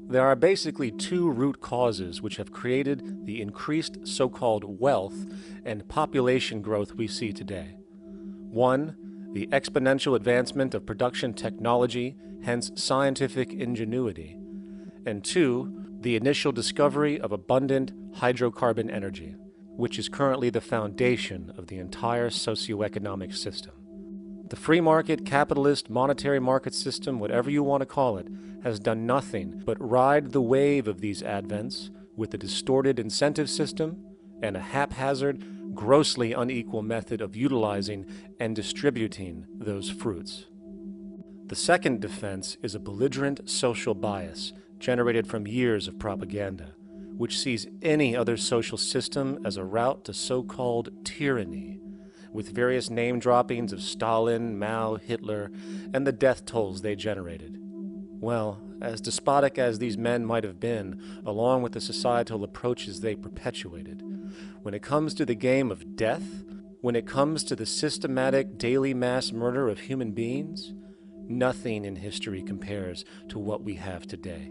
There are basically two root causes which have created the increased so-called wealth and population growth we see today. One, the exponential advancement of production technology, hence scientific ingenuity. And two, the initial discovery of abundant hydrocarbon energy, which is currently the foundation of the entire socioeconomic system. The free market, capitalist, monetary market system, whatever you want to call it, has done nothing but ride the wave of these advents with a distorted incentive system and a haphazard, grossly unequal method of utilizing and distributing those fruits. The second defense is a belligerent social bias generated from years of propaganda, which sees any other social system as a route to so-called tyranny, with various name droppings of Stalin, Mao, Hitler, and the death tolls they generated. Well, as despotic as these men might have been, along with the societal approaches they perpetuated, when it comes to the game of death, when it comes to the systematic daily mass murder of human beings, nothing in history compares to what we have today.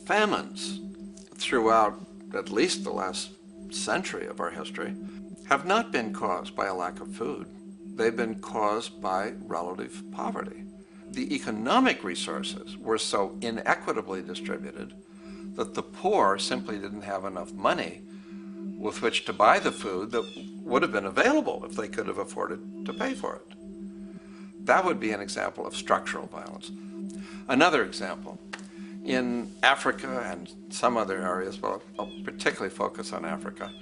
Famines throughout at least the last century of our history have not been caused by a lack of food. They've been caused by relative poverty. The economic resources were so inequitably distributed that the poor simply didn't have enough money with which to buy the food that would have been available if they could have afforded to pay for it. That would be an example of structural violence. Another example, in Africa and some other areas, but I'll particularly focus on Africa,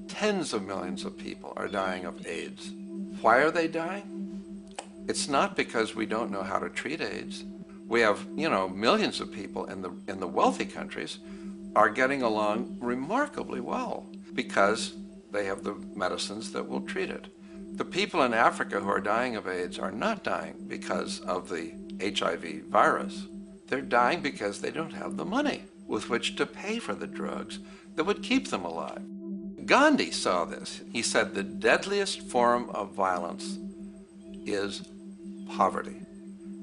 tens of millions of people are dying of AIDS. Why are they dying? It's not because we don't know how to treat AIDS. We have, millions of people in the wealthy countries are getting along remarkably well because they have the medicines that will treat it. The people in Africa who are dying of AIDS are not dying because of the HIV virus. They're dying because they don't have the money with which to pay for the drugs that would keep them alive. Gandhi saw this. He said the deadliest form of violence is poverty.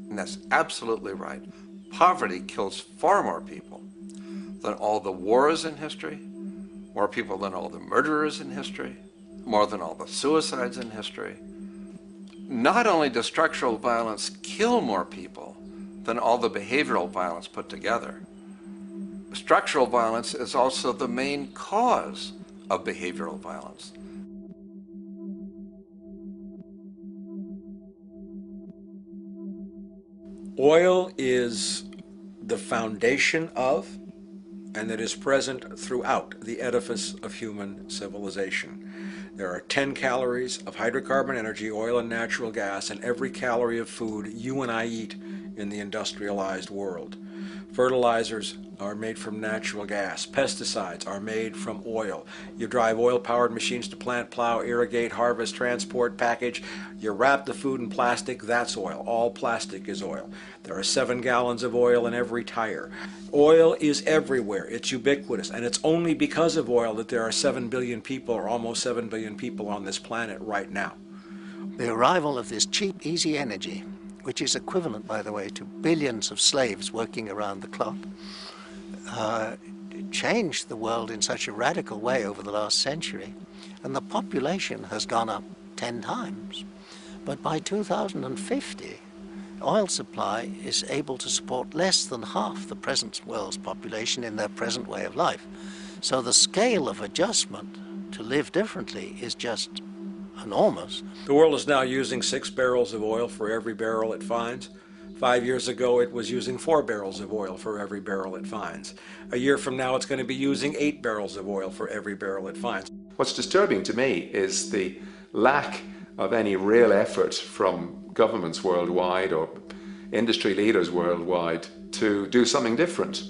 And that's absolutely right. Poverty kills far more people than all the wars in history, more people than all the murderers in history, more than all the suicides in history. Not only does structural violence kill more people than all the behavioral violence put together, structural violence is also the main cause of behavioral violence. Oil is the foundation of, and it is present throughout the edifice of human civilization. There are 10 calories of hydrocarbon energy, oil and natural gas, in every calorie of food you and I eat in the industrialized world. Fertilizers are made from natural gas. Pesticides are made from oil. You drive oil-powered machines to plant, plow, irrigate, harvest, transport, package. You wrap the food in plastic, that's oil. All plastic is oil. There are 7 gallons of oil in every tire. Oil is everywhere. It's ubiquitous. And it's only because of oil that there are 7 billion people, or almost 7 billion people on this planet right now. The arrival of this cheap, easy energy, which is equivalent, by the way, to billions of slaves working around the clock, changed the world in such a radical way over the last century, and the population has gone up 10 times. But by 2050, oil supply is able to support less than half the present world's population in their present way of life. So the scale of adjustment to live differently is just enormous. The world is now using 6 barrels of oil for every barrel it finds. 5 years ago, it was using 4 barrels of oil for every barrel it finds. A year from now, it's going to be using 8 barrels of oil for every barrel it finds. What's disturbing to me is the lack of any real effort from governments worldwide or industry leaders worldwide to do something different.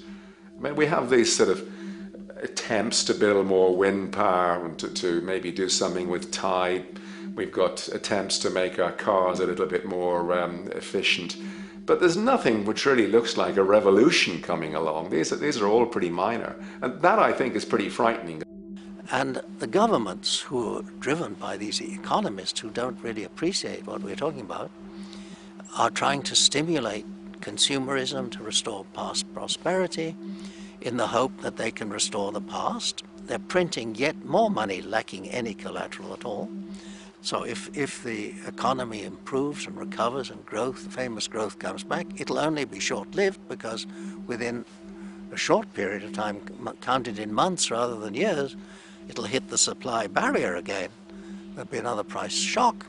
I mean, we have these sort of attempts to build more wind power and to maybe do something with tide. We've got attempts to make our cars a little bit more efficient. But there's nothing which really looks like a revolution coming along. These are all pretty minor. And that, I think, is pretty frightening. And the governments who are driven by these economists who don't really appreciate what we're talking about are trying to stimulate consumerism to restore past prosperity in the hope that they can restore the past. They're printing yet more money lacking any collateral at all. So if the economy improves and recovers and growth, famous growth comes back, it'll only be short-lived because within a short period of time, counted in months rather than years, it'll hit the supply barrier again. There'll be another price shock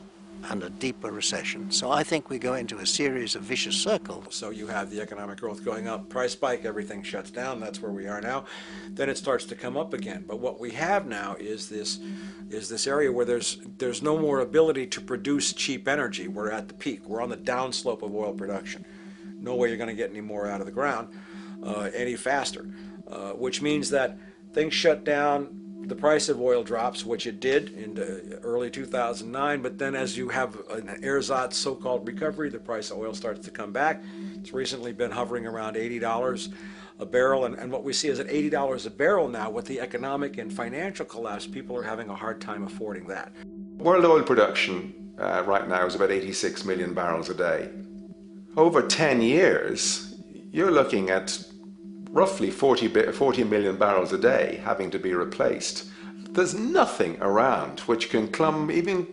and a deeper recession. So I think we go into a series of vicious circles. So you have the economic growth going up, price spike, everything shuts down, that's where we are now. Then it starts to come up again. But what we have now is this area where there's no more ability to produce cheap energy. We're at the peak. We're on the downslope of oil production. No way you're going to get any more out of the ground any faster, which means that things shut down. The price of oil drops, which it did in early 2009, but then as you have an ersatz so-called recovery, the price of oil starts to come back. It's recently been hovering around $80 a barrel, and what we see is at $80 a barrel now, with the economic and financial collapse, people are having a hard time affording that. World oil production right now is about 86 million barrels a day. Over 10 years, you're looking at roughly 40 million barrels a day having to be replaced. There's nothing around which can come even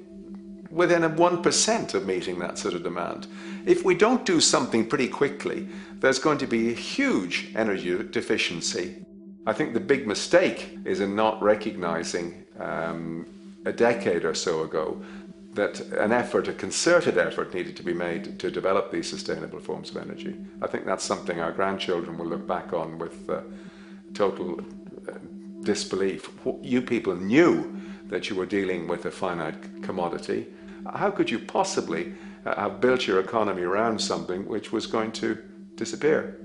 within 1% of meeting that sort of demand. If we don't do something pretty quickly, there's going to be a huge energy deficiency. I think the big mistake is in not recognizing a decade or so ago that a concerted effort needed to be made to develop these sustainable forms of energy. I think that's something our grandchildren will look back on with total disbelief. You people knew that you were dealing with a finite commodity. How could you possibly have built your economy around something which was going to disappear?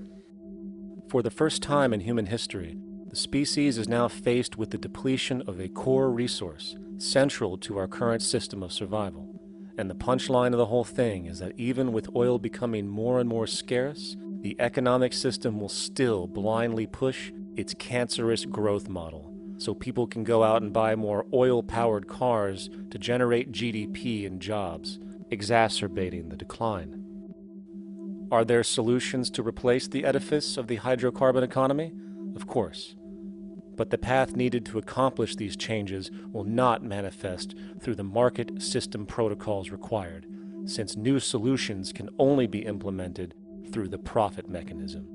For the first time in human history, the species is now faced with the depletion of a core resource central to our current system of survival. And the punchline of the whole thing is that even with oil becoming more and more scarce, the economic system will still blindly push its cancerous growth model, so people can go out and buy more oil-powered cars to generate GDP and jobs, exacerbating the decline. Are there solutions to replace the edifice of the hydrocarbon economy? Of course. But the path needed to accomplish these changes will not manifest through the market system protocols required, since new solutions can only be implemented through the profit mechanism.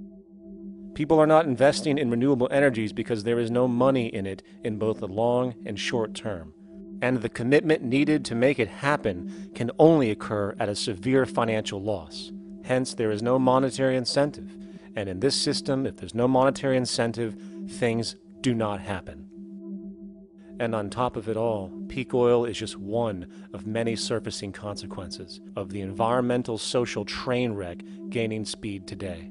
People are not investing in renewable energies because there is no money in it in both the long and short term, and the commitment needed to make it happen can only occur at a severe financial loss. Hence, there is no monetary incentive, and in this system, if there's no monetary incentive, things do not happen. And on top of it all, peak oil is just one of many surfacing consequences of the environmental social train wreck gaining speed today.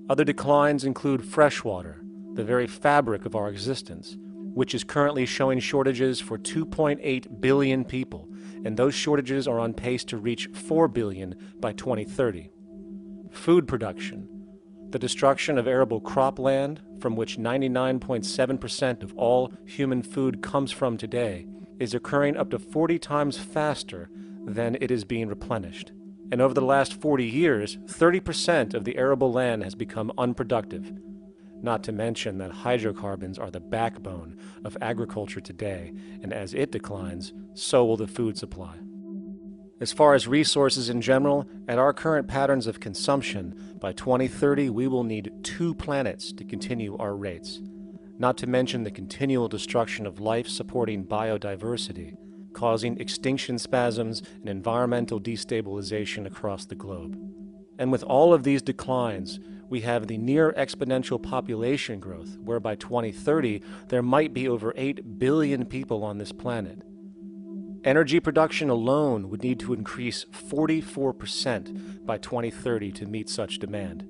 Other declines include freshwater, the very fabric of our existence, which is currently showing shortages for 2.8 billion people, and those shortages are on pace to reach 4 billion by 2030. Food production, the destruction of arable cropland, from which 99.7% of all human food comes from today, is occurring up to 40 times faster than it is being replenished. And over the last 40 years, 30% of the arable land has become unproductive. Not to mention that hydrocarbons are the backbone of agriculture today, and as it declines, so will the food supply. As far as resources in general, at our current patterns of consumption, by 2030 we will need 2 planets to continue our rates. Not to mention the continual destruction of life-supporting biodiversity, causing extinction spasms and environmental destabilization across the globe. And with all of these declines, we have the near exponential population growth, where by 2030 there might be over 8 billion people on this planet. Energy production alone would need to increase 44% by 2030 to meet such demand.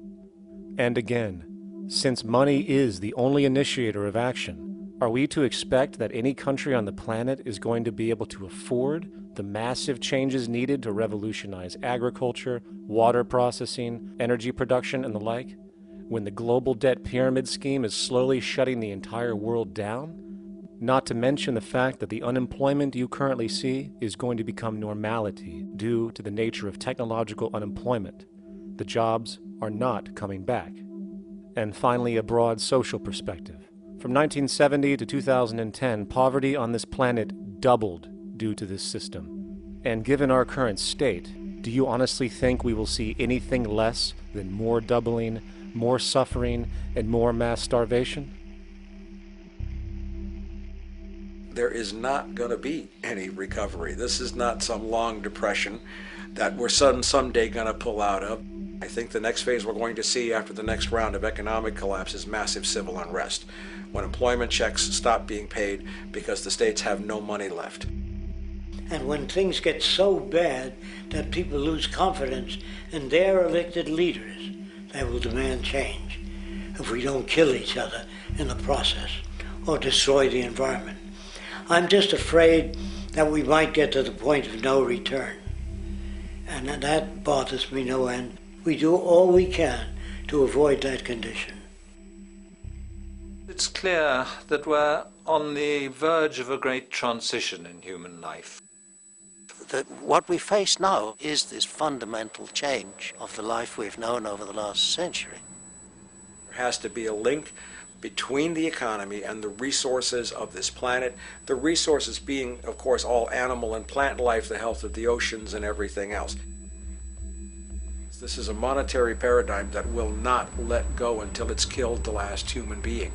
And again, since money is the only initiator of action, are we to expect that any country on the planet is going to be able to afford the massive changes needed to revolutionize agriculture, water processing, energy production, and the like, when the global debt pyramid scheme is slowly shutting the entire world down? Not to mention the fact that the unemployment you currently see is going to become normality due to the nature of technological unemployment. The jobs are not coming back. And finally, a broad social perspective. From 1970 to 2010, poverty on this planet doubled due to this system. And given our current state, do you honestly think we will see anything less than more doubling, more suffering, and more mass starvation? There is not going to be any recovery. This is not some long depression that we're someday going to pull out of. I think the next phase we're going to see after the next round of economic collapse is massive civil unrest, when employment checks stop being paid because the states have no money left. And when things get so bad that people lose confidence in their elected leaders, they will demand change if we don't kill each other in the process or destroy the environment. I'm just afraid that we might get to the point of no return. And that bothers me no end. We do all we can to avoid that condition. It's clear that we're on the verge of a great transition in human life. That what we face now is this fundamental change of the life we've known over the last century. There has to be a link between the economy and the resources of this planet, the resources being, of course, all animal and plant life, the health of the oceans and everything else. This is a monetary paradigm that will not let go until it's killed the last human being.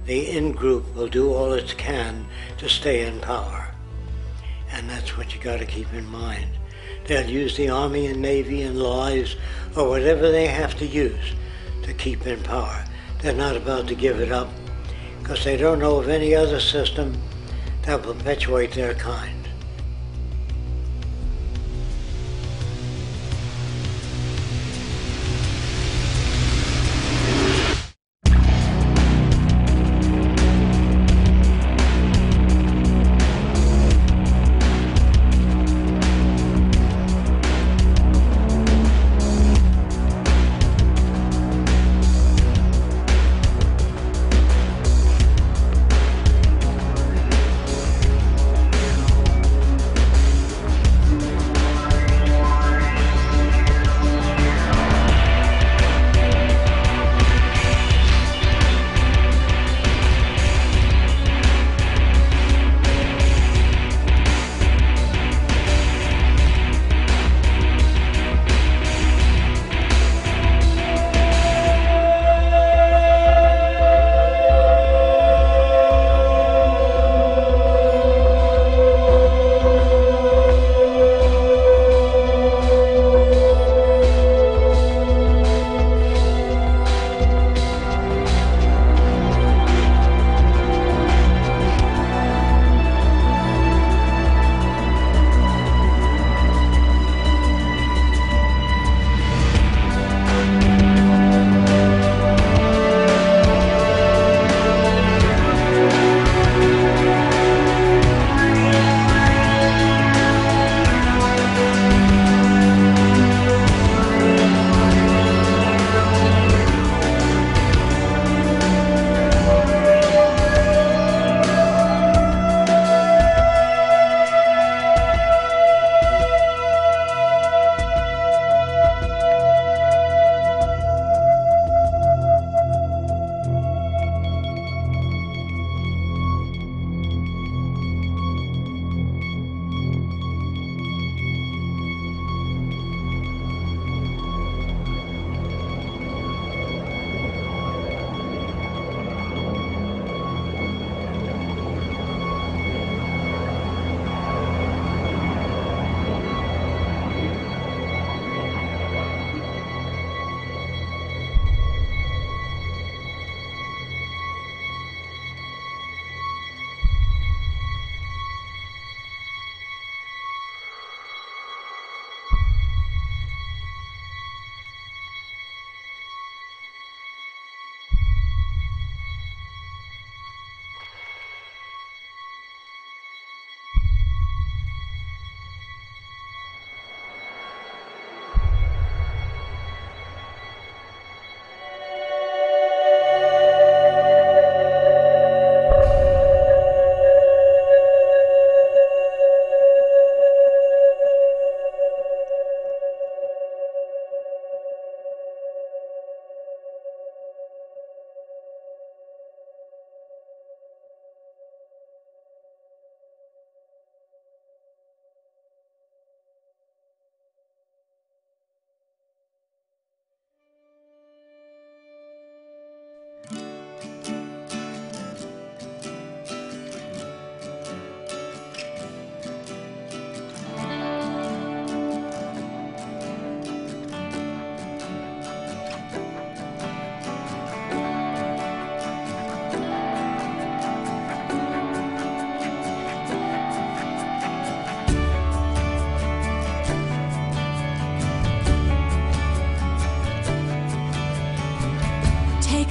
The in-group will do all it can to stay in power. And that's what you got to keep in mind. They'll use the Army and Navy and lies or whatever they have to use to keep in power. They're not about to give it up because they don't know of any other system that will perpetuate their kind.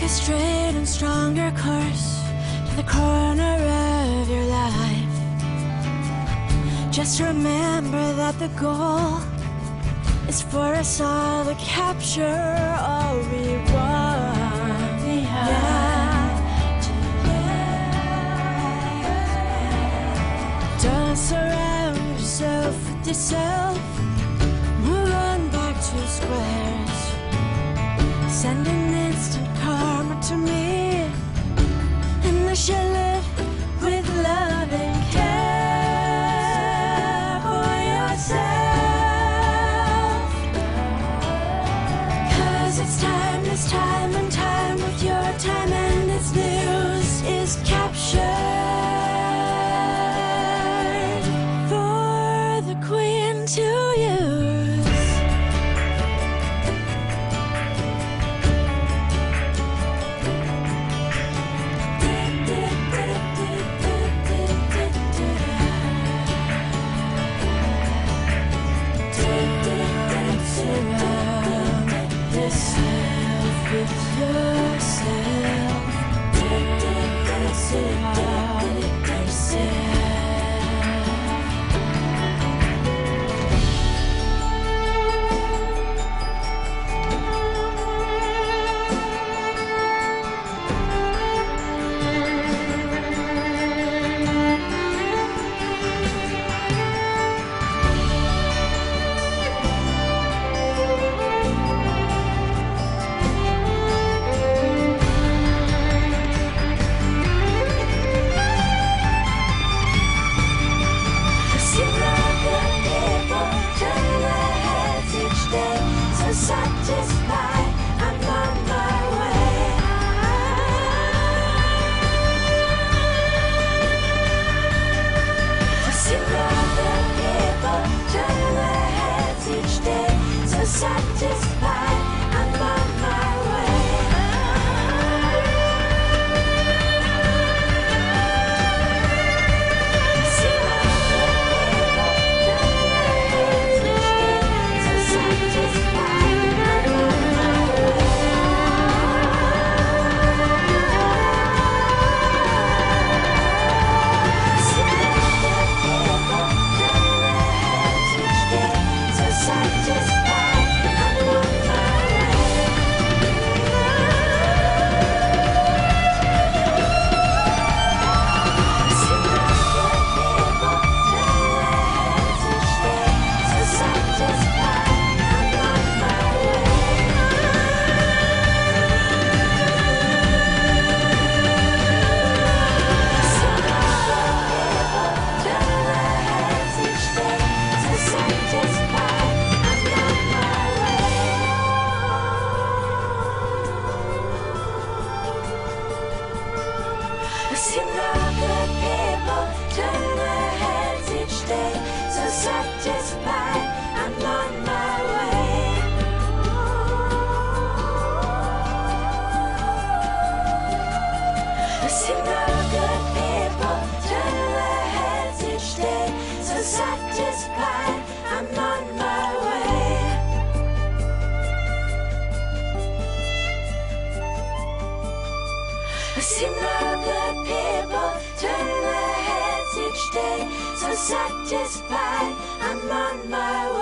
a straight and stronger course to the corner of your life. Just remember that the goal is for us all to capture all we want. We have to don't surround yourself with yourself. Move on back to squares. Send an instant karma to me, and I shall live with love and care for yourself. 'Cause it's time and time with your time, and its news is captured for the Queen to use. Satisfied, I'm on my way.